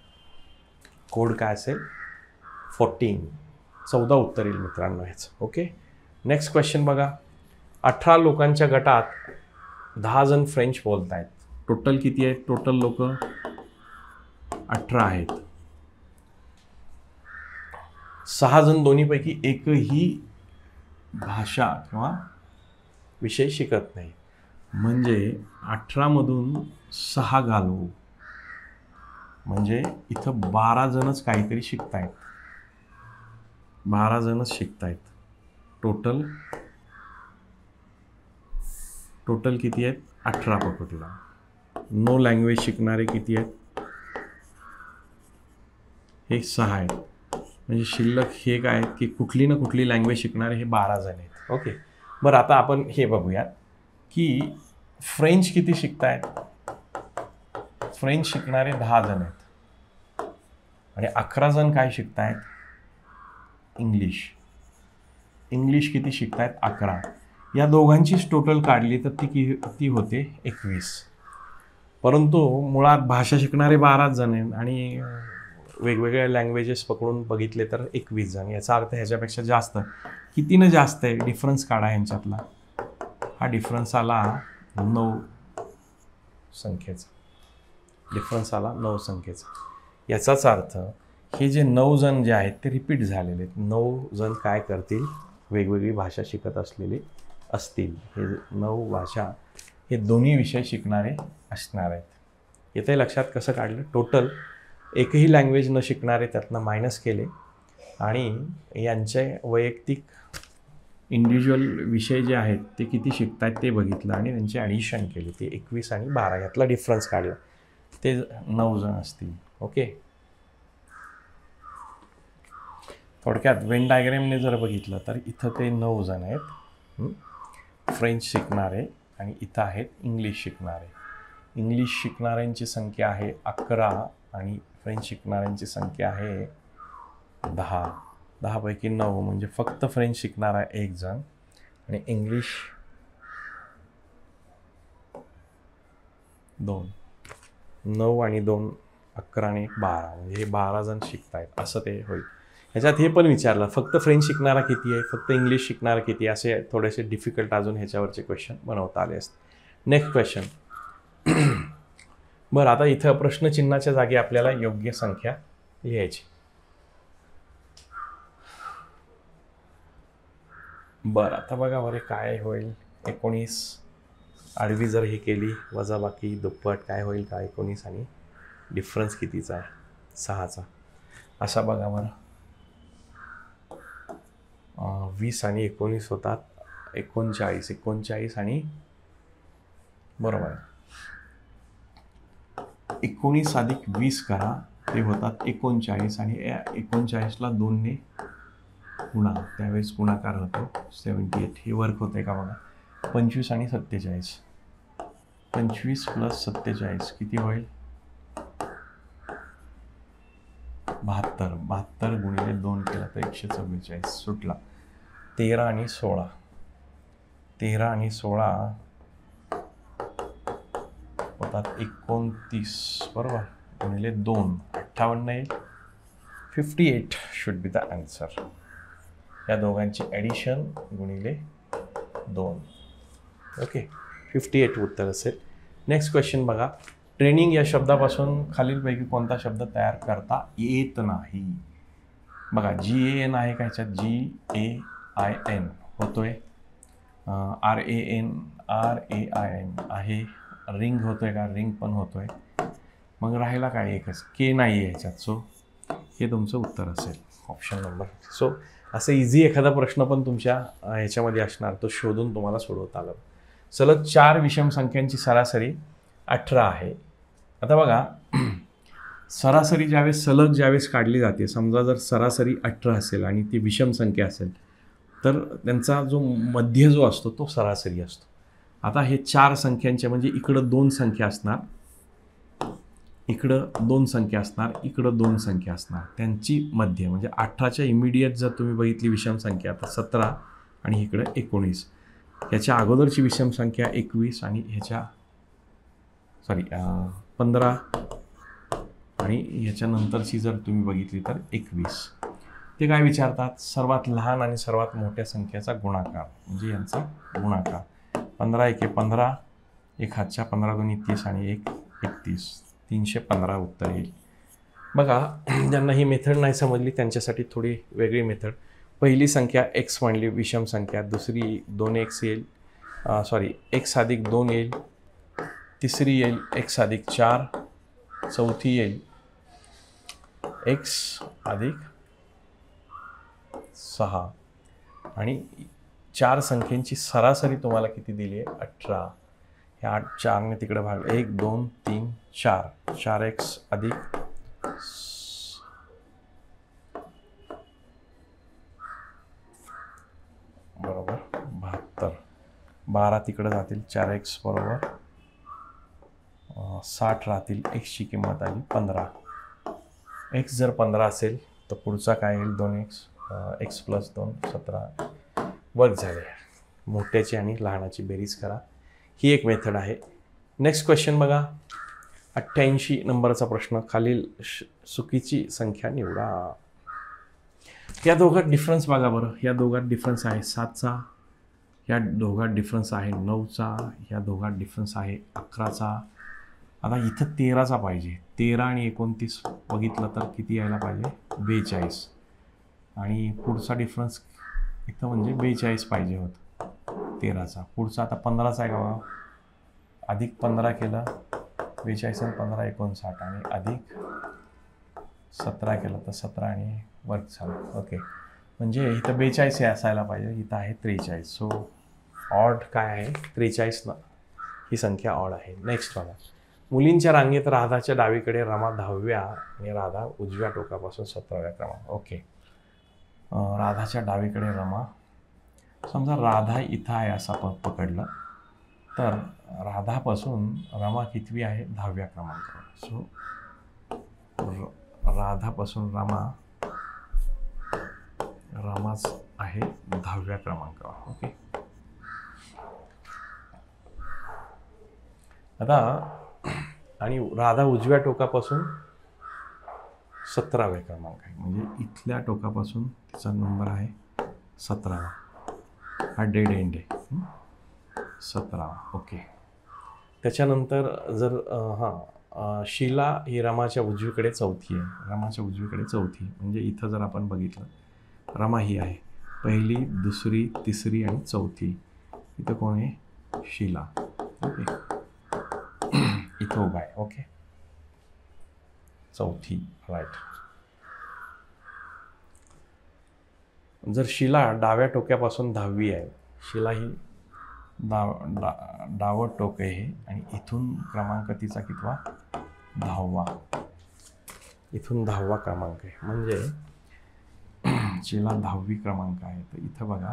कोड काय असेल? 14. 14 उत्तर येईल मित्रांनो ह्याचं. ओके. नेक्स्ट क्वेश्चन बघा. 18 लोकांच्या गटात 10 जण फ्रेंच बोलत आहेत. टोटल किती आहेत? टोटल लोक 18 आहेत. 6 जण दोन्हीपैकी एकही भाषा किंवा विषय शिकत नाही. म्हणजे 18 मधून 6 घालवू, म्हणजे इथं 12 जणच काहीतरी शिकतायत. 12 जणच शिकतायत. टोटल किती आहेत? 18 पकडला. नो लँग्वेज शिकणारे किती आहेत? हे 6 आहेत. म्हणजे शिल्लक हे काय आहेत की कुठली ना कुठली लँग्वेज शिकणारे हे 12 जण आहेत. ओके. बरं, आता आपण हे बघूयात की फ्रेंच किती शिकतायत? फ्रेंच शिकणारे 10 जण आहेत आणि 11 जण काय शिकतायत? इंग्लिश. इंग्लिश किती शिकतायत? 11. या दोघांचीच टोटल काढली तर ती होते 21. परंतु मुळात भाषा शिकणारे 12 जण आहेत आणि वेगवेगळ्या लँग्वेजेस पकडून बघितले तर 21 जण. याचा अर्थ ह्याच्यापेक्षा जास्त. कितीनं जास्त आहे? डिफरन्स काढा ह्यांच्यातला. हा डिफरन्स आला 9 संख्येचा. डिफरन्स आला 9 संख्येचा. याचाच अर्थ हे जे 9 जण जे आहेत ते रिपीट झालेले आहेत. 9 जण काय करतील? वेगवेगळी भाषा शिकत असलेले असतील. हे 9 भाषा हे दोन्ही विषय शिकणारे असणार आहेत. येथे लक्षात कसं काढलं? टोटल एकही लँग्वेज न शिकणारे त्यातनं मायनस केले आणि यांचे वैयक्तिक इंडिव्हिज्युअल विषय जे आहेत ते किती शिकतायत ते बघितलं आणि त्यांचे ॲडिशन केले. ते 21 आणि 12 यातला डिफरन्स काढला. ते 9 जण असतील. ओके. थोडक्यात वेन डायग्रॅमने जर बघितलं तर इथं ते 9 जण आहेत फ्रेंच शिकणारे आणि इथं आहेत इंग्लिश शिकणारे. इंग्लिश शिकणाऱ्यांची संख्या आहे 11 आणि फ्रेंच शिकणाऱ्यांची संख्या आहे 10. 10 पैकी 9 म्हणजे फक्त फ्रेंच शिकणारा 1 जण आणि इंग्लिश 2. 9 आणि 2 11 आणि 12 म्हणजे हे 12 जण शिकतायत असं ते होईल. ह्याच्यात हे पण विचारलं फक्त फ्रेंच शिकणारा किती आहे, फक्त इंग्लिश शिकणारा किती, असे थोडेसे डिफिकल्ट अजून ह्याच्यावरचे क्वेश्चन बनवता आले असते. Next question. बरं, आता इथं प्रश्नचिन्हाच्या जागी आपल्याला योग्य संख्या लिहायची. बरं, आता बघा बरे काय होईल. 19 आडवी जर हे केली वजाबाकी दुप्पट काय होईल का? 19 आणि डिफरन्स कितीचा आहे? 6चा. असा बघा बरं 20 आणि 19 होतात 39. 39 आणि बरोबर आहे 19 अधिक 20 करा ते होतात 39 आणि 39ला 2ने गुणा त्यावेळेस गुणाकार होतो 78. हे वर्क होते का बघा. 25 आणि 47. 25 प्लस 47 किती होईल? 72. 72 गुणिले 2 केला तर 144 सुटला. 13 आणि 16. 13 आणि 16 होतात 29 बरोबर गुणिले 2 58 येईल. 58 शुड बी द आन्सर. या दोघांची ॲडिशन गुणिले 2. ओके, 58 उत्तर असेल. नेक्स्ट क्वेश्चन बघा. ट्रेनिंग या शब्दापासून खालीलपैकी कोणता शब्द तयार करता येत नाही? बघा GAN आहे का ह्याच्यात? GAIN होतोय. RAN आहे. रिंग होतोय का? रिंग पण होतोय. मग राहिला काय? एकच के नाही आहे ह्याच्यात. सो हे तुमचं उत्तर असेल ऑप्शन नंबर. सो असं इझी एखादा प्रश्न पण तुमच्या ह्याच्यामध्ये असणार तो शोधून तुम्हाला सोडवता आलं. सलग 4 विषम संख्यांची सरासरी 18 आहे. आता बघा सरासरी ज्यावेळेस काढली जाते, समजा जर सरासरी 18 असेल आणि ती विषम संख्या असेल तर त्यांचा जो मध्य जो असतो तो सरासरी असतो. आता हे 4 संख्यांचे म्हणजे इकडं 2 संख्या असणार, इकडं 2 संख्या असणार, इकडं 2 संख्या असणार, त्यांची मध्य म्हणजे 18च्या इमिडिएट जर तुम्ही बघितली विषम संख्या तर 17 आणि इकडं 19. ह्याच्या अगोदरची विषम संख्या 21 आणि ह्याच्या 15 आणि ह्याच्यानंतरची जर तुम्ही बघितली तर 21. ते काय विचारतात? सर्वात लहान आणि सर्वात मोठ्या संख्येचा गुणाकार म्हणजे यांचा गुणाकार. 15 एके 15, एक हातच्या 15 दुनी 30 आणि 1 31. 315 उत्तर येईल. बघा ज्यांना ही मेथड नाही समजली त्यांच्यासाठी थोडी वेगळी मेथड. पहिली संख्या x म्हणली विषम संख्या, दुसरी 2x येईल, x अधिक 2 येईल, तिसरी येईल x अधिक 4, चौथी येईल x अधिक 6 आणि 4 संख्येची सरासरी तुम्हाला किती दिली आहे? 18. ह्या 4ने तिकडे भाग 1 2 3 4. 4x अधिक बरोबर 72. 12 तिकडे जातील, 4x बरोबर 60 राहतील. एक्सची किंमत आली 15. एक्स जर 15 असेल तर पुढचा काय येईल, 2x, x + 2 17. वर्क झाले. मोठ्याची आणि लहानाची बेरीज करा. ही एक मेथड आहे. नेक्स्ट क्वेश्चन बघा, 88 नंबरचा प्रश्न. खालील चुकीची संख्या निवडा. या दोघात डिफरन्स बघा बरं. या दोघात डिफरन्स आहे 7चा, या दोघात डिफरन्स आहे 9चा, या दोघात डिफरन्स आहे 11चा. आता इथं 13चा पाहिजे. 13 आणि 29 बघितलं तर किती यायला पाहिजे, 42. आणि पुढचा डिफरन्स इथं म्हणजे 42 पाहिजे होतं 13चा. पुढचा आता 15चा आहे का, अधिक 15 केलं 42 आणि 15 59 आणि अधिक 17 केलं तर 17 आणि वर्क झालं. ओके, म्हणजे इथं 42 हे असायला पाहिजे, इथं आहे 43. सो ऑड काय आहे, 43 ना, ही संख्या ऑड आहे. नेक्स्ट बघा, मुलींच्या रांगेत राधाच्या डावीकडे रमा 10व्या आणि राधा उजव्या टोकापासून 17व्या क्रमांक. ओके, राधाच्या डावीकडे रमा, समजा राधा इथं आहे असं आपण पकडलं तर राधापासून रमा कितवी आहे, 10व्या क्रमांकावर. सो राधापासून रमाच आहे 10व्या क्रमांकावर. ओके, आता आणि राधा उजव्या टोकापासून 17व्या क्रमांक आहे, म्हणजे इथल्या टोकापासून तिचा नंबर आहे 17वा. हा डेड एंड आहे 17वा. ओके, त्याच्यानंतर जर शीला ही रमाच्या उजवीकडे चौथी आहे. रमाच्या उजवीकडे चौथी म्हणजे इथं जर आपण बघितलं, रमा ही आहे पहिली, दुसरी, तिसरी आणि चौथी. इथं कोण आहे, शीला. ओके, इथं उभा आहे. ओके, चौथी, राईट. जर शीला डाव्या टोक्यापासून 10वी आहे, शीला ही डावं टोक आहे हे, आणि इथून क्रमांक तिचा कितवा, 10वा. इथून 10वा क्रमांक आहे, म्हणजे शीला 10वी क्रमांक आहे. तर इथं बघा,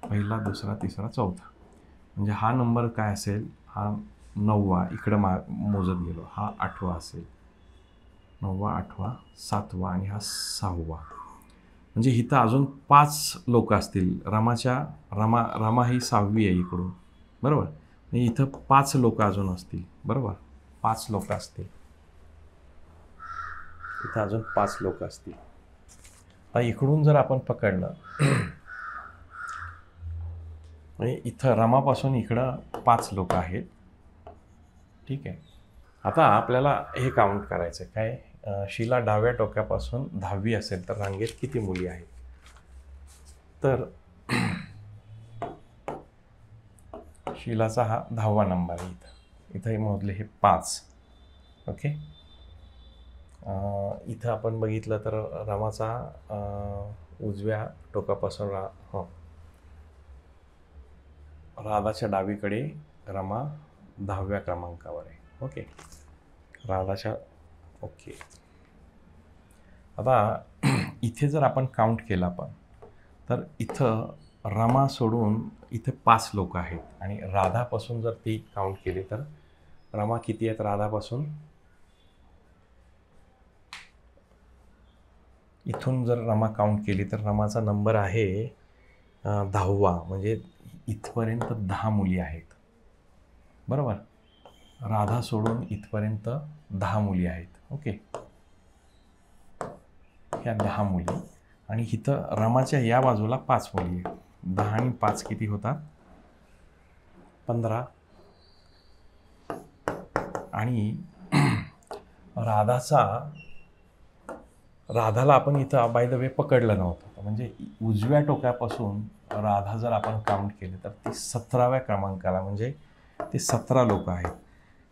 पहिला, दुसरा, तिसरा, चौथा, म्हणजे हा नंबर काय असेल, हा 9वा. इकडं मोजत गेलो, हा 8वा असेल. 9वा, 8वा, 7वा आणि हा 6वा. म्हणजे इथं अजून 5 लोक असतील. रमा ही 6वी आहे इकडून, बरोबर. म्हणजे इथं 5 लोक अजून असतील, बरोबर. 5 लोक असतील इथं, अजून 5 लोक असतील. आता इकडून जर आपण पकडलं, म्हणजे इथं रमापासून इकडं 5 लोक आहेत. ठीक आहे, आता आपल्याला हे काउंट करायचं काय, शीला डाव्या टोक्यापासून 10वी असेल तर रांगेत किती मुली आहेत. तर शीलाचा हा 10वा नंबर आहे. इथं मोजले हे 5. ओके, इथं आपण बघितलं तर रमाचा उजव्या टोकापासून राधाच्या डावीकडे रमा 10व्या क्रमांकावर आहे. ओके, राधाच्या. ओके, आता इथे जर आपण काउंट केलं आपण, तर इथं रमा सोडून इथे 5 लोक आहेत, आणि राधापासून जर ती काउंट केली तर रमा किती आहेत राधापासून, इथून जर रमा काउंट केली तर रमाचा नंबर आहे 10वा. म्हणजे इथपर्यंत 10 मुली आहेत, बरोबर. राधा सोडून इथपर्यंत 10 मुली आहेत. ओके, ह्या 10 मुली, आणि इथं रमाच्या या बाजूला 5 मुली आहेत. 10 आणि 5 किती होतात, 15. आणि राधाला आपण इथं बाय द वे पकडलं नव्हतं. म्हणजे उजव्या टोकापासून राधा जर आपण काउंट केले तर ती 17व्या क्रमांकाला, म्हणजे ते 17 लोक आहेत.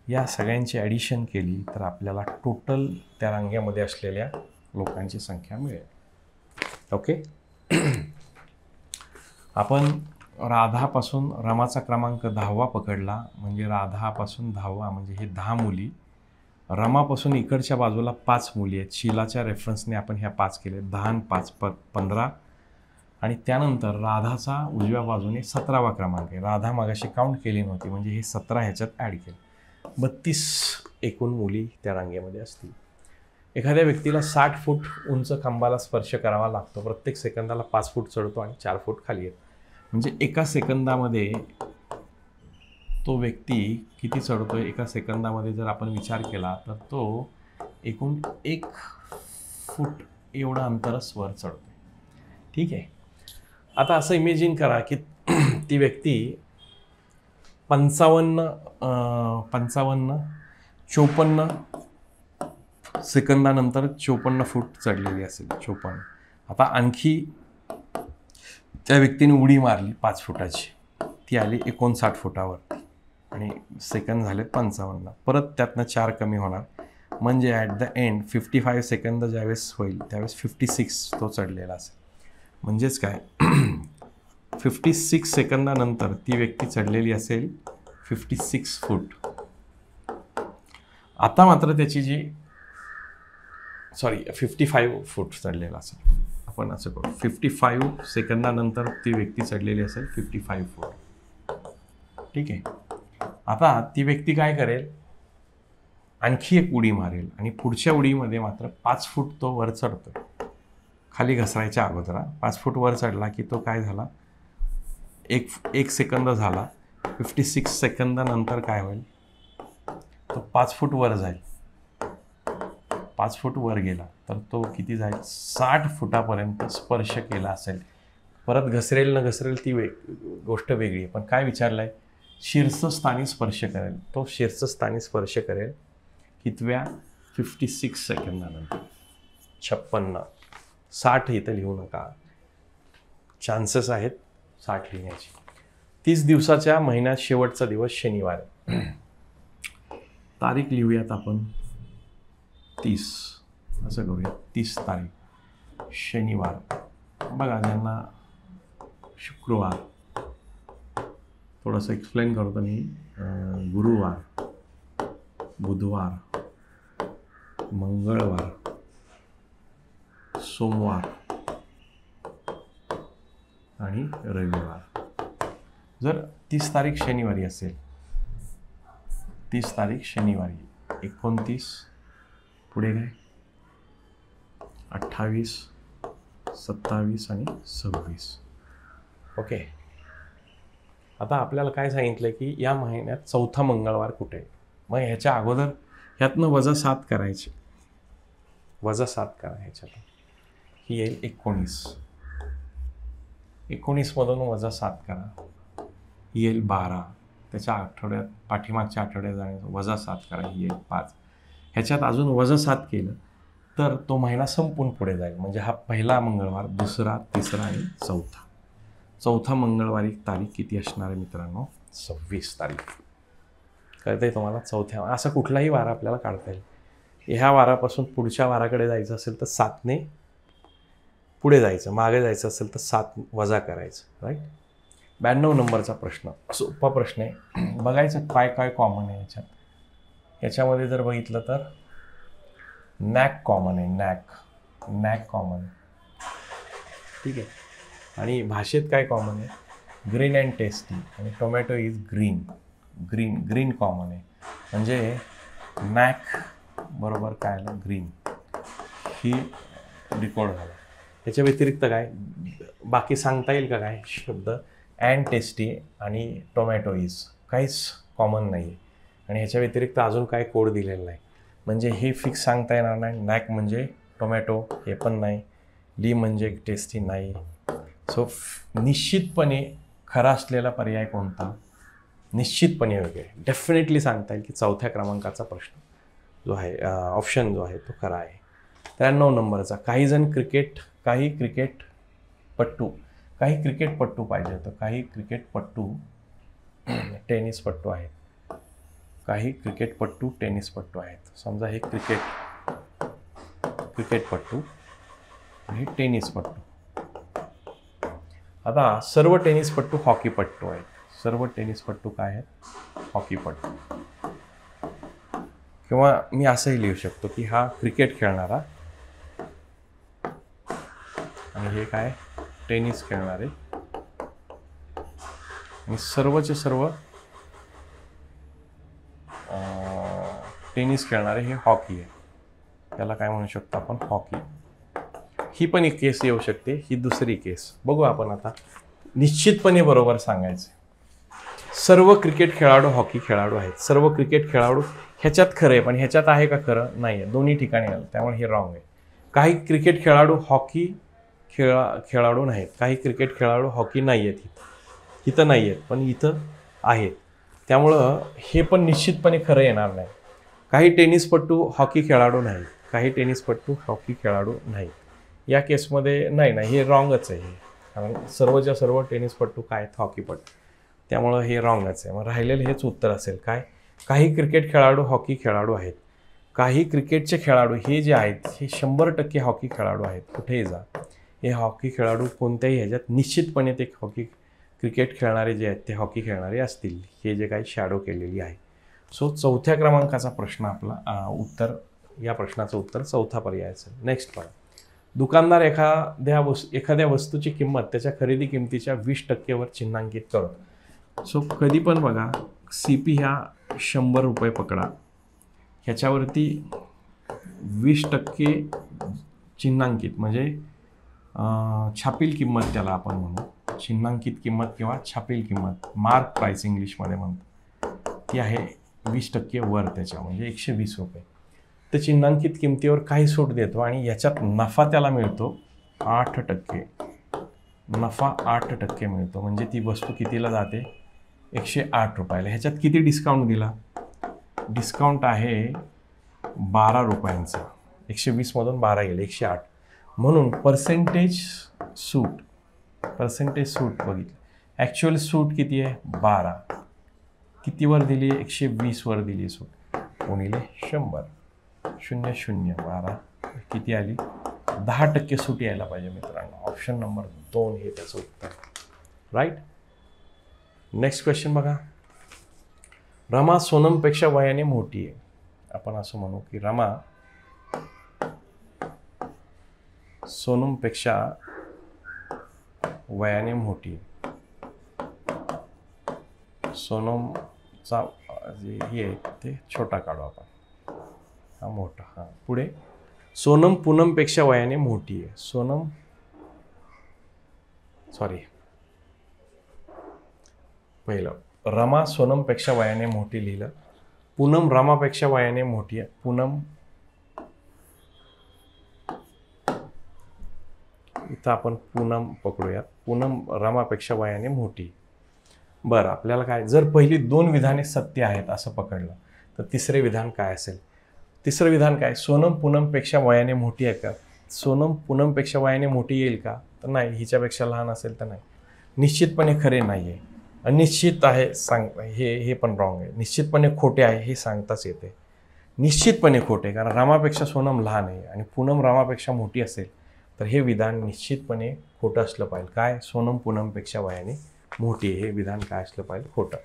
या सगळ्यांची ॲडिशन केली तर आपल्याला टोटल त्या रांगेमध्ये असलेल्या लोकांची संख्या मिळेल. ओके, आपण राधापासून रमाचा क्रमांक 10वा पकडला, म्हणजे राधापासून 10वा म्हणजे हे 10 मुली. रमापासून इकडच्या बाजूला 5 मुली आहेत. शीलाच्या रेफरन्सने आपण ह्या 5 केले, 10 आणि 5 15. आणि त्यानंतर राधाचा उजव्या बाजूने 17वा क्रमांक आहे. राधा मागाशी काउंट केली नव्हती म्हणजे हे 17 ह्याच्यात ॲड केलं. 32 एकूण मुली त्या रांगेमध्ये असतील. एखाद्या व्यक्तीला 60 फूट उंच खांबाला स्पर्श करावा लागतो. प्रत्येक सेकंदाला 5 फूट चढतो आणि 4 फूट खाली येतो. म्हणजे एका सेकंदामध्ये तो व्यक्ती किती चढतोय एका सेकंदामध्ये जर आपण विचार केला तर तो एकूण 1 फूट एवढं अंतरच वर चढतोय. ठीक आहे. आता असं इमेजिन करा की ती व्यक्ती 54 सेकंदानंतर 54 फूट चढलेली असेल. 54. आता आणखी त्या व्यक्तीने उडी मारली 5 फुटाची, ती आली 59 फुटावरती आणि सेकंद झाले 55. परत त्यातनं 4 कमी होणार म्हणजे ॲट द एंड 55 सेकंद ज्यावेळेस होईल त्यावेळेस 56 तो चढलेला असेल. म्हणजेच काय 56 सेकंदानंतर ती व्यक्ती चढलेली असेल 56 फूट. आता मात्र त्याची जी 55 फूट चढलेला असेल. आपण असं करू 55 सेकंदानंतर ती व्यक्ती चढलेली असेल 55 फूट. ठीक आहे. आता ती व्यक्ती काय करेल, आणखी एक उडी मारेल आणि पुढच्या उडीमध्ये मात्र 5 फूट तो वर चढतो. खाली घसरायच्या अगोदर 5 फूट वर चढला की तो काय झाला, एक सेकंद झाला. 56 सेकंदानंतर काय होईल, तो 5 फूट वर जाईल. 5 फूट वर गेला तर तो किती जाईल, 60 फुटापर्यंत स्पर्श केला असेल. परत घसरेल न घसरेल ती गोष्ट वेगळी आहे. पण काय विचारलं आहे, शीर्षस्थानी स्पर्श करेल. तो शीर्षस्थानी स्पर्श करेल कितव्या, 56 सेकंदानंतर. 56. 60 इथं लिहू नका, चान्सेस आहेत 60 लिहिण्याची. 30 दिवसाच्या महिन्यात शेवटचा दिवस शनिवार. तारीख लिहूयात आपण 30. असं करूया 30 तारीख शनिवार. बघा ज्यांना शुक्रवार, थोडंसं एक्सप्लेन करतो मी. गुरुवार, बुधवार, मंगळवार, सोमवार आणि रविवार. जर 30 तारीख शनिवारी असेल, 30 तारीख शनिवारी, 29 पुढे काय 28, 27 आणि 26. ओके. आता आपल्याला काय सांगितलं की या महिन्यात चौथा मंगळवार कुठे आहे. मग ह्याच्या अगोदर ह्यातनं वजा 7 करायचे. वजा 7 करा ह्याच्यातून, ही येईल 19. 19मधून वजा 7 करा, ही येईल 12. त्याच्या आठवड्यात पाठीमागच्या आठवड्यात जाण्याचं वजा 7 करा, ही येईल 5. ह्याच्यात अजून वजा 7 केलं तर तो महिना संपून पुढे जाईल. म्हणजे हा पहिला मंगळवार, दुसरा, तिसरा आणि चौथा. चौथा मंगळवारी तारीख किती असणार आहे मित्रांनो, 26 तारीख. कळतंय तुम्हाला. चौथ्या असा कुठलाही वार आपल्याला काढता येईल. ह्या वारापासून पुढच्या वाराकडे जायचं असेल तर 7ने पुढे जायचं, मागे जायचं असेल तर 7 वजा करायचं. राईट. 92 नंबरचा प्रश्न, सोपा प्रश्न आहे. बघायचं काय काय कॉमन आहे याच्यात. याच्यामध्ये जर बघितलं तर नॅक कॉमन आहे. नॅक कॉमन. ठीक आहे. आणि भाषेत काय कॉमन आहे, ग्रीन अँड टेस्टी. आणि टोमॅटो इज ग्रीन कॉमन आहे. म्हणजे नॅक बरोबर काय आलं, ग्रीन. ही डिकोड झालं. याच्या व्यतिरिक्त काय बाकी सांगता येईल का काय शब्द. अँड टेस्टी आणि टोमॅटो इज काहीच कॉमन नाही आहे. आणि ह्याच्या व्यतिरिक्त अजून काय कोड दिलेला नाही. म्हणजे हे फिक्स सांगता येणार नाही. नॅक म्हणजे टोमॅटो हे पण नाही, ली म्हणजे टेस्टी नाही. सो निश्चितपणे खरा असलेला पर्याय कोणता, निश्चितपणे वगैरे डेफिनेटली सांगता येईल की चौथ्या क्रमांकाचा प्रश्न जो आहे, ऑप्शन जो आहे तो खरा आहे. 93 नंबरचा, काही क्रिकेटपट्टू पाहिजे होतं. काही क्रिकेटपट्टू टेनिसपट्टू आहेत. काही क्रिकेटपट्टू टेनिसपट्टू आहेत. समजा हे क्रिकेटपट्टू आणि टेनिसपट्टू. आता सर्व टेनिसपट्टू हॉकीपट्टू आहेत. सर्व टेनिसपट्टू काय आहेत, हॉकीपट्टू. किंवा मी असंही लिहू शकतो की हा क्रिकेट खेळणारा आणि हे काय टेनिस खेळणारे आणि सर्वचे सर्व टेनिस खेळणारे हे हॉकी आहे. त्याला काय म्हणू शकतो आपण? हॉकी. ही पण एक केस येऊ शकते, ही दुसरी केस. बघू आपण आता. निश्चितपणे बरोबर सांगायचं. सर्व क्रिकेट खेळाडू हॉकी खेळाडू आहेत. सर्व क्रिकेट खेळाडू ह्याच्यात खरं आहे, पण ह्याच्यात आहे का खरं? नाही आहे. दोन्ही ठिकाणी आलं, त्यामुळे हे रॉंग आहे. काही क्रिकेट खेळाडू हॉकी खेळाडू नाहीत. काही क्रिकेट खेळाडू हॉकी नाही आहेत. इथं नाही आहेत, पण इथं आहेत. त्यामुळं हे पण निश्चितपणे खरं येणार नाही. काही टेनिसपटू हॉकी खेळाडू नाहीत. काही टेनिसपटू हॉकी खेळाडू नाहीत. या केसमध्ये नाही, हे रॉंगच आहे. कारण सर्वच्या सर्व टेनिसपटू काय आहेत? हॉकीपटू. त्यामुळं हे रॉंगच आहे. मग राहिलेलं हेच उत्तर असेल. काय? काही क्रिकेट खेळाडू हॉकी खेळाडू आहेत. काही क्रिकेटचे खेळाडू हे जे आहेत हे 100% हॉकी खेळाडू आहेत. कुठेही जा, हे हॉकी खेळाडू कोणत्याही ह्याच्यात निश्चितपणे ते क्रिकेट खेळणारे जे आहेत ते हॉकी खेळणारे असतील. हे जे काही शॅडो केलेली आहे. सो चौथ्या क्रमांकाचा प्रश्न आपला उत्तर, या प्रश्नाचं उत्तर चौथा पर्याय असेल. नेक्स्ट बघा. दुकानदार एखाद्या वस्तूची किंमत त्याच्या खरेदी किमतीच्या 20% वर चिन्हांकित करतो. सो कधी पण बघा, CP ह्या 100 रुपये पकडा, ह्याच्यावरती 20% चिन्हांकित म्हणजे छापील किंमत त्याला आपण म्हणू. चिन्हांकित किंमत किंवा छापील किंमत, मार्क प्राइस इंग्लिशमध्ये म्हणतो, ती आहे 20% वर त्याच्या, म्हणजे 120 रुपये. तर चिन्हांकित किमतीवर काही सूट देतो आणि याच्यात नफा त्याला मिळतो 8%. नफा 8% मिळतो. म्हणजे ती वस्तू कितीला जाते? 108 रुपयाला. ह्याच्यात किती डिस्काउंट दिला? डिस्काउंट आहे 12 रुपयांचा. 120 मधून 12 गेले, 108. म्हणून पर्सेंटेज सूट बघितलं. ॲक्च्युअल सूट किती आहे? 12. कितीवर दिली? 120 वर दिली सूट. गुणिले 100, 0 12 किती आली? 10% सूट यायला पाहिजे मित्रांनो. ऑप्शन नंबर 2 हे त्याचं उत्तर. राईट. नेक्स्ट क्वेश्चन बघा. रमा सोनमपेक्षा वयाने मोठी आहे. आपण असं म्हणू की रमा सोनमपेक्षा वयाने मोठी आहे. सोनमचा जे हे आहे ते छोटा काढू आपण, हा मोठा. हा पुढे. सोनम पूनमपेक्षा वयाने मोठी आहे. पहिलं रमा सोनमपेक्षा वयाने मोठी लिहिलं. पूनम रमापेक्षा वयाने मोठी आहे. पूनम इथं आपण पूनम पकडूयात. पूनम रमापेक्षा वयाने मोठी. बरं, आपल्याला काय, जर पहिली 2 विधाने सत्य आहेत असं पकडलं तर तिसरे विधान काय असेल? तिसरं विधान काय? सोनम पूनमपेक्षा वयाने मोठी आहे का? सोनम पूनमपेक्षा वयाने मोठी येईल का? तर नाही. हिच्यापेक्षा लहान असेल तर नाही. निश्चितपणे खरे नाही आहे. अनिश्चित आहे हे पण रॉंग आहे. निश्चितपणे खोटे आहे हे सांगताच येते. निश्चितपणे खोटे, कारण रमापेक्षा सोनम लहान आहे आणि पूनम रमापेक्षा मोठी असेल तर हे विधान निश्चितपणे खोटं असलं पाहिजे. काय? सोनम पूनमपेक्षा वयाने मोठी आहे हे विधान काय असलं पाहिजे? खोटं.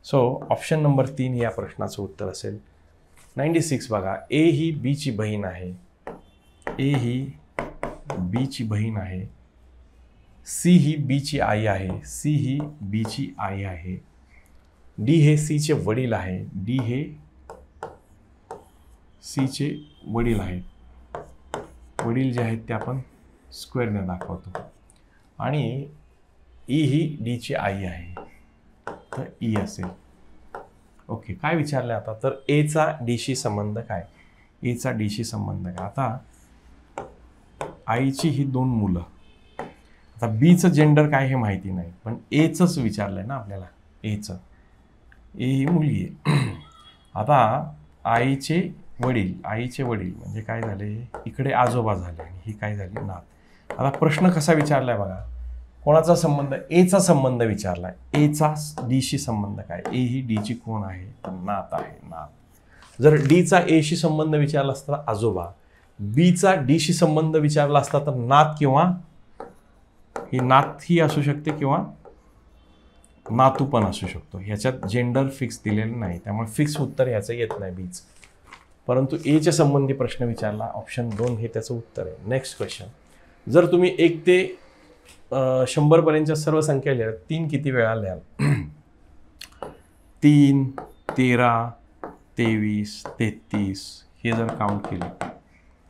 सो ऑप्शन नंबर 3 या प्रश्नाचं उत्तर असेल. 96 बघा. ए ही बीची बहीण आहे. ए ही बीची बहीण आहे. सी ही बीची आई आहे. सी ही बीची आई आहे. डी हे सीचे वडील आहे. डी हे सीचे वडील आहेत. वडील जे आहेत ते आपण स्क्वेअरने दाखवतो. आणि ई ही डीची आई आहे, तर ई असेल. ओके. काय विचारलं आता? तर एचा डीशी संबंध काय? एचा डीशी संबंध काय? आता आईची ही 2 मुलं. आता बीचं जेंडर काय हे माहिती नाही, पण एचंच विचारलंय ना आपल्याला. एचं, ए ही मुलगी आहे. आता आईचे वडील म्हणजे काय झाले? इकडे आजोबा झाले आणि ही काय झाली? नात. आता प्रश्न कसा विचारलाय बघा. कोणाचा संबंध? एचा संबंध विचारलाय. एचा डीशी संबंध काय? ए ही डीची कोण आहे? तर नात आहे. नात. जर डीचा एशी संबंध विचारला असता आजोबा, बीचा डीशी संबंध विचारला असता तर नात, किंवा ही नात ही असू शकते किंवा नातू पण असू शकतो. ह्याच्यात जेंडर फिक्स दिलेलं नाही, त्यामुळे फिक्स उत्तर ह्याचं येत नाही बीच. परंतु एच्या संबंधी प्रश्न विचारला, ऑप्शन 2 हे त्याचं उत्तर आहे. Next question. जर तुम्ही 1 ते 100 पर्यंतच्या सर्व संख्या लिहा. 3 किती वेळा लिहाल? 3, 13, 23, 33 हे जर काउंट केले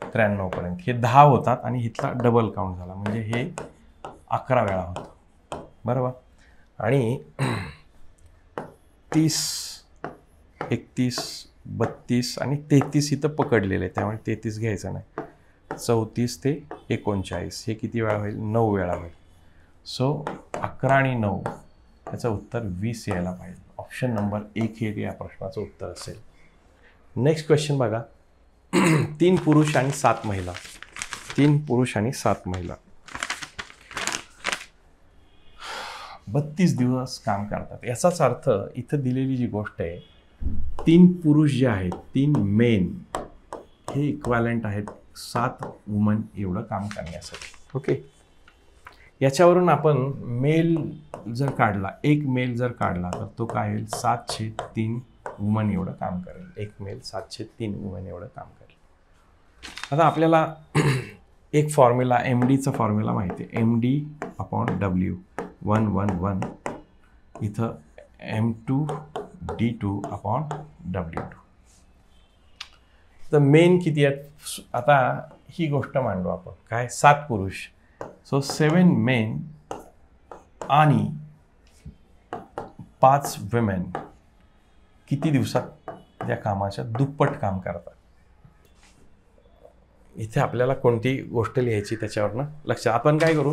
93 पर्यंत हे 10 होतात आणि इथला डबल काउंट झाला म्हणजे हे 11 वेळा होतं, बरोबर. आणि 30, 31, 32 आणि 33 इथं पकडलेलं आहे, त्यामुळे 33 घ्यायचं नाही. 34 ते 39 हे किती वेळा होईल? 9 वेळा होईल. सो 11 आणि 9 याचं उत्तर 20 यायला पाहिजे. ऑप्शन नंबर 1 हे या प्रश्नाचं उत्तर असेल. नेक्स्ट क्वेश्चन बघा. 3 पुरुष आणि 7 महिला. 3 पुरुष आणि 7 महिला 32 दिवस काम करतात. याचाच अर्थ इथं दिलेली जी गोष्ट आहे, 3 पुरुष जे आहेत, 3 मेन हे इक्वॅलंट आहेत 7 वुमन एवढं काम करण्यासाठी. ओके, याच्यावरून आपण मेल जर काढला, एक मेल जर काढला तर तो काय होईल? 7/3 वुमन एवढं काम करेल. एक मेल 7/3 वुमन एवढं काम करेल. आता आपल्याला एक फॉर्म्युला, MDचा फॉर्म्युला माहिती आहे. MD/W 111 इथं M2D2/W2. तर मेन किती आहेत? आता ही गोष्ट मांडू आपण. काय? 7 पुरुष. सो 7 मेन आणि 5 विमेन किती दिवसात त्या कामाच्या दुप्पट काम करतात? इथे आपल्याला कोणती गोष्ट लिहायची त्याच्यावरनं लक्षात. आपण काय करू?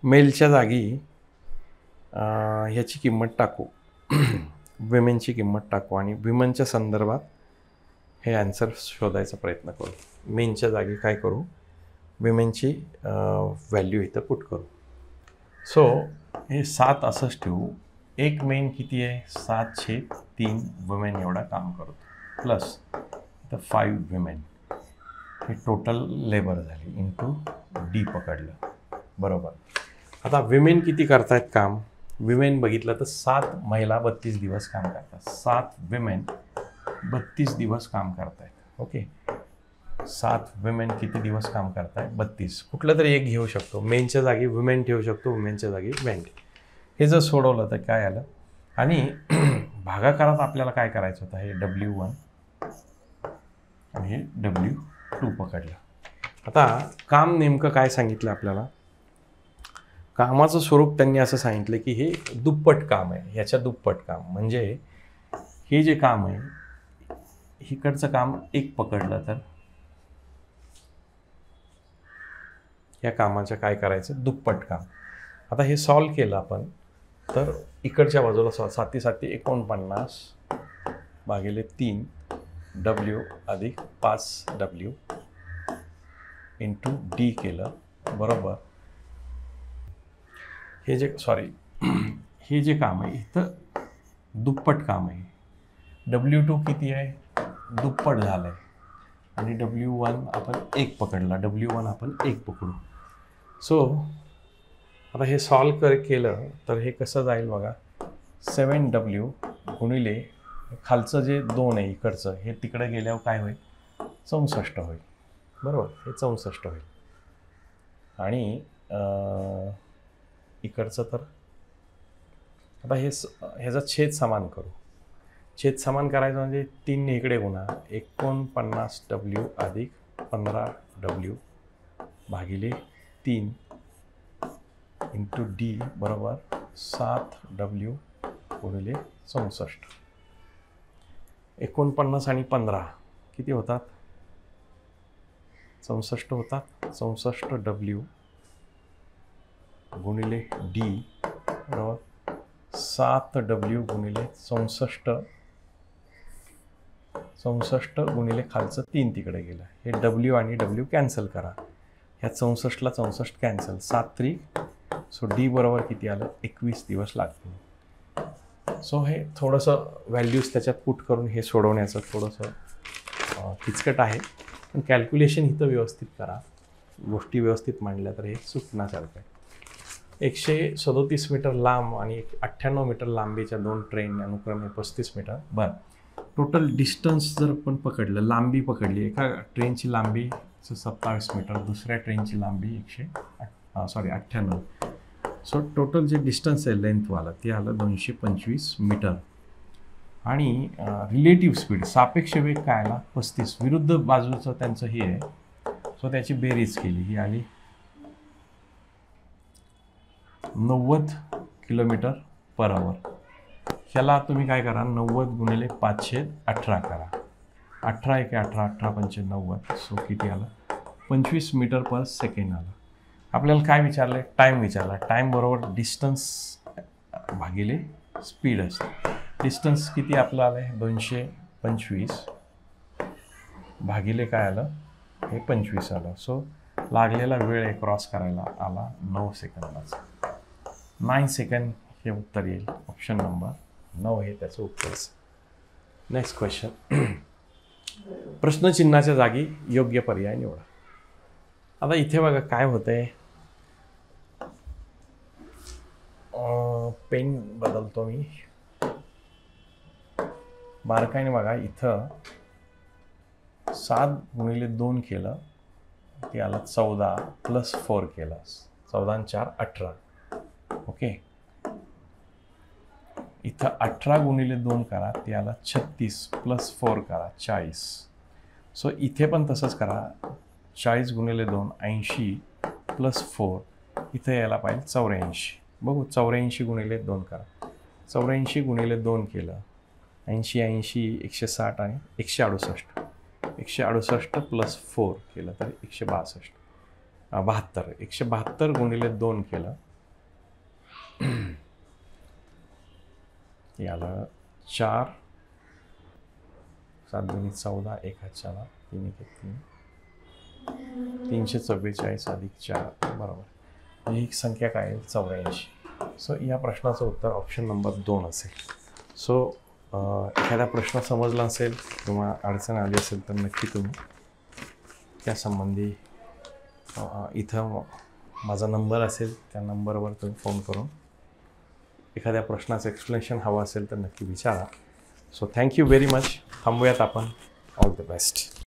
मेलच्या जागी ह्याची किंमत टाकू, विमेनची किंमत टाकू आणि विमेनच्या संदर्भात हे आन्सर शोधायचा प्रयत्न करू. मेनच्या जागी काय करू? विमेनची व्हॅल्यू इथं पुट करू. सो हे 7 असंच ठेवू. एक मेन किती आहे? 7/3 वुमेन एवढा काम करतो, प्लस इथं 5 विमेन. हे टोटल लेबर झाली इंटू डी पकडलं, बरोबर. आता विमेन किती करतायत काम? विमेन बघितलं तर 7 महिला 32 दिवस काम करतात. 7 विमेन 32 दिवस काम करतायत. ओके, 7 विमेन किती दिवस काम करतायत? 32. कुठलं तरी एक घेऊ शकतो. मेनच्या जागी विमेन ठेवू शकतो, वुमेनच्या जागी मेन. हे जर सोडवलं तर काय आलं? आणि भागाकारात आपल्याला काय करायचं होतं? हे W1 आणि हे W2 पकडलं. आता काम नेमकं काय सांगितलं आपल्याला? कामाचं स्वरूप त्यांनी असं सांगितलं की हे दुप्पट काम आहे, ह्याच्या दुप्पट काम. म्हणजे हे जे काम आहे, इकडचं काम 1 पकडलं तर या कामाचं काय करायचं? दुप्पट काम. आता हे सॉल्व केलं आपण तर इकडच्या बाजूला 7 7 49 भागिले 3 W अधिक 5 W इंटू डी केलं, बरोबर. हे जे हे जे काम आहे इथं दुप्पट काम आहे. W2 किती आहे? दुप्पट झालं आहे. आणि W1 आपण 1 पकडला, W1 आपण 1 पकडू. सो आता हे सॉल्व केलं तर हे कसं जाईल बघा? 7W गुणिले खालचं जे 2 आहे इकडचं, हे तिकडे गेल्यावर काय होईल? 64 होईल, बरोबर. हे 64 होईल. आणि इकडचं तर आता ह्याचा छेद समान करू. छेद समान करायचं म्हणजे 3 ने इकडे गुणा. 49W अधिक 15W भागिले 3 इंटू डी बरोबर 7W गुणिले 64. 49 आणि 15 किती होतात? 64 होतात. 64W गुणिले डी बरोबर 7W गुणिले 64 गुणिले खालचं 3 तिकडे गेलं. हे W आणि W कॅन्सल करा. ह्या 64ला 64 कॅन्सल. 7 3. सो डी बरोबर किती आलं? 21 दिवस लागतील. सो हे थोडंसं व्हॅल्यूज त्याच्यात पुट करून हे सोडवण्याचं थोडंसं किचकट आहे, पण कॅल्क्युलेशन इथं व्यवस्थित करा. गोष्टी व्यवस्थित मांडल्या तर हे सुटण्यासारखं आहे. 137 मीटर लांब आणि 98 मीटर लांबीच्या 2 ट्रेन अनुक्रमे 35 मीटर. बरं, टोटल डिस्टन्स जर आपण पकडलं, लांबी पकडली, एका ट्रेनची लांबी 27 मीटर, दुसऱ्या ट्रेनची लांबी सॉरी 98. सो टोटल जे डिस्टन्स आहे लेंथवाला ते आलं 225 मीटर. आणि रिलेटिव्ह स्पीड सापेक्ष वेग काय आला 35. विरुद्ध बाजूचं त्यांचं हे आहे. सो त्याची बेरीज केली, ही आली 90 किलोमीटर पर आवर. ह्याला तुम्ही काय करा 90 गुणिले 518 करा. 18 1 18 18 5 90. सो किती आलं 25 मीटर पर सेकंड आलं. आपल्याला काय विचारलं टाईम विचारला. टाईम बरोबर डिस्टन्स भागिले स्पीड असते. डिस्टन्स किती आपलं आलं आहे 225 भागिले काय आलं हे 25 आलं. सो लागलेला वेळ क्रॉस करायला आला 9 सेकंदाचा. 9 सेकंड हे उत्तर येईल. ऑप्शन नंबर 9 हे त्याचं उत्तर. Next question. प्रश्नचिन्हाच्या जागी योग्य पर्याय निवडा. आता इथे बघा काय होतंय. पेन बदलतो मी. बारकाईने बघा इथं 7 गुणिले 2 केलं ते आलं 14 प्लस 4 केलं 14 आणि 4 18. ओके. इथं 18 गुणिले 2 करा ते आलं 36 प्लस 4 करा 40. सो इथे पण तसंच करा. 40 गुणिले 2 80 प्लस 4 इथे यायला पाहिजे 84. बघू 84 गुणिले 2 करा. 84 गुणिले 2 केलं 80 80 160 आणि 168. 168 प्लस 4 केलं तर 162 72. 172 गुणिले 2 केलं याला 4 7 2 14 1 4 3 1 3 344 अधिक 4 बरोबर. ही संख्या काय आहे 84. सो या प्रश्नाचं उत्तर ऑप्शन नंबर 2 असेल. सो एखादा प्रश्न समजला असेल किंवा अडचण आली असेल तर नक्की तुम्ही त्यासंबंधी इथं माझा नंबर असेल त्या नंबरवर तुम्ही फोन करून एखाद्या प्रश्नाचं एक्सप्लेनेशन हवं असेल तर नक्की विचारा. So thank you very much. थांबूयात आपण. All the best.